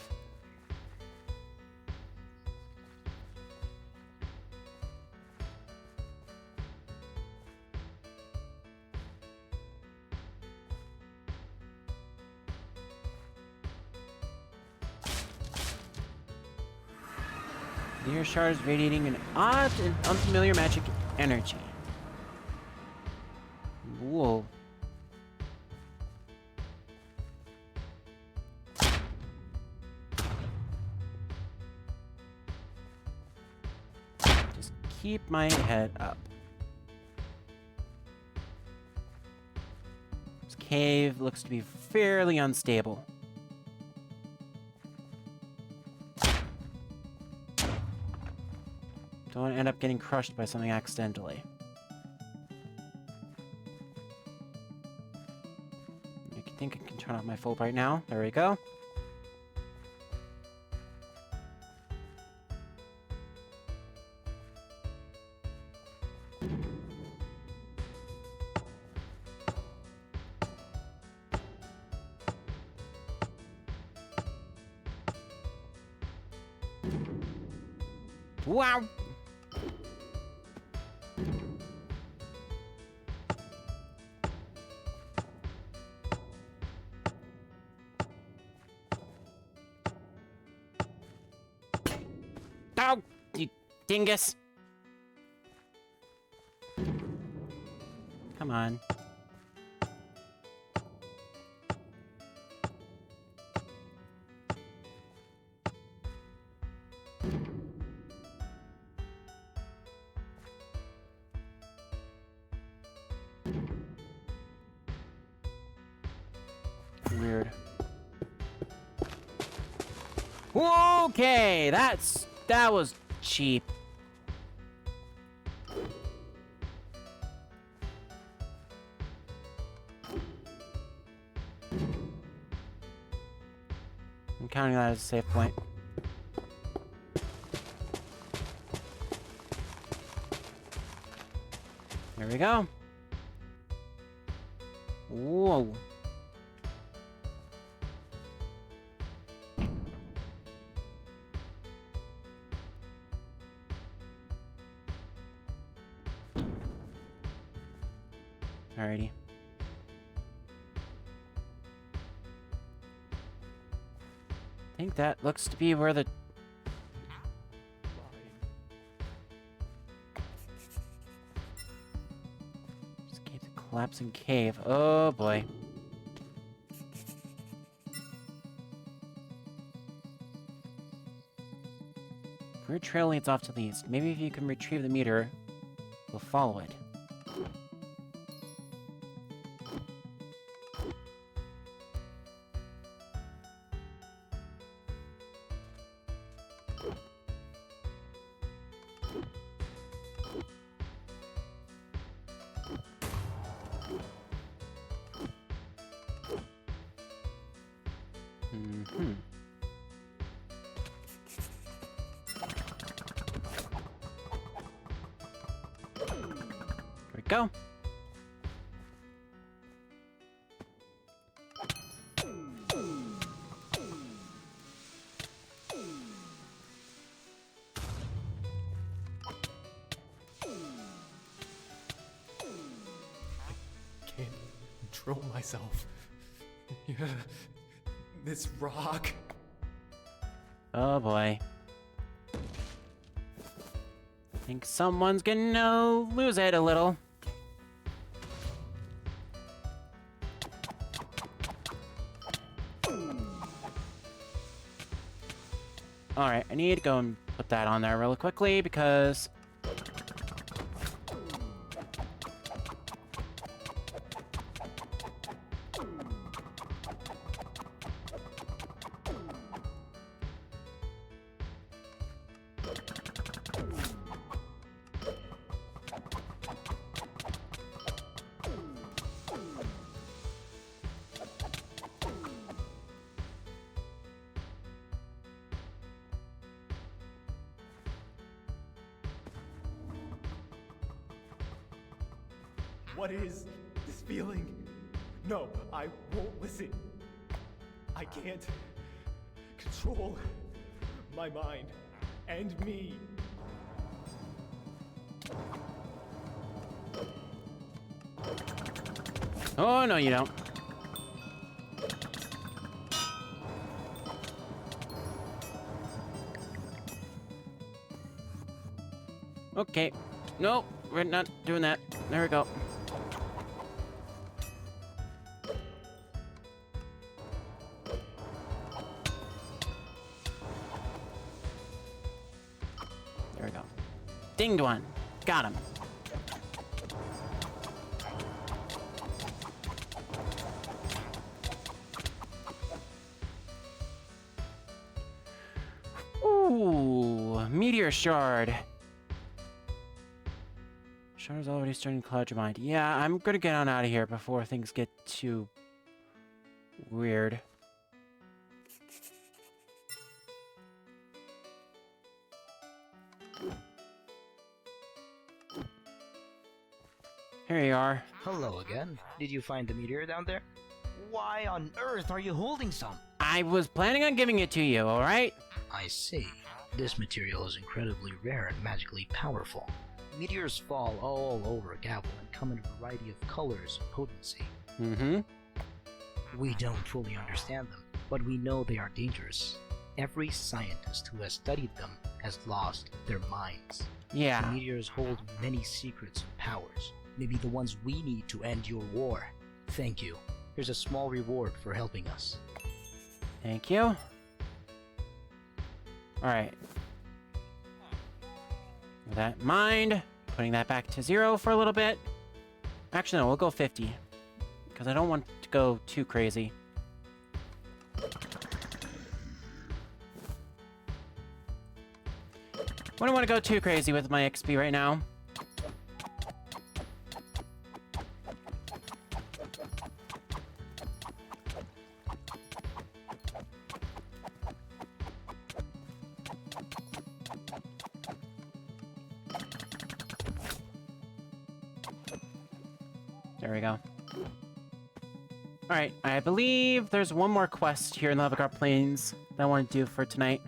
Meteor shards radiating an odd and unfamiliar magic energy. Whoa. Just keep my head up. This cave looks to be fairly unstable. Don't want to end up getting crushed by something accidentally. I think I can turn off my Fulbright now. There we go. Wow! Ow! You dingus! Come on. weird. Okay, that was cheap. I'm counting that as a save point. There we go. Whoa. Alrighty. I think that looks to be where the... Escape the collapsing cave. Oh boy. Weird trail leads off to the east. Maybe if you can retrieve the meter, we'll follow it. Mm-hmm. There we go. Can't control myself. This rock. Oh boy. I think someone's gonna lose it a little. Alright, I need to go and put that on there really quickly because... What is this feeling? No, I won't listen. I can't control my mind and me. Oh, no, you don't. Okay. No, we're not doing that. There we go. There we go. Dinged one. Got him. Ooh, meteor shard. Shard's already starting to cloud your mind. Yeah, I'm gonna get on out of here before things get too weird. Here you are. Hello again. Did you find the meteor down there? Why on earth are you holding some? I was planning on giving it to you, alright? I see. This material is incredibly rare and magically powerful. Meteors fall all over Gavel and come in a variety of colors and potency. Mm-hmm. We don't fully understand them, but we know they are dangerous. Every scientist who has studied them has lost their minds. Yeah. The meteors hold many secrets and powers, maybe the ones we need to end your war. Thank you. Here's a small reward for helping us. Thank you. Alright. With that in mind, putting that back to 0 for a little bit. Actually, no, we'll go 50. Because I don't want to go too crazy. Wouldn't want to go too crazy with my XP right now. There we go. Alright, I believe there's one more quest here in the Levigar Plains that I want to do for tonight.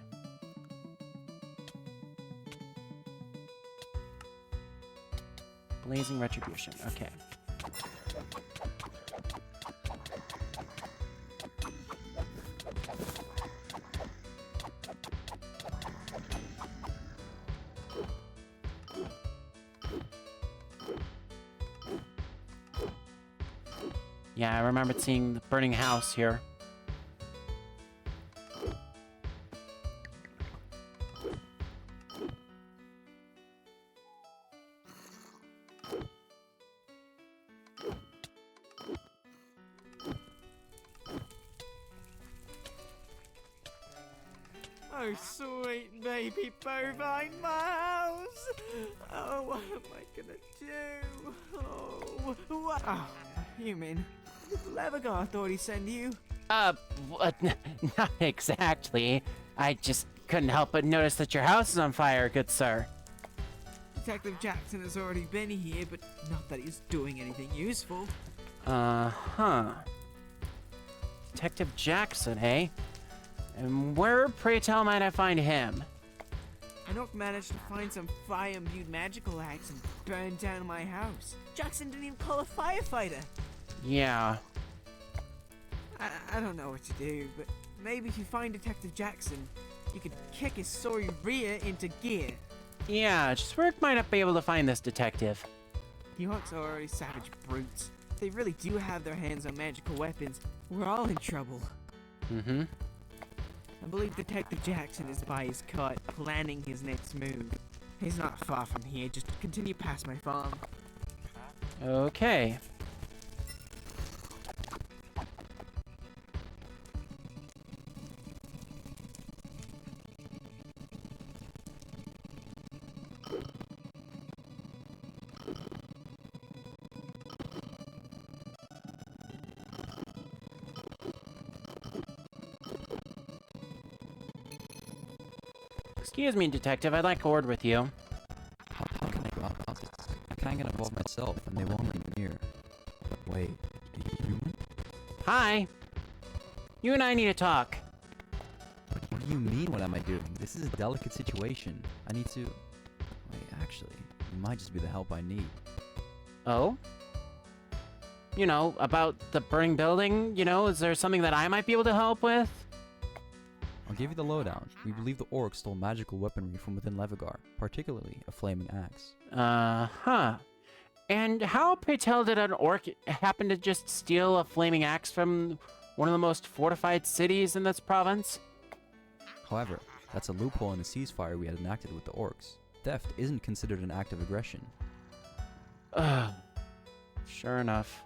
Blazing Retribution, okay. Yeah, I remembered seeing the burning house here. Oh, sweet baby bovine mouse! Oh, what am I gonna do? Oh, what? Oh, human. Levigar thought he sent you. What? Not exactly. I just couldn't help but notice that your house is on fire, good sir. Detective Jackson has already been here, but not that he's doing anything useful. Uh-huh. Detective Jackson, eh? And where, pray tell, might I find him? Enoch managed to find some fire-imbued magical axe and burn down my house. Jackson didn't even call a firefighter. Yeah. I don't know what to do, but maybe if you find Detective Jackson, you could kick his sorry rear into gear. Yeah, just where might I be able to find this detective? The orcs are already savage brutes. If they really do have their hands on magical weapons, we're all in trouble. Mm-hmm. I believe Detective Jackson is by his cart, planning his next move. He's not far from here, just continue past my farm. Okay. Excuse me, detective, I'd like a word with you. How can I go about this? I can't get involved myself, and they won't let me near. Wait, are you human? Hi! You and I need to talk. What do you mean, what am I doing? This is a delicate situation. I need to... Wait, actually, you might just be the help I need. Oh? You know, about the burning building, you know, is there something that I might be able to help with? I'll give you the lowdown. We believe the orcs stole magical weaponry from within Levigar, particularly a flaming axe. Uh-huh. And how, pray tell, did an orc happen to just steal a flaming axe from one of the most fortified cities in this province? However, that's a loophole in the ceasefire we had enacted with the orcs. Theft isn't considered an act of aggression. Sure enough.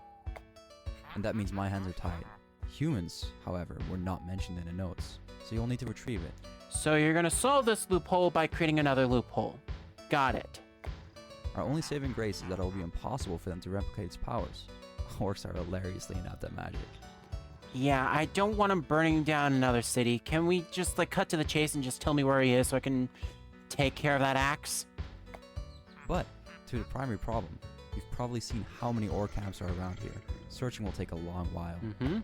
And that means my hands are tied. Humans, however, were not mentioned in the notes, so you'll need to retrieve it. So you're gonna solve this loophole by creating another loophole. Got it. Our only saving grace is that it will be impossible for them to replicate its powers. Orcs are hilariously inept at magic. Yeah, I don't want him burning down another city. Can we just, like, cut to the chase and just tell me where he is so I can take care of that axe? But, to the primary problem, you've probably seen how many orc camps are around here. Searching will take a long while. Mm-hmm.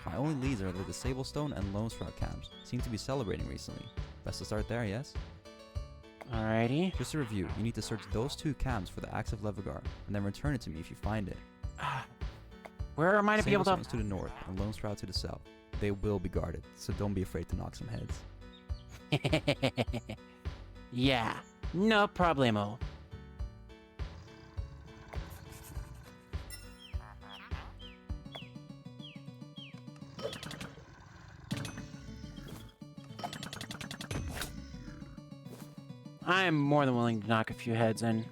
My only leads are the Sablestone and Lone Sprout camps. Seem to be celebrating recently. Best to start there, yes? Alrighty. Just a review, you need to search those two camps for the Axe of Levigar, and then return it to me if you find it. Where am I to be able to... Sablestone's to the north, and Lone Sprout to the south. They will be guarded, so don't be afraid to knock some heads. Yeah, no problemo. I'm more than willing to knock a few heads in.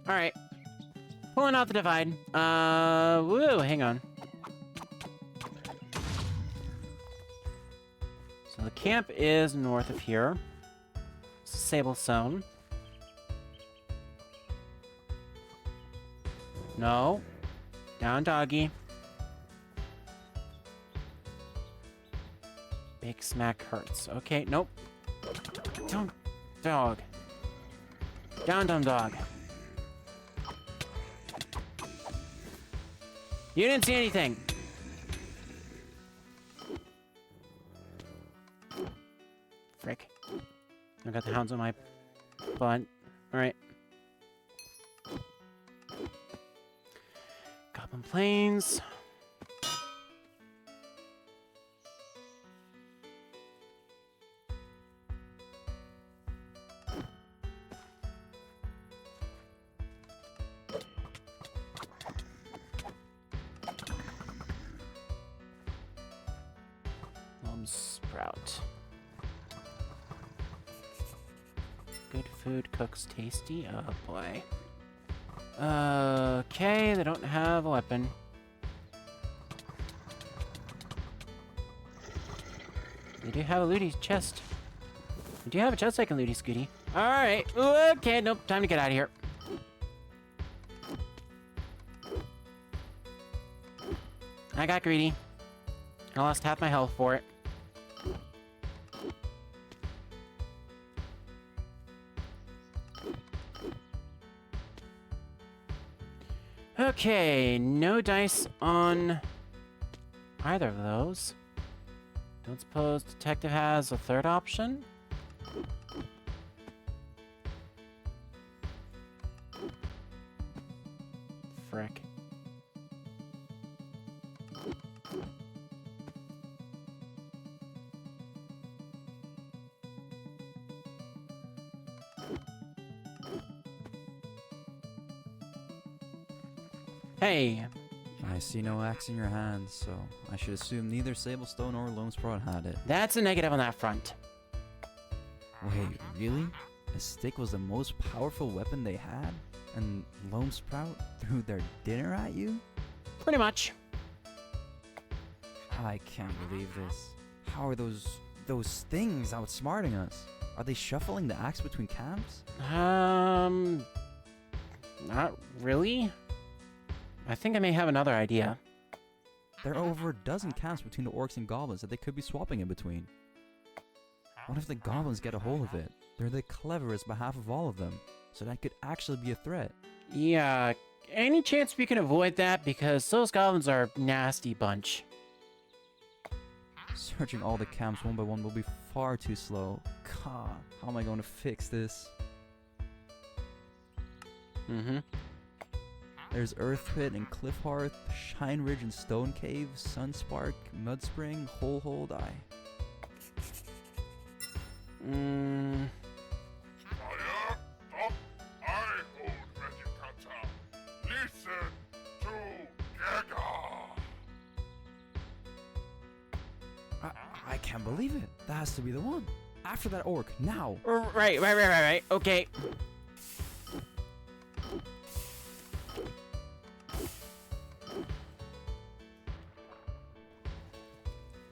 Alright. Pulling out the divide. Woo, hang on. So the camp is north of here. Sable Stone. No. Down, doggy. Big smack hurts. Okay, nope. Down, dog. Down, dumb dog. You didn't see anything. Frick. I got the hounds on my butt. Alright. Goblin Plains. Sprout. Good food cooks tasty. Oh boy. Okay, they don't have a weapon. They do have a looty chest. They do have a chest I can looty scooty. Alright. Okay, nope. Time to get out of here. I got greedy. I lost half my health for it. Okay, no dice on either of those. Don't suppose Detective has a third option? Frick. Hey! I see no axe in your hands, so I should assume neither Sablestone or Lone Sprout had it. That's a negative on that front. Wait, really? A stick was the most powerful weapon they had? And Lone Sprout threw their dinner at you? Pretty much. I can't believe this. How are those things outsmarting us? Are they shuffling the axe between camps? Not really. I think I may have another idea. There are over a dozen camps between the orcs and goblins that they could be swapping in between. What if the goblins get a hold of it? They're the cleverest by half of all of them, so that could actually be a threat. Yeah, any chance we can avoid that? Because those goblins are a nasty bunch. Searching all the camps one by one will be far too slow. God, how am I going to fix this? There's Earth Pit and Cliff Hearth, Shine Ridge and Stone Cave, Sunspark, Mudspring, Hole Hold Eye. I can't believe it. That has to be the one. After that orc, now. Right. Okay.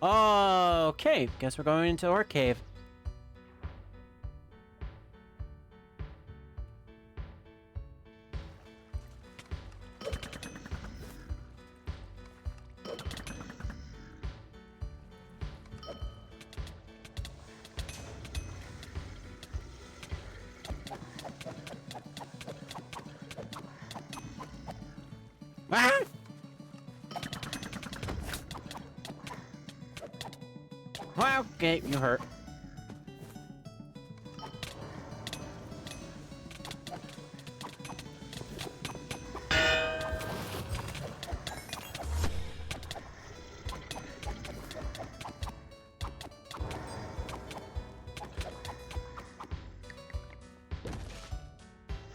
Okay, guess we're going into Orc Cave. Ah! Well, okay, you hurt.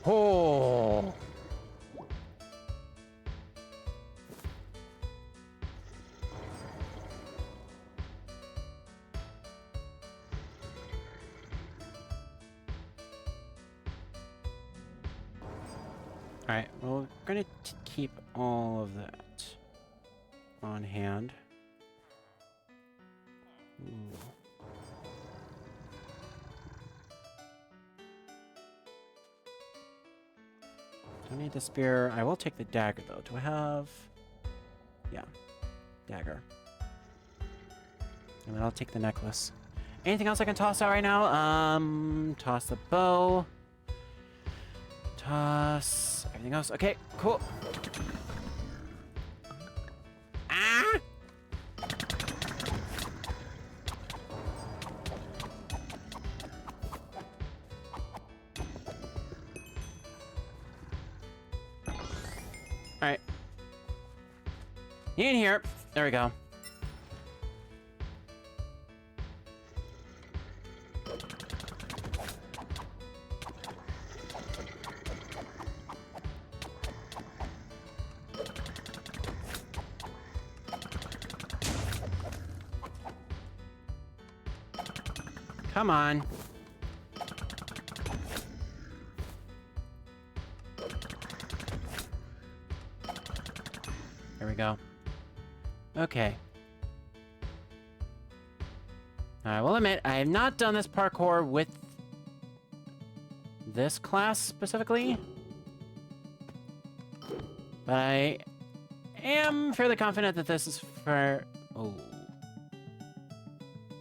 Oh. Alright, well, we're gonna keep all of that on hand. Ooh. Don't need the spear. I will take the dagger, though. Do I have... Yeah. Dagger. And then I'll take the necklace. Anything else I can toss out right now? Toss the bow. Toss everything else. Okay, cool. Ah! Alright. In here. There we go. Come on. There we go. Okay. I will admit, I have not done this parkour with this class specifically. But I am fairly confident that this is for... Oh.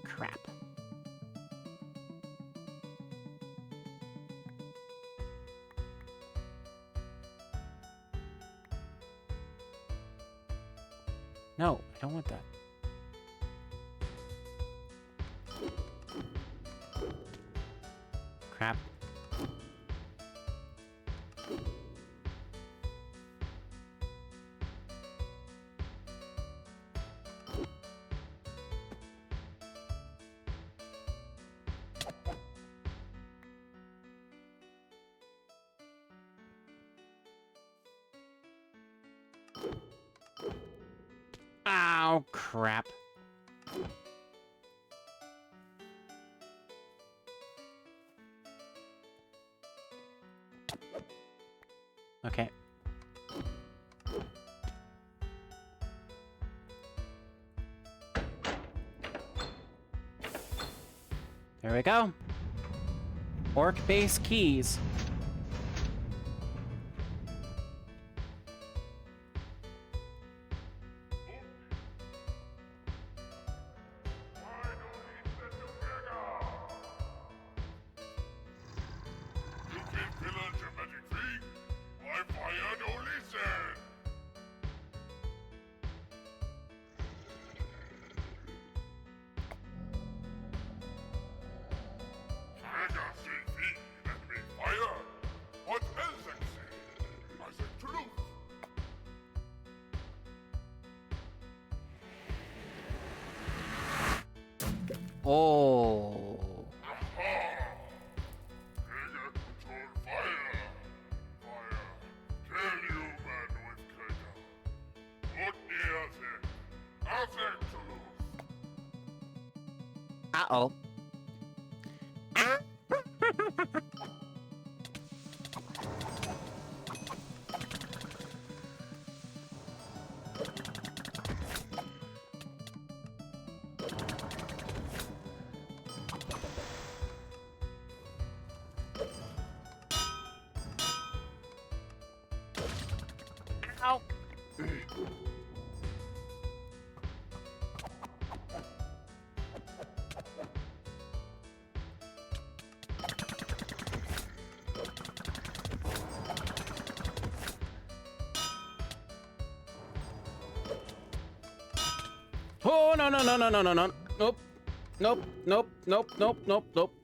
Crap. No, I don't want that. Crap. Oh, crap. Okay. There we go. Orc base keys. Oh. Uh-oh. Ow. Oh, no, no, no, no, no, no, no. Nope. Nope, nope, nope, nope, nope, nope.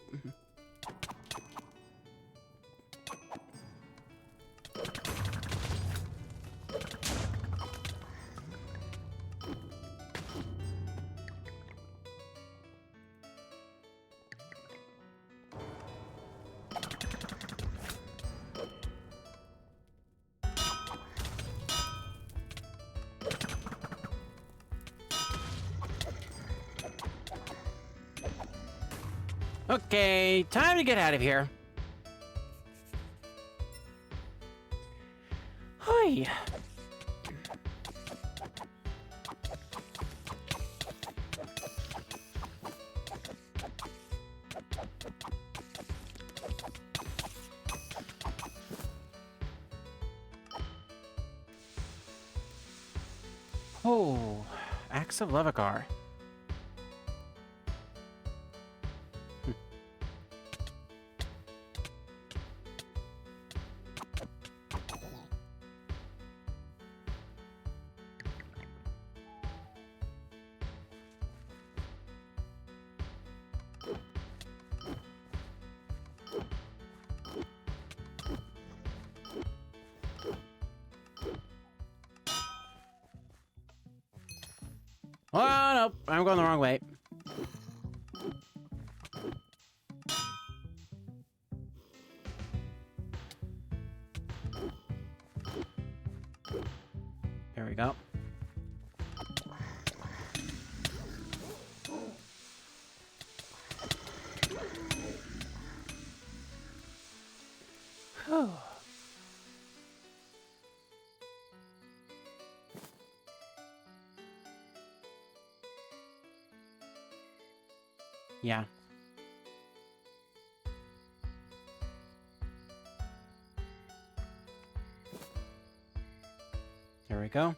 Okay, time to get out of here. Hi. Oh, Axe of Levagar. Oh, no, I'm going the wrong way. There we go. Whew. Yeah. There we go.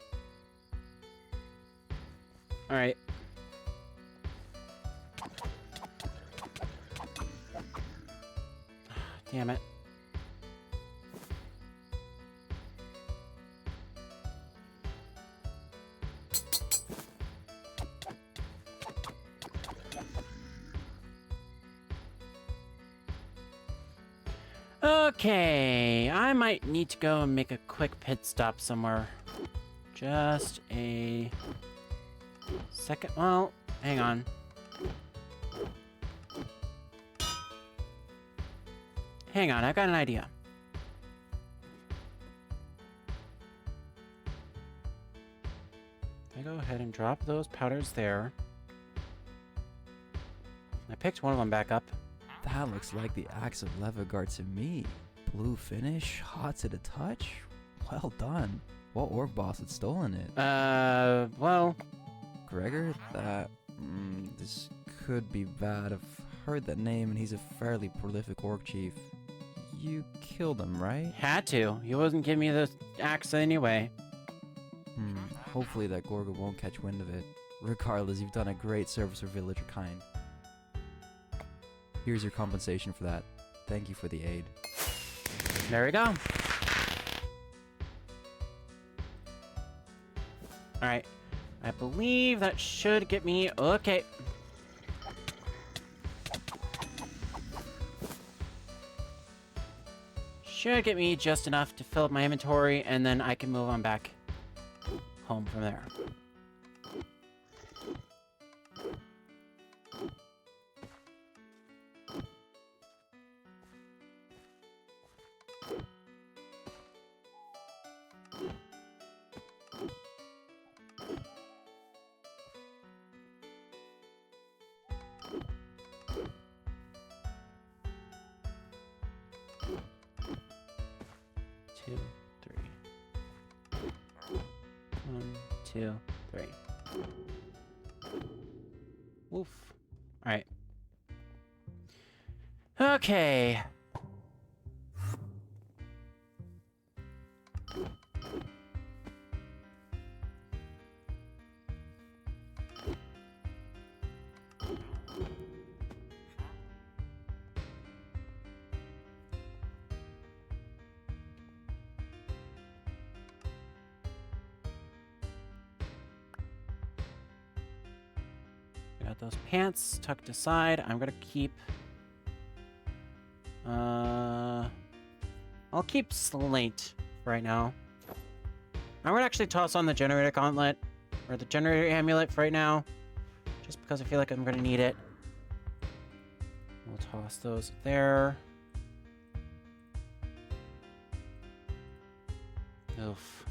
All right. Damn it. Okay, I might need to go and make a quick pit stop somewhere. Just a second. Well, hang on. Hang on, I've got an idea. I go ahead and drop those powders there. I picked one of them back up. That looks like the Axe of Levagar to me. Blue finish, hot to the touch. Well done. What orc boss had stolen it? Well... Gregor? This could be bad. I've heard that name and he's a fairly prolific orc chief. You killed him, right? Had to. He wasn't giving me the axe anyway. Hopefully that Gorgo won't catch wind of it. Regardless, you've done a great service for villager kind. Here's your compensation for that. Thank you for the aid. There we go. Alright. I believe that should get me... Okay. Should get me just enough to fill up my inventory, and then I can move on back home from there. Two, three. 1, 2, 3. Woof. Alright. Okay. Got those pants tucked aside. I'm gonna keep... I'll keep Slate right now. I'm gonna actually toss on the generator gauntlet, or the generator amulet for right now, just because I feel like I'm gonna need it. We'll toss those there. Oof.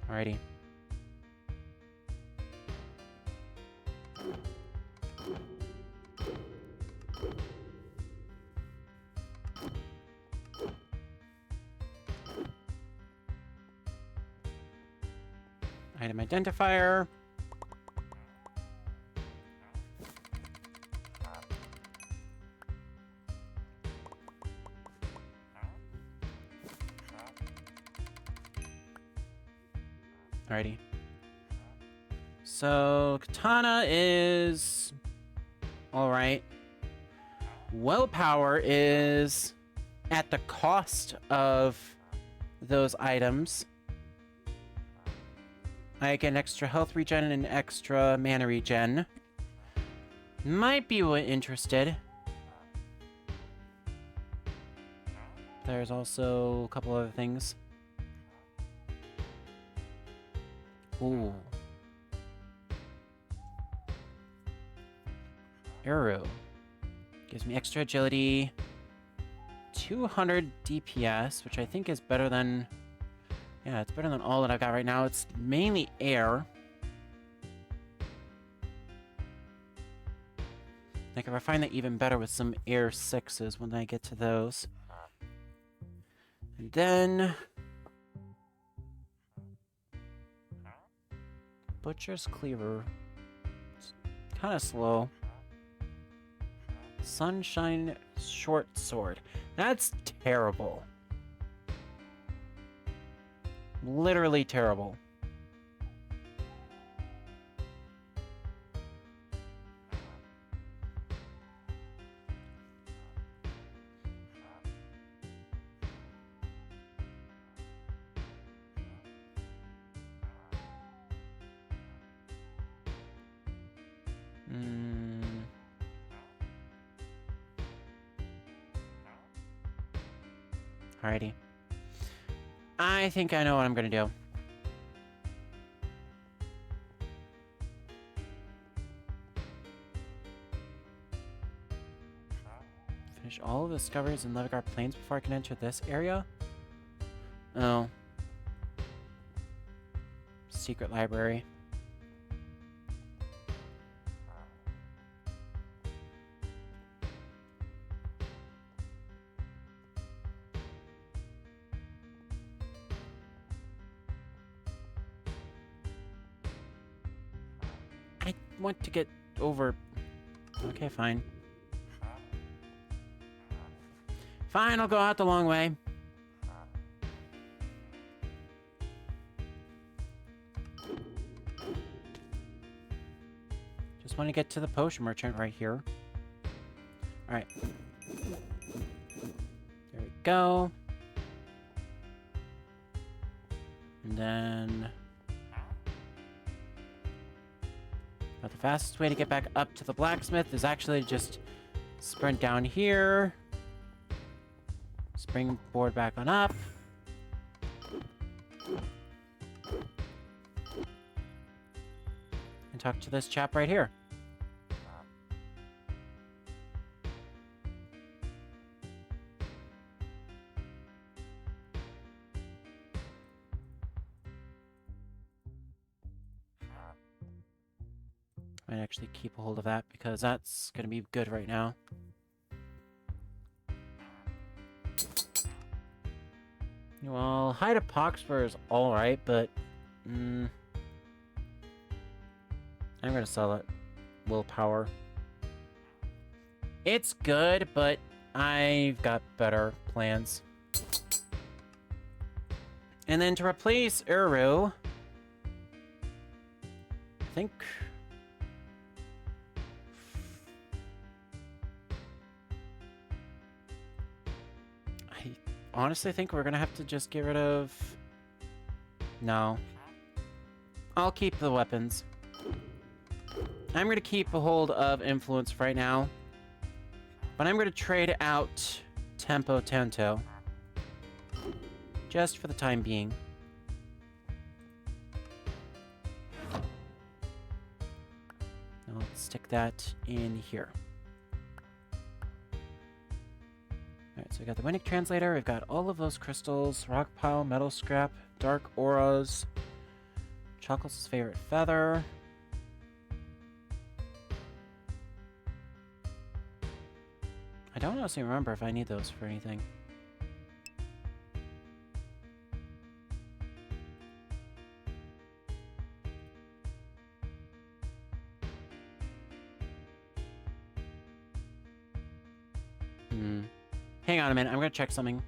Alrighty. Item identifier. Alrighty. So, katana is alright. Willpower is at the cost of those items. I get an extra health regen and an extra mana regen. Might be interested. There's also a couple other things. Ooh. Arrow. Gives me extra agility. 200 DPS, which I think is better than... Yeah, it's better than all that I've got right now. It's mainly air. Like, if I find that even better with some air 6s when I get to those. And then... Butcher's Cleaver. It's kind of slow. Sunshine Short Sword. That's terrible. Literally terrible. Alrighty. I think I know what I'm gonna do. Finish all of the discoveries in Levigar Plains before I can enter this area? Oh. Secret library. I want to get over... Okay, fine. Fine, I'll go out the long way. Just want to get to the potion merchant right here. Alright. There we go. And then... But the fastest way to get back up to the blacksmith is actually just sprint down here. Springboard back on up. And talk to this chap right here. Might actually keep a hold of that because that's gonna be good right now. Well, Hide of Poxfur is alright, but... I'm gonna sell it. Willpower. It's good, but I've got better plans. And then to replace Uru... I think... Honestly, I think we're gonna have to just get rid of... No. I'll keep the weapons. I'm gonna keep a hold of Influence right now. But I'm gonna trade out Tempo Tento. Just for the time being. Now let's stick that in here. Alright, so we got the Wynncraft Translator, we've got all of those crystals, rock pile, metal scrap, dark auras, Chocolate's favorite feather. I don't honestly remember if I need those for anything. Hang on a minute, I'm gonna check something.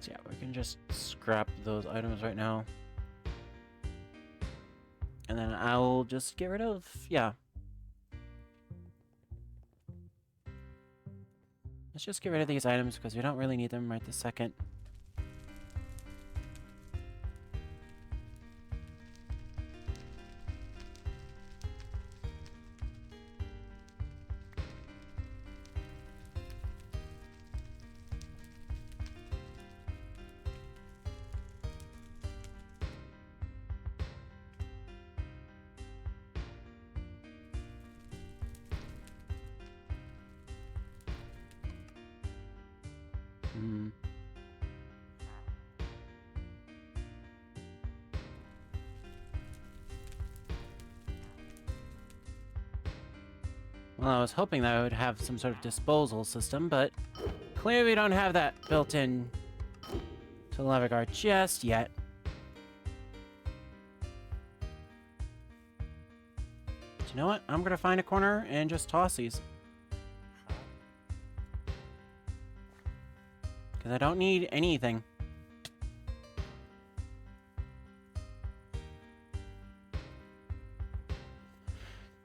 So yeah, we can just scrap those items right now. And then I'll just get rid of, yeah. Let's just get rid of these items because we don't really need them right this second. Hmm. Well, I was hoping that I would have some sort of disposal system, but clearly we don't have that built in to Levegar just yet. But you know what? I'm gonna find a corner and just toss these. Because I don't need anything.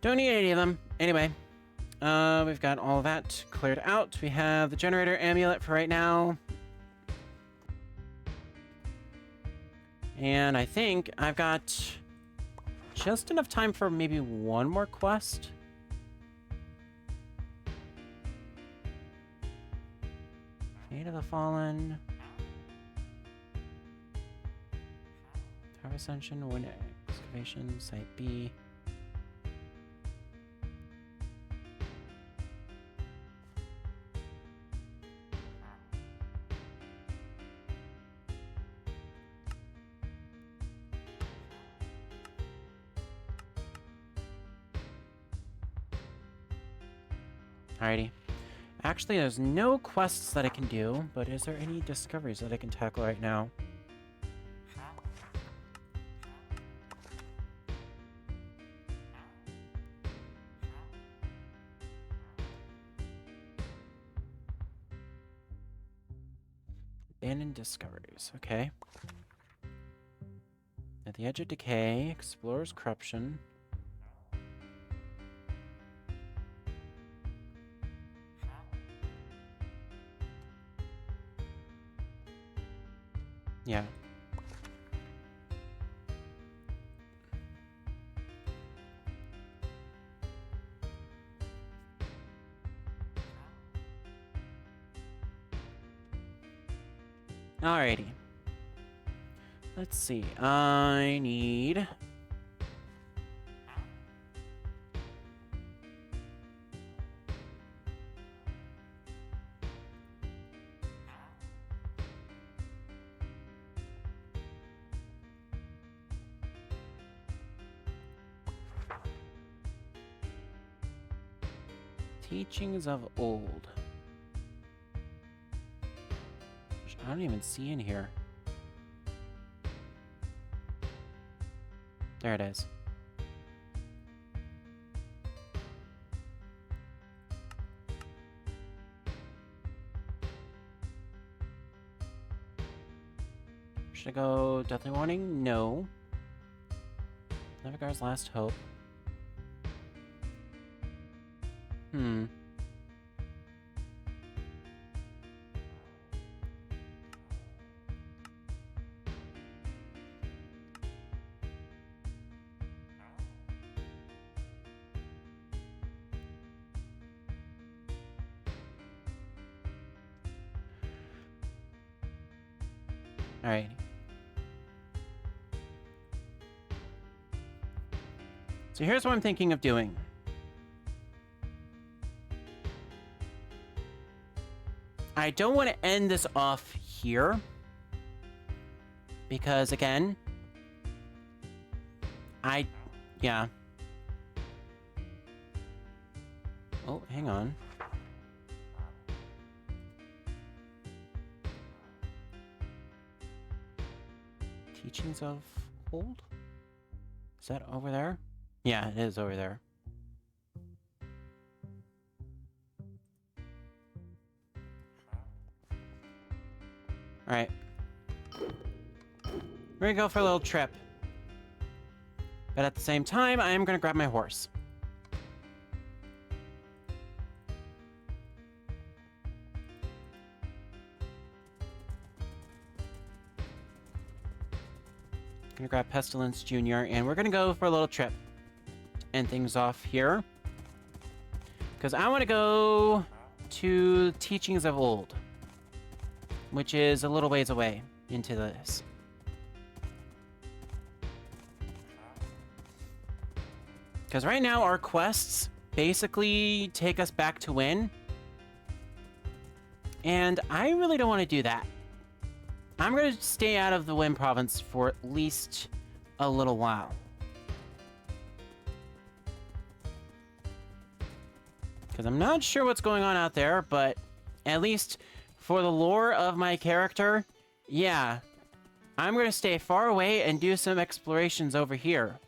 Don't need any of them. Anyway. We've got all that cleared out. We have the generator amulet for right now. And I think I've got just enough time for maybe one more quest. Fate of the Fallen. Tower Ascension, Wind Excavation, Site B. Alrighty. Actually, there's no quests that I can do, but is there any discoveries that I can tackle right now? Abandoned discoveries, okay. At the Edge of Decay, Explorer's Corruption. Yeah. Alrighty. Let's see. I need... Teachings of Old. Which I don't even see in here. There it is. Should I go Deathly Warning? No. Levegar's Last Hope. Hmm. All right. So here's what I'm thinking of doing. I don't want to end this off here. Because, again... Yeah. Oh, hang on. Teachings of Old? Is that over there? Yeah, it is over there. Alright. We're gonna go for a little trip. But at the same time, I am gonna grab my horse. Gonna grab Pestilence Jr. and we're gonna go for a little trip. To end things off here. Because I want to go to Teachings of Old, which is a little ways away into this. Because right now our quests basically take us back to Wynn. And I really don't want to do that. I'm going to stay out of the Wynn province for at least a little while. Because I'm not sure what's going on out there, but at least for the lore of my character, yeah, I'm going to stay far away and do some explorations over here.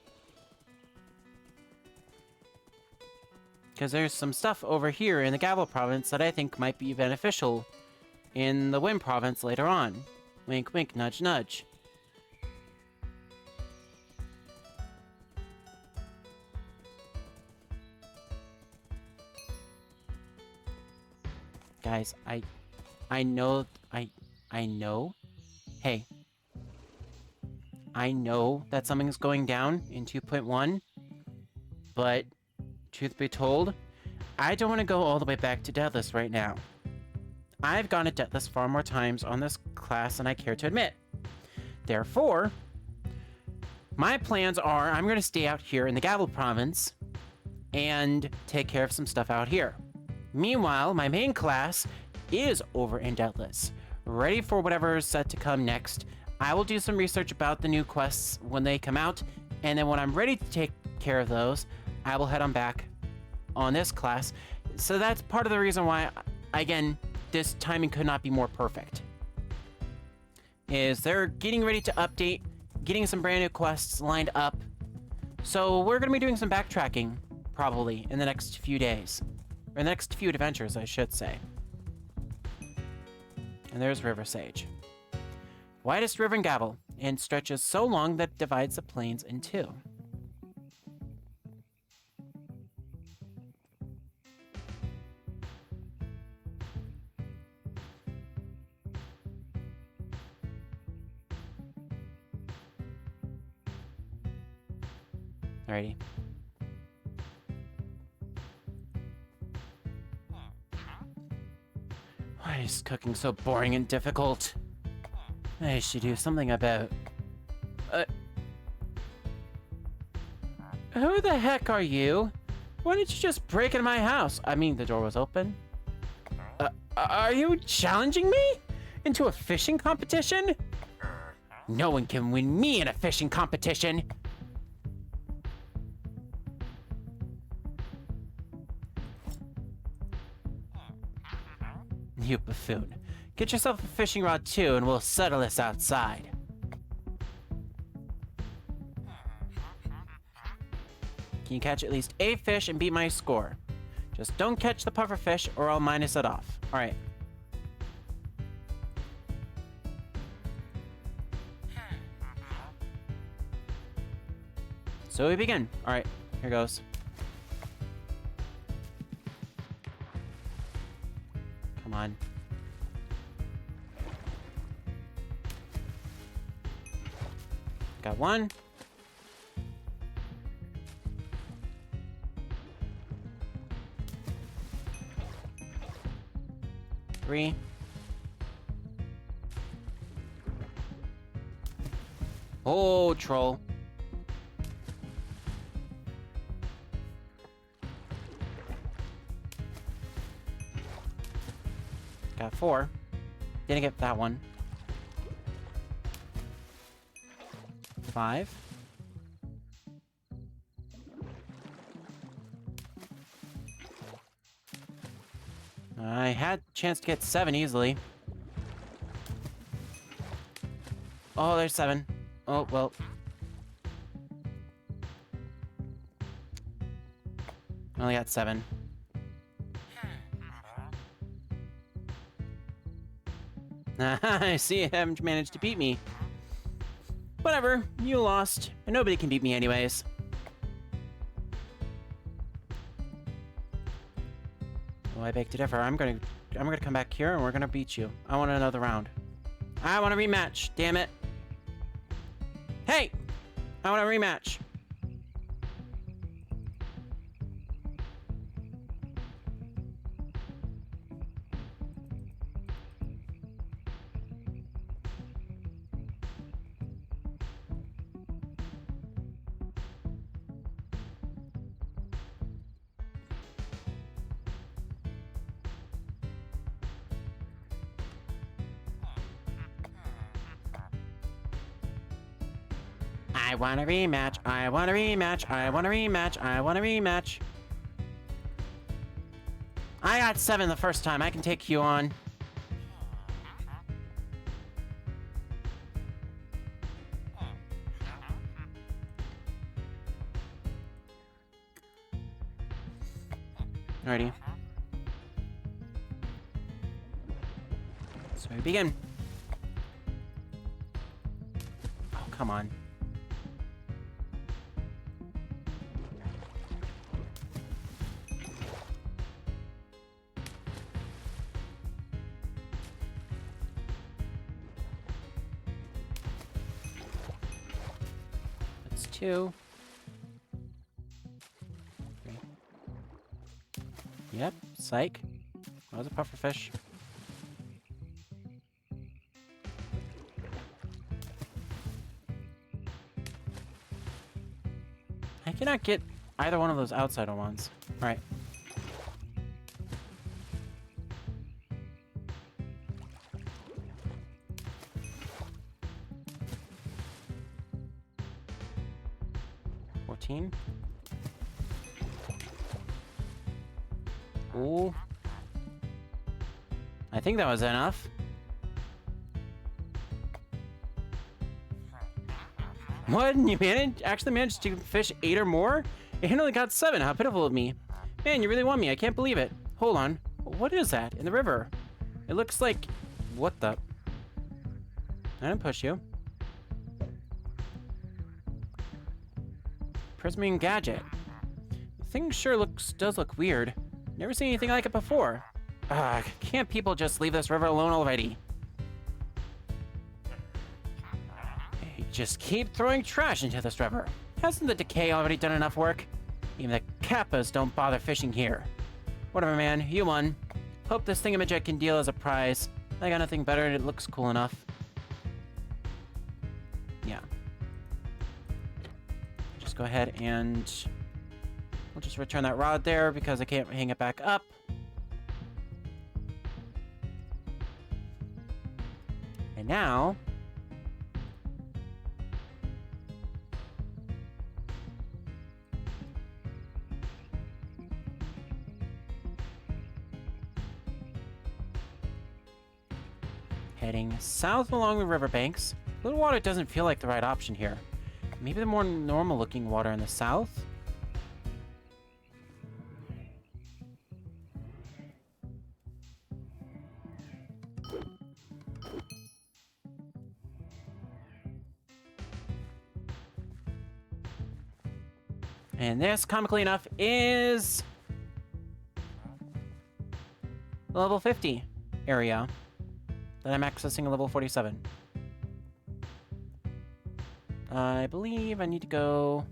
Because there's some stuff over here in the Gavel province that I think might be beneficial in the Wynn province later on. Wink, wink, nudge, nudge. Guys, I know, hey, I know that something's going down in 2.1, but truth be told, I don't want to go all the way back to Deathless right now. I've gone to Deathless far more times on this class than I care to admit. Therefore, my plans are I'm going to stay out here in the Gavel province and take care of some stuff out here. Meanwhile, my main class is over in Deathless, ready for whatever is set to come next. I will do some research about the new quests when they come out, and then when I'm ready to take care of those, I will head on back on this class. So that's part of the reason why, again, this timing could not be more perfect. Is they're getting ready to update, getting some brand new quests lined up. So we're going to be doing some backtracking, probably, in the next few days. Or the next few adventures, I should say. And there's River Sage. Widest river in Gavel, and stretches so long that it divides the plains in two. Alrighty. Why is cooking so boring and difficult? I should do something about... Who the heck are you? Why didn't you just break into my house? I mean, the door was open. Are you challenging me? Into a fishing competition? No one can win me in a fishing competition! You buffoon. Get yourself a fishing rod too, and we'll settle this outside. Can you catch at least a fish and beat my score? Just don't catch the puffer fish, or I'll minus it off. Alright. So we begin. Alright, here goes. Come on. Got one. Three. Oh, troll. Got four. Didn't get that one. 5. I had a chance to get 7 easily. Oh, there's 7. Oh, well. I only got 7. I see you haven't managed to beat me. Whatever, you lost, and nobody can beat me anyways. Well, I beg to differ. I'm gonna come back here and we're gonna beat you. I want another round. I want a rematch, damn it. Hey! I want a rematch. I want a rematch. I want a rematch. I want a rematch. I want a rematch. I got 7 the first time. I can take you on. Alrighty. So we begin. Oh, come on. That's 2. 3. Yep, psych. That was a pufferfish. I cannot get either one of those outsider ones. Alright. Ooh. I think that was enough. What? You actually managed to fish 8 or more? And only got 7. How pitiful of me. Man, you really won me. I can't believe it. Hold on. What is that in the river? It looks like... What the... I didn't push you. Prismarine gadget. The thing sure does look weird. Never seen anything like it before. Can't people just leave this river alone already? Hey, just keep throwing trash into this river. Hasn't the decay already done enough work? Even the kappas don't bother fishing here. Whatever, man. You won. Hope this thingamajig can deal as a prize. I got nothing better and it looks cool enough. Yeah. Just go ahead and... We'll just return that rod there because I can't hang it back up. And now... heading south along the riverbanks. Blue water doesn't feel like the right option here. Maybe the more normal looking water in the south? And this, comically enough, is the level 50 area that I'm accessing at level 47. I believe I need to go...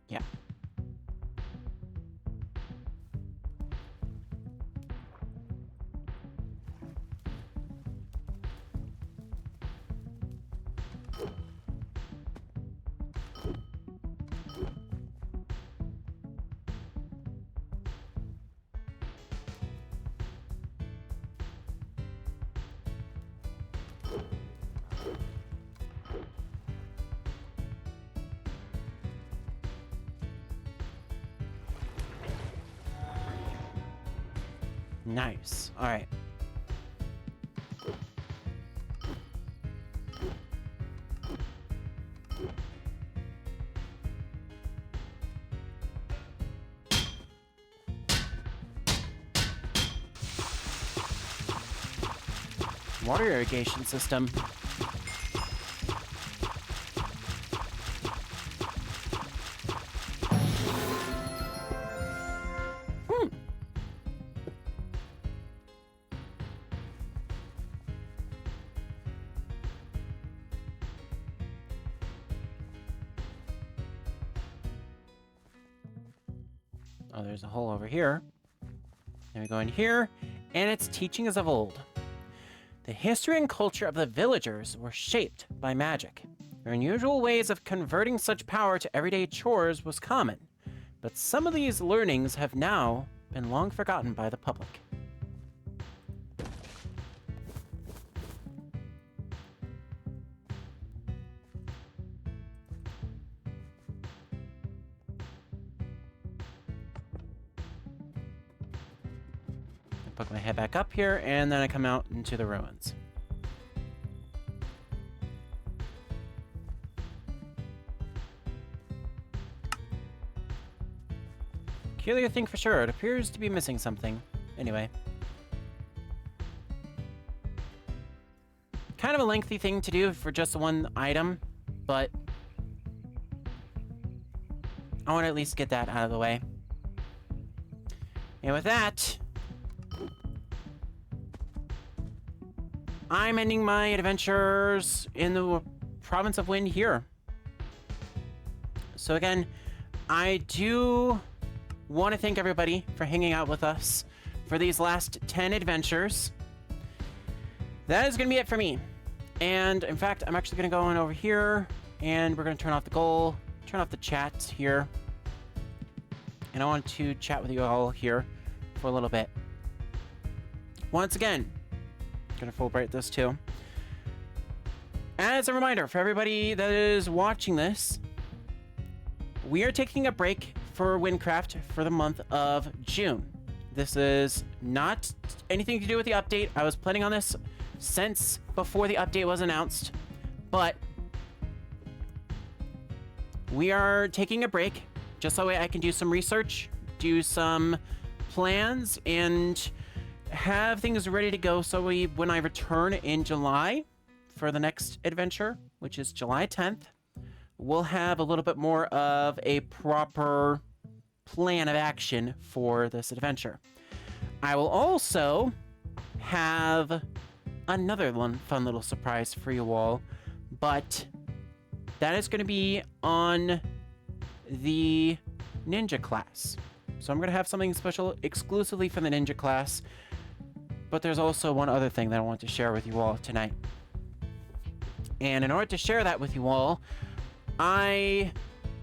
Yeah. Nice. All right. water irrigation system. Oh, there's a hole over here. Then we go in here, and it's teachings of old. The history and culture of the villagers were shaped by magic. Their unusual ways of converting such power to everyday chores was common, but some of these learnings have now been long forgotten by the public. Put my head back up here, and then I come out into the ruins. Peculiar thing for sure. It appears to be missing something. Anyway. Kind of a lengthy thing to do for just one item, but I want to at least get that out of the way. And with that, I'm ending my adventures in the province of Wind here. So again, I do want to thank everybody for hanging out with us for these last 10 adventures. That is going to be it for me. And in fact, I'm actually going to go on over here, and we're going to turn off the goal, turn off the chat here. And I want to chat with you all here for a little bit. Once again, gonna full bright this too. As a reminder for everybody that is watching this, we are taking a break for Wynncraft for the month of June. This is not anything to do with the update. I was planning on this since before the update was announced, but we are taking a break just so I can do some research, do some plans, and have things ready to go so when I return in July for the next adventure, which is July 10th, we'll have a little bit more of a proper plan of action for this adventure. I will also have another fun little surprise for you all, but that is going to be on the ninja class. So I'm going to have something special exclusively for the ninja class. But there's also one other thing that I want to share with you all tonight. And in order to share that with you all, I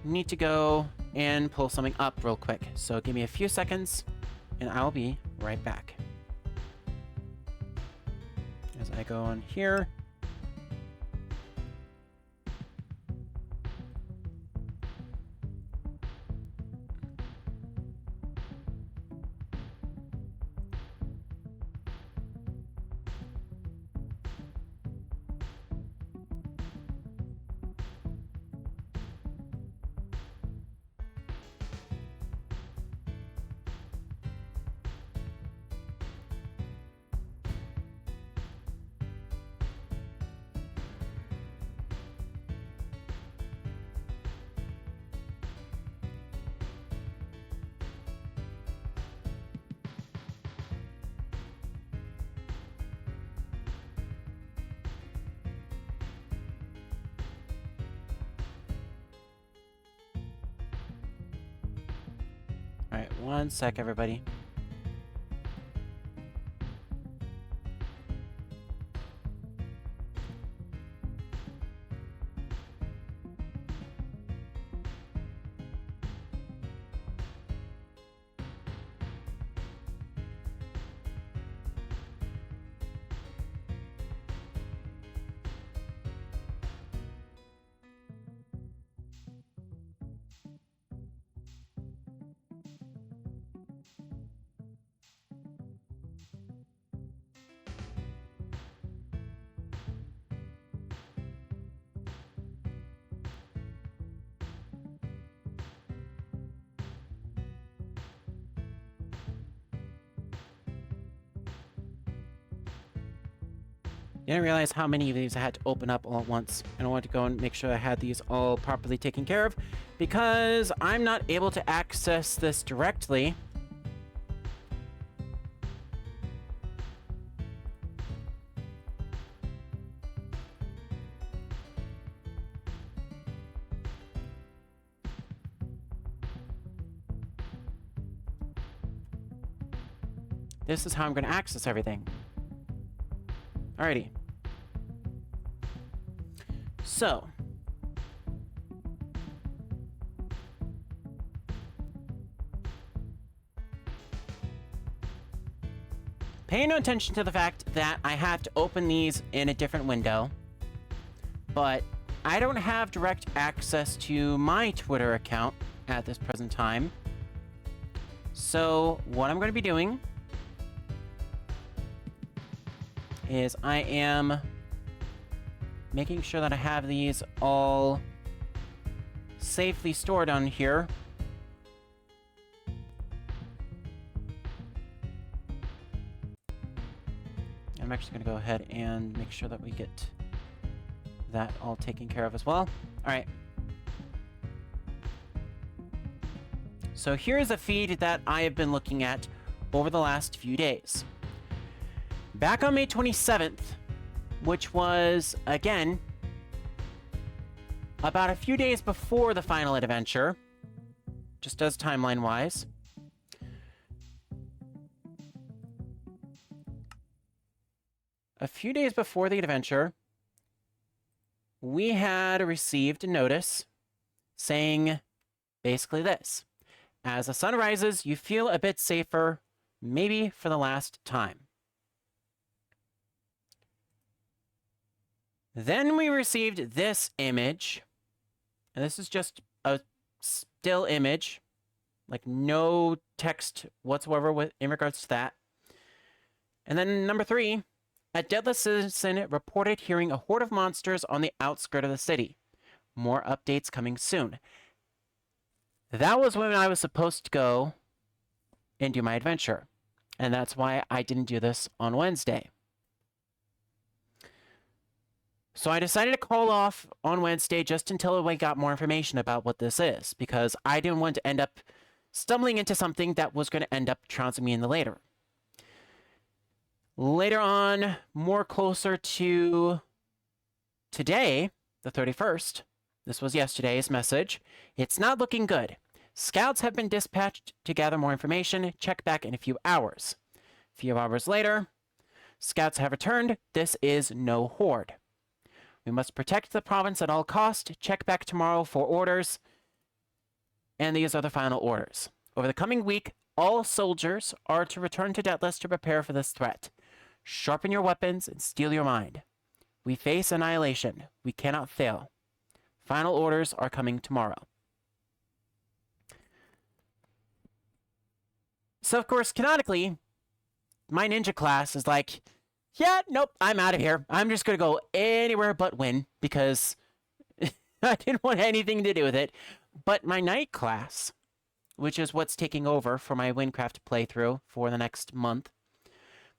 need to go and pull something up real quick. So give me a few seconds, and I'll be right back. As I go on here. Alright, one sec, everybody. Didn't realize how many of these I had to open up all at once. And I wanted to go and make sure I had these all properly taken care of, because I'm not able to access this directly. This is how I'm going to access everything. Alrighty. So. Pay no attention to the fact that I have to open these in a different window. But I don't have direct access to my Twitter account at this present time. So what I'm going to be doing is I am making sure that I have these all safely stored on here. I'm actually going to go ahead and make sure that we get that all taken care of as well. Alright. So here's a feed that I have been looking at over the last few days. Back on May 27th, which was, again, about a few days before the final adventure, just as timeline-wise, a few days before the adventure, we had received a notice saying basically this: as the sun rises, you feel a bit safer, maybe for the last time. Then we received this image, and this is just a still image, like no text whatsoever in regards to that. And then number 3, a deadless citizen reported hearing a horde of monsters on the outskirts of the city. More updates coming soon. That was when I was supposed to go and do my adventure, and that's why I didn't do this on Wednesday. So I decided to call off on Wednesday just until I got more information about what this is, because I didn't want to end up stumbling into something that was going to end up trouncing me in the later. Later on, more closer to today, the 31st, this was yesterday's message, it's not looking good. Scouts have been dispatched to gather more information. Check back in a few hours. A few hours later, scouts have returned. This is no horde. We must protect the province at all costs. Check back tomorrow for orders. And these are the final orders. Over the coming week, all soldiers are to return to Deathless to prepare for this threat. Sharpen your weapons and steel your mind. We face annihilation. We cannot fail. Final orders are coming tomorrow. So, of course, canonically, my ninja class is like, yeah, nope, I'm out of here. I'm just going to go anywhere but win, because I didn't want anything to do with it. But my knight class, which is what's taking over for my Wynncraft playthrough for the next month,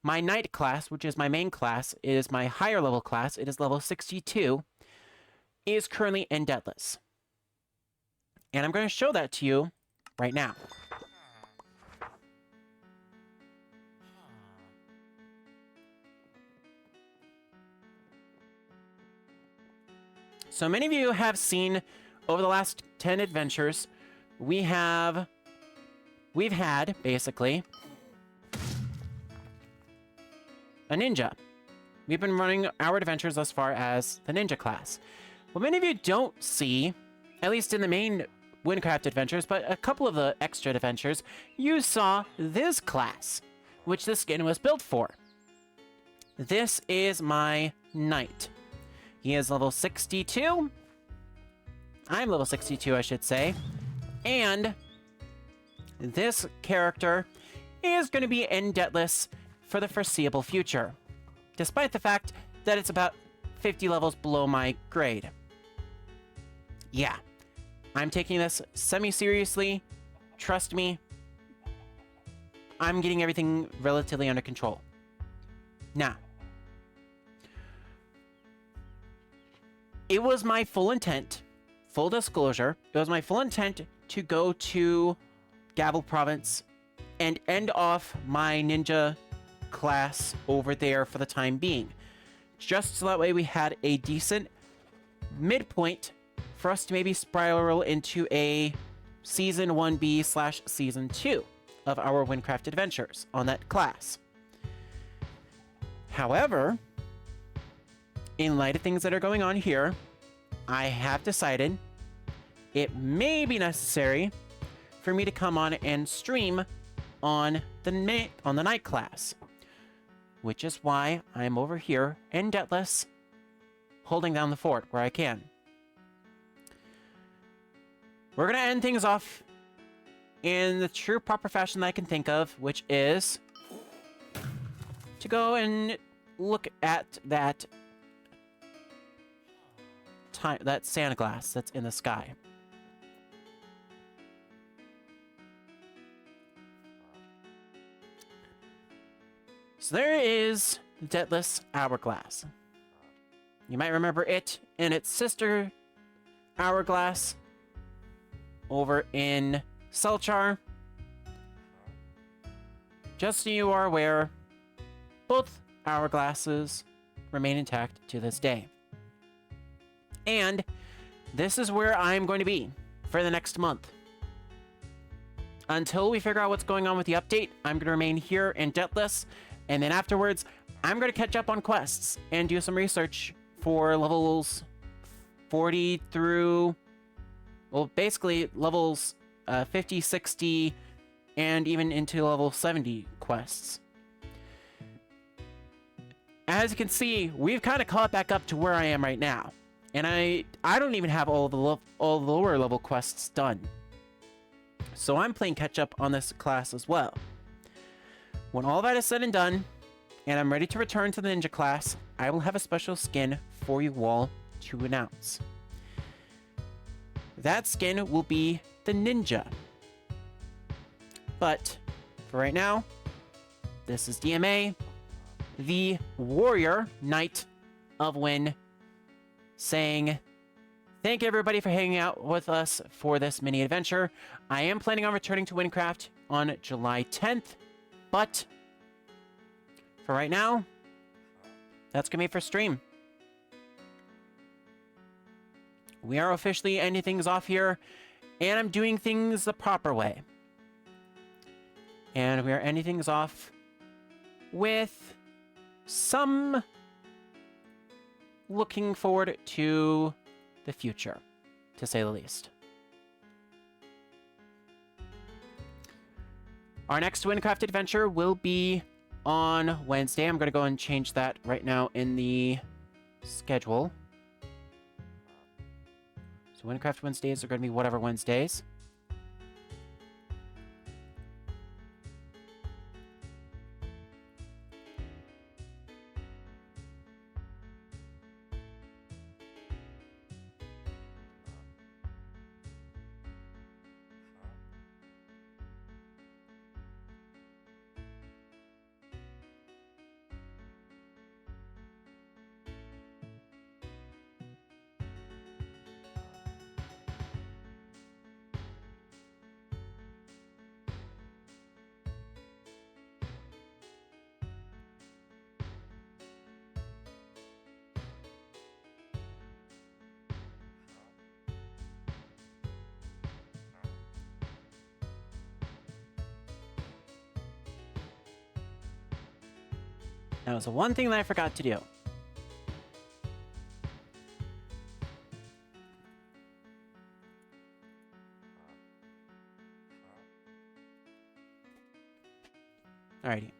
my knight class, which is my main class, is my higher level class. It is level 62, is currently in Deathless. And I'm going to show that to you right now. So many of you have seen over the last 10 adventures, we've had basically a ninja. We've been running our adventures thus far as the ninja class. What many of you don't see, at least in the main Wynncraft adventures, but a couple of the extra adventures, you saw this class, which the skin was built for. This is my knight. He is level 62. I'm level 62, I should say. And this character is going to be in Deathless for the foreseeable future, despite the fact that it's about 50 levels below my grade. Yeah, I'm taking this semi-seriously. Trust me, I'm getting everything relatively under control. Now, it was my full intent, full disclosure, it was my full intent to go to Gavel Province and end off my ninja class over there for the time being. Just so that way we had a decent midpoint for us to maybe spiral into a Season 1B / Season 2 of our Wynncraft adventures on that class. However, in light of things that are going on here, I have decided it may be necessary for me to come on and stream on the night class, which is why I'm over here in Debtless, holding down the fort where I can. We're gonna end things off in the true proper fashion that I can think of, which is to go and look at that Santa glass that's in the sky. So there is the Debtless Hourglass. You might remember it and its sister Hourglass over in Selchar. Just so you are aware, both hourglasses remain intact to this day. And this is where I'm going to be for the next month. Until we figure out what's going on with the update, I'm going to remain here in Debtless, and then afterwards, I'm going to catch up on quests and do some research for levels 40 through, well, basically levels 50, 60, and even into level 70 quests. As you can see, we've kind of caught back up to where I am right now. And I don't even have all the lower level quests done. So I'm playing catch up on this class as well. When all that is said and done, and I'm ready to return to the ninja class, I will have a special skin for you all to announce. That skin will be the ninja. But for right now, this is DMA, the warrior knight of Wynn, saying thank you everybody for hanging out with us for this mini adventure. I am planning on returning to Wynncraft on July 10th, but for right now, that's gonna be for stream. We are officially ending things off here, and I'm doing things the proper way. And we are ending things off with some looking forward to the future, to say the least. Our next Wynncraft adventure will be on Wednesday. I'm going to go and change that right now in the schedule. So Wynncraft Wednesdays are going to be whatever Wednesdays. That was the one thing that I forgot to do. Alrighty.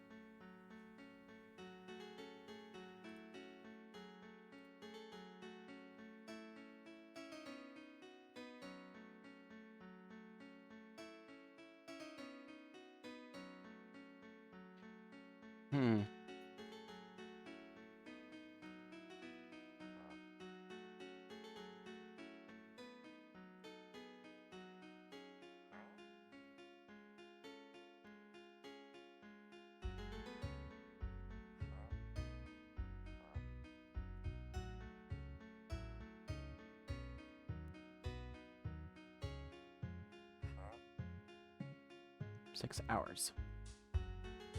6 hours.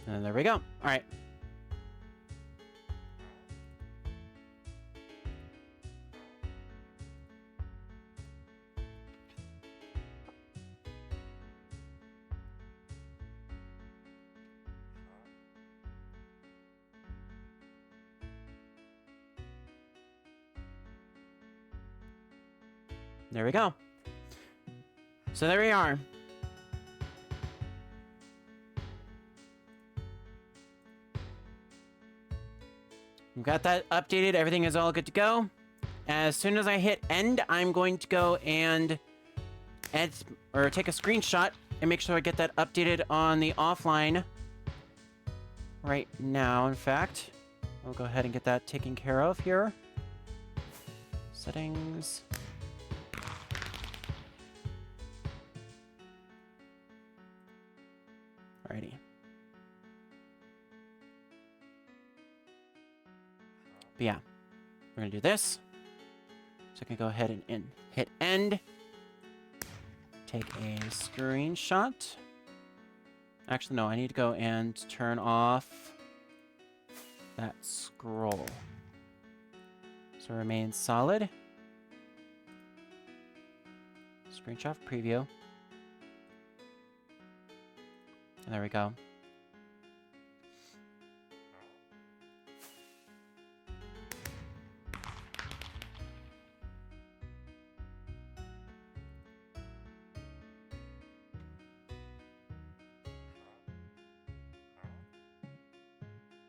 And there we go. All right. There we go. So there we are. We've got that updated. Everything is all good to go. As soon as I hit end, I'm going to go and take a screenshot and make sure I get that updated on the offline right now. In fact, I'll go ahead and get that taken care of here. Settings. Alrighty. But yeah, we're gonna do this. So I can go ahead and hit end. Take a screenshot. Actually, no, I need to go and turn off that scroll. So remain solid. Screenshot preview. And there we go.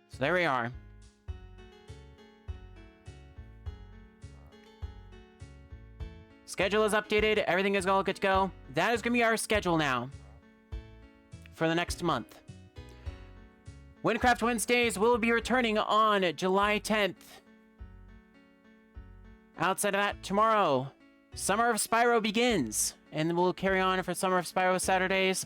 So there we are. Schedule is updated. Everything is all good to go. That is going to be our schedule now for the next month. Wynncraft Wednesdays will be returning on July 10th. Outside of that, tomorrow, Summer of Spyro begins, and we'll carry on for Summer of Spyro Saturdays.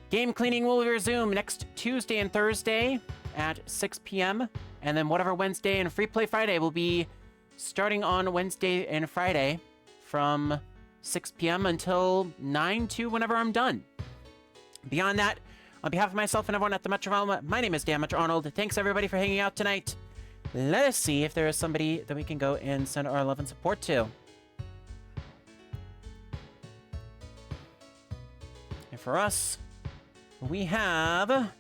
Game cleaning will resume next Tuesday and Thursday at 6 p.m. And then whatever Wednesday and Free Play Friday will be starting on Wednesday and Friday from 6 p.m. until 9 to whenever I'm done. Beyond that, on behalf of myself and everyone at the Metro Realm, my name is Dan Metro Arnold. Thanks everybody for hanging out tonight. Let us see if there is somebody that we can go and send our love and support to. And for us, we have...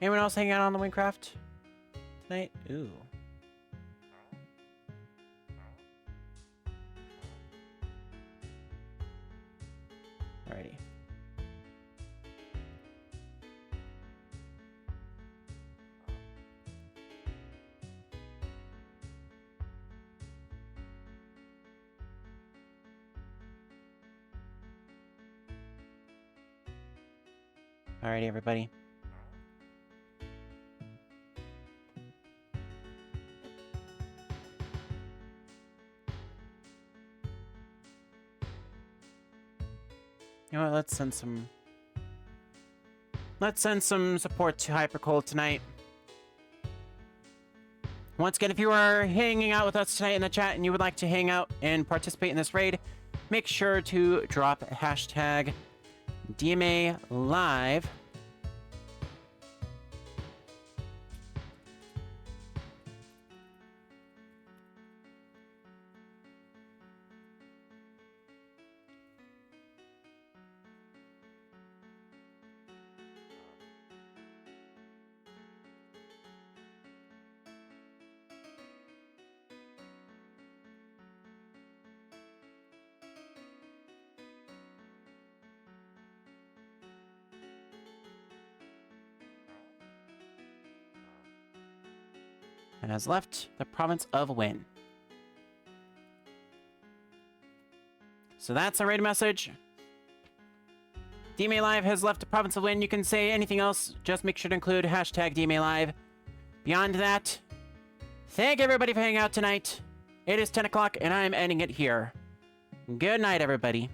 Anyone else hanging out on the Wynncraft tonight? Ooh. Alrighty. Alrighty, everybody. You know what, let's send some support to Hypercold tonight. Once again, if you are hanging out with us tonight in the chat and you would like to hang out and participate in this raid, make sure to drop hashtag DMA Live. and has left the province of Wynn. So that's our raid message. DMA Live has left the province of Wynn. You can say anything else, just make sure to include hashtag DMA Live. Beyond that, thank everybody for hanging out tonight. It is 10 o'clock and I'm ending it here. Good night, everybody.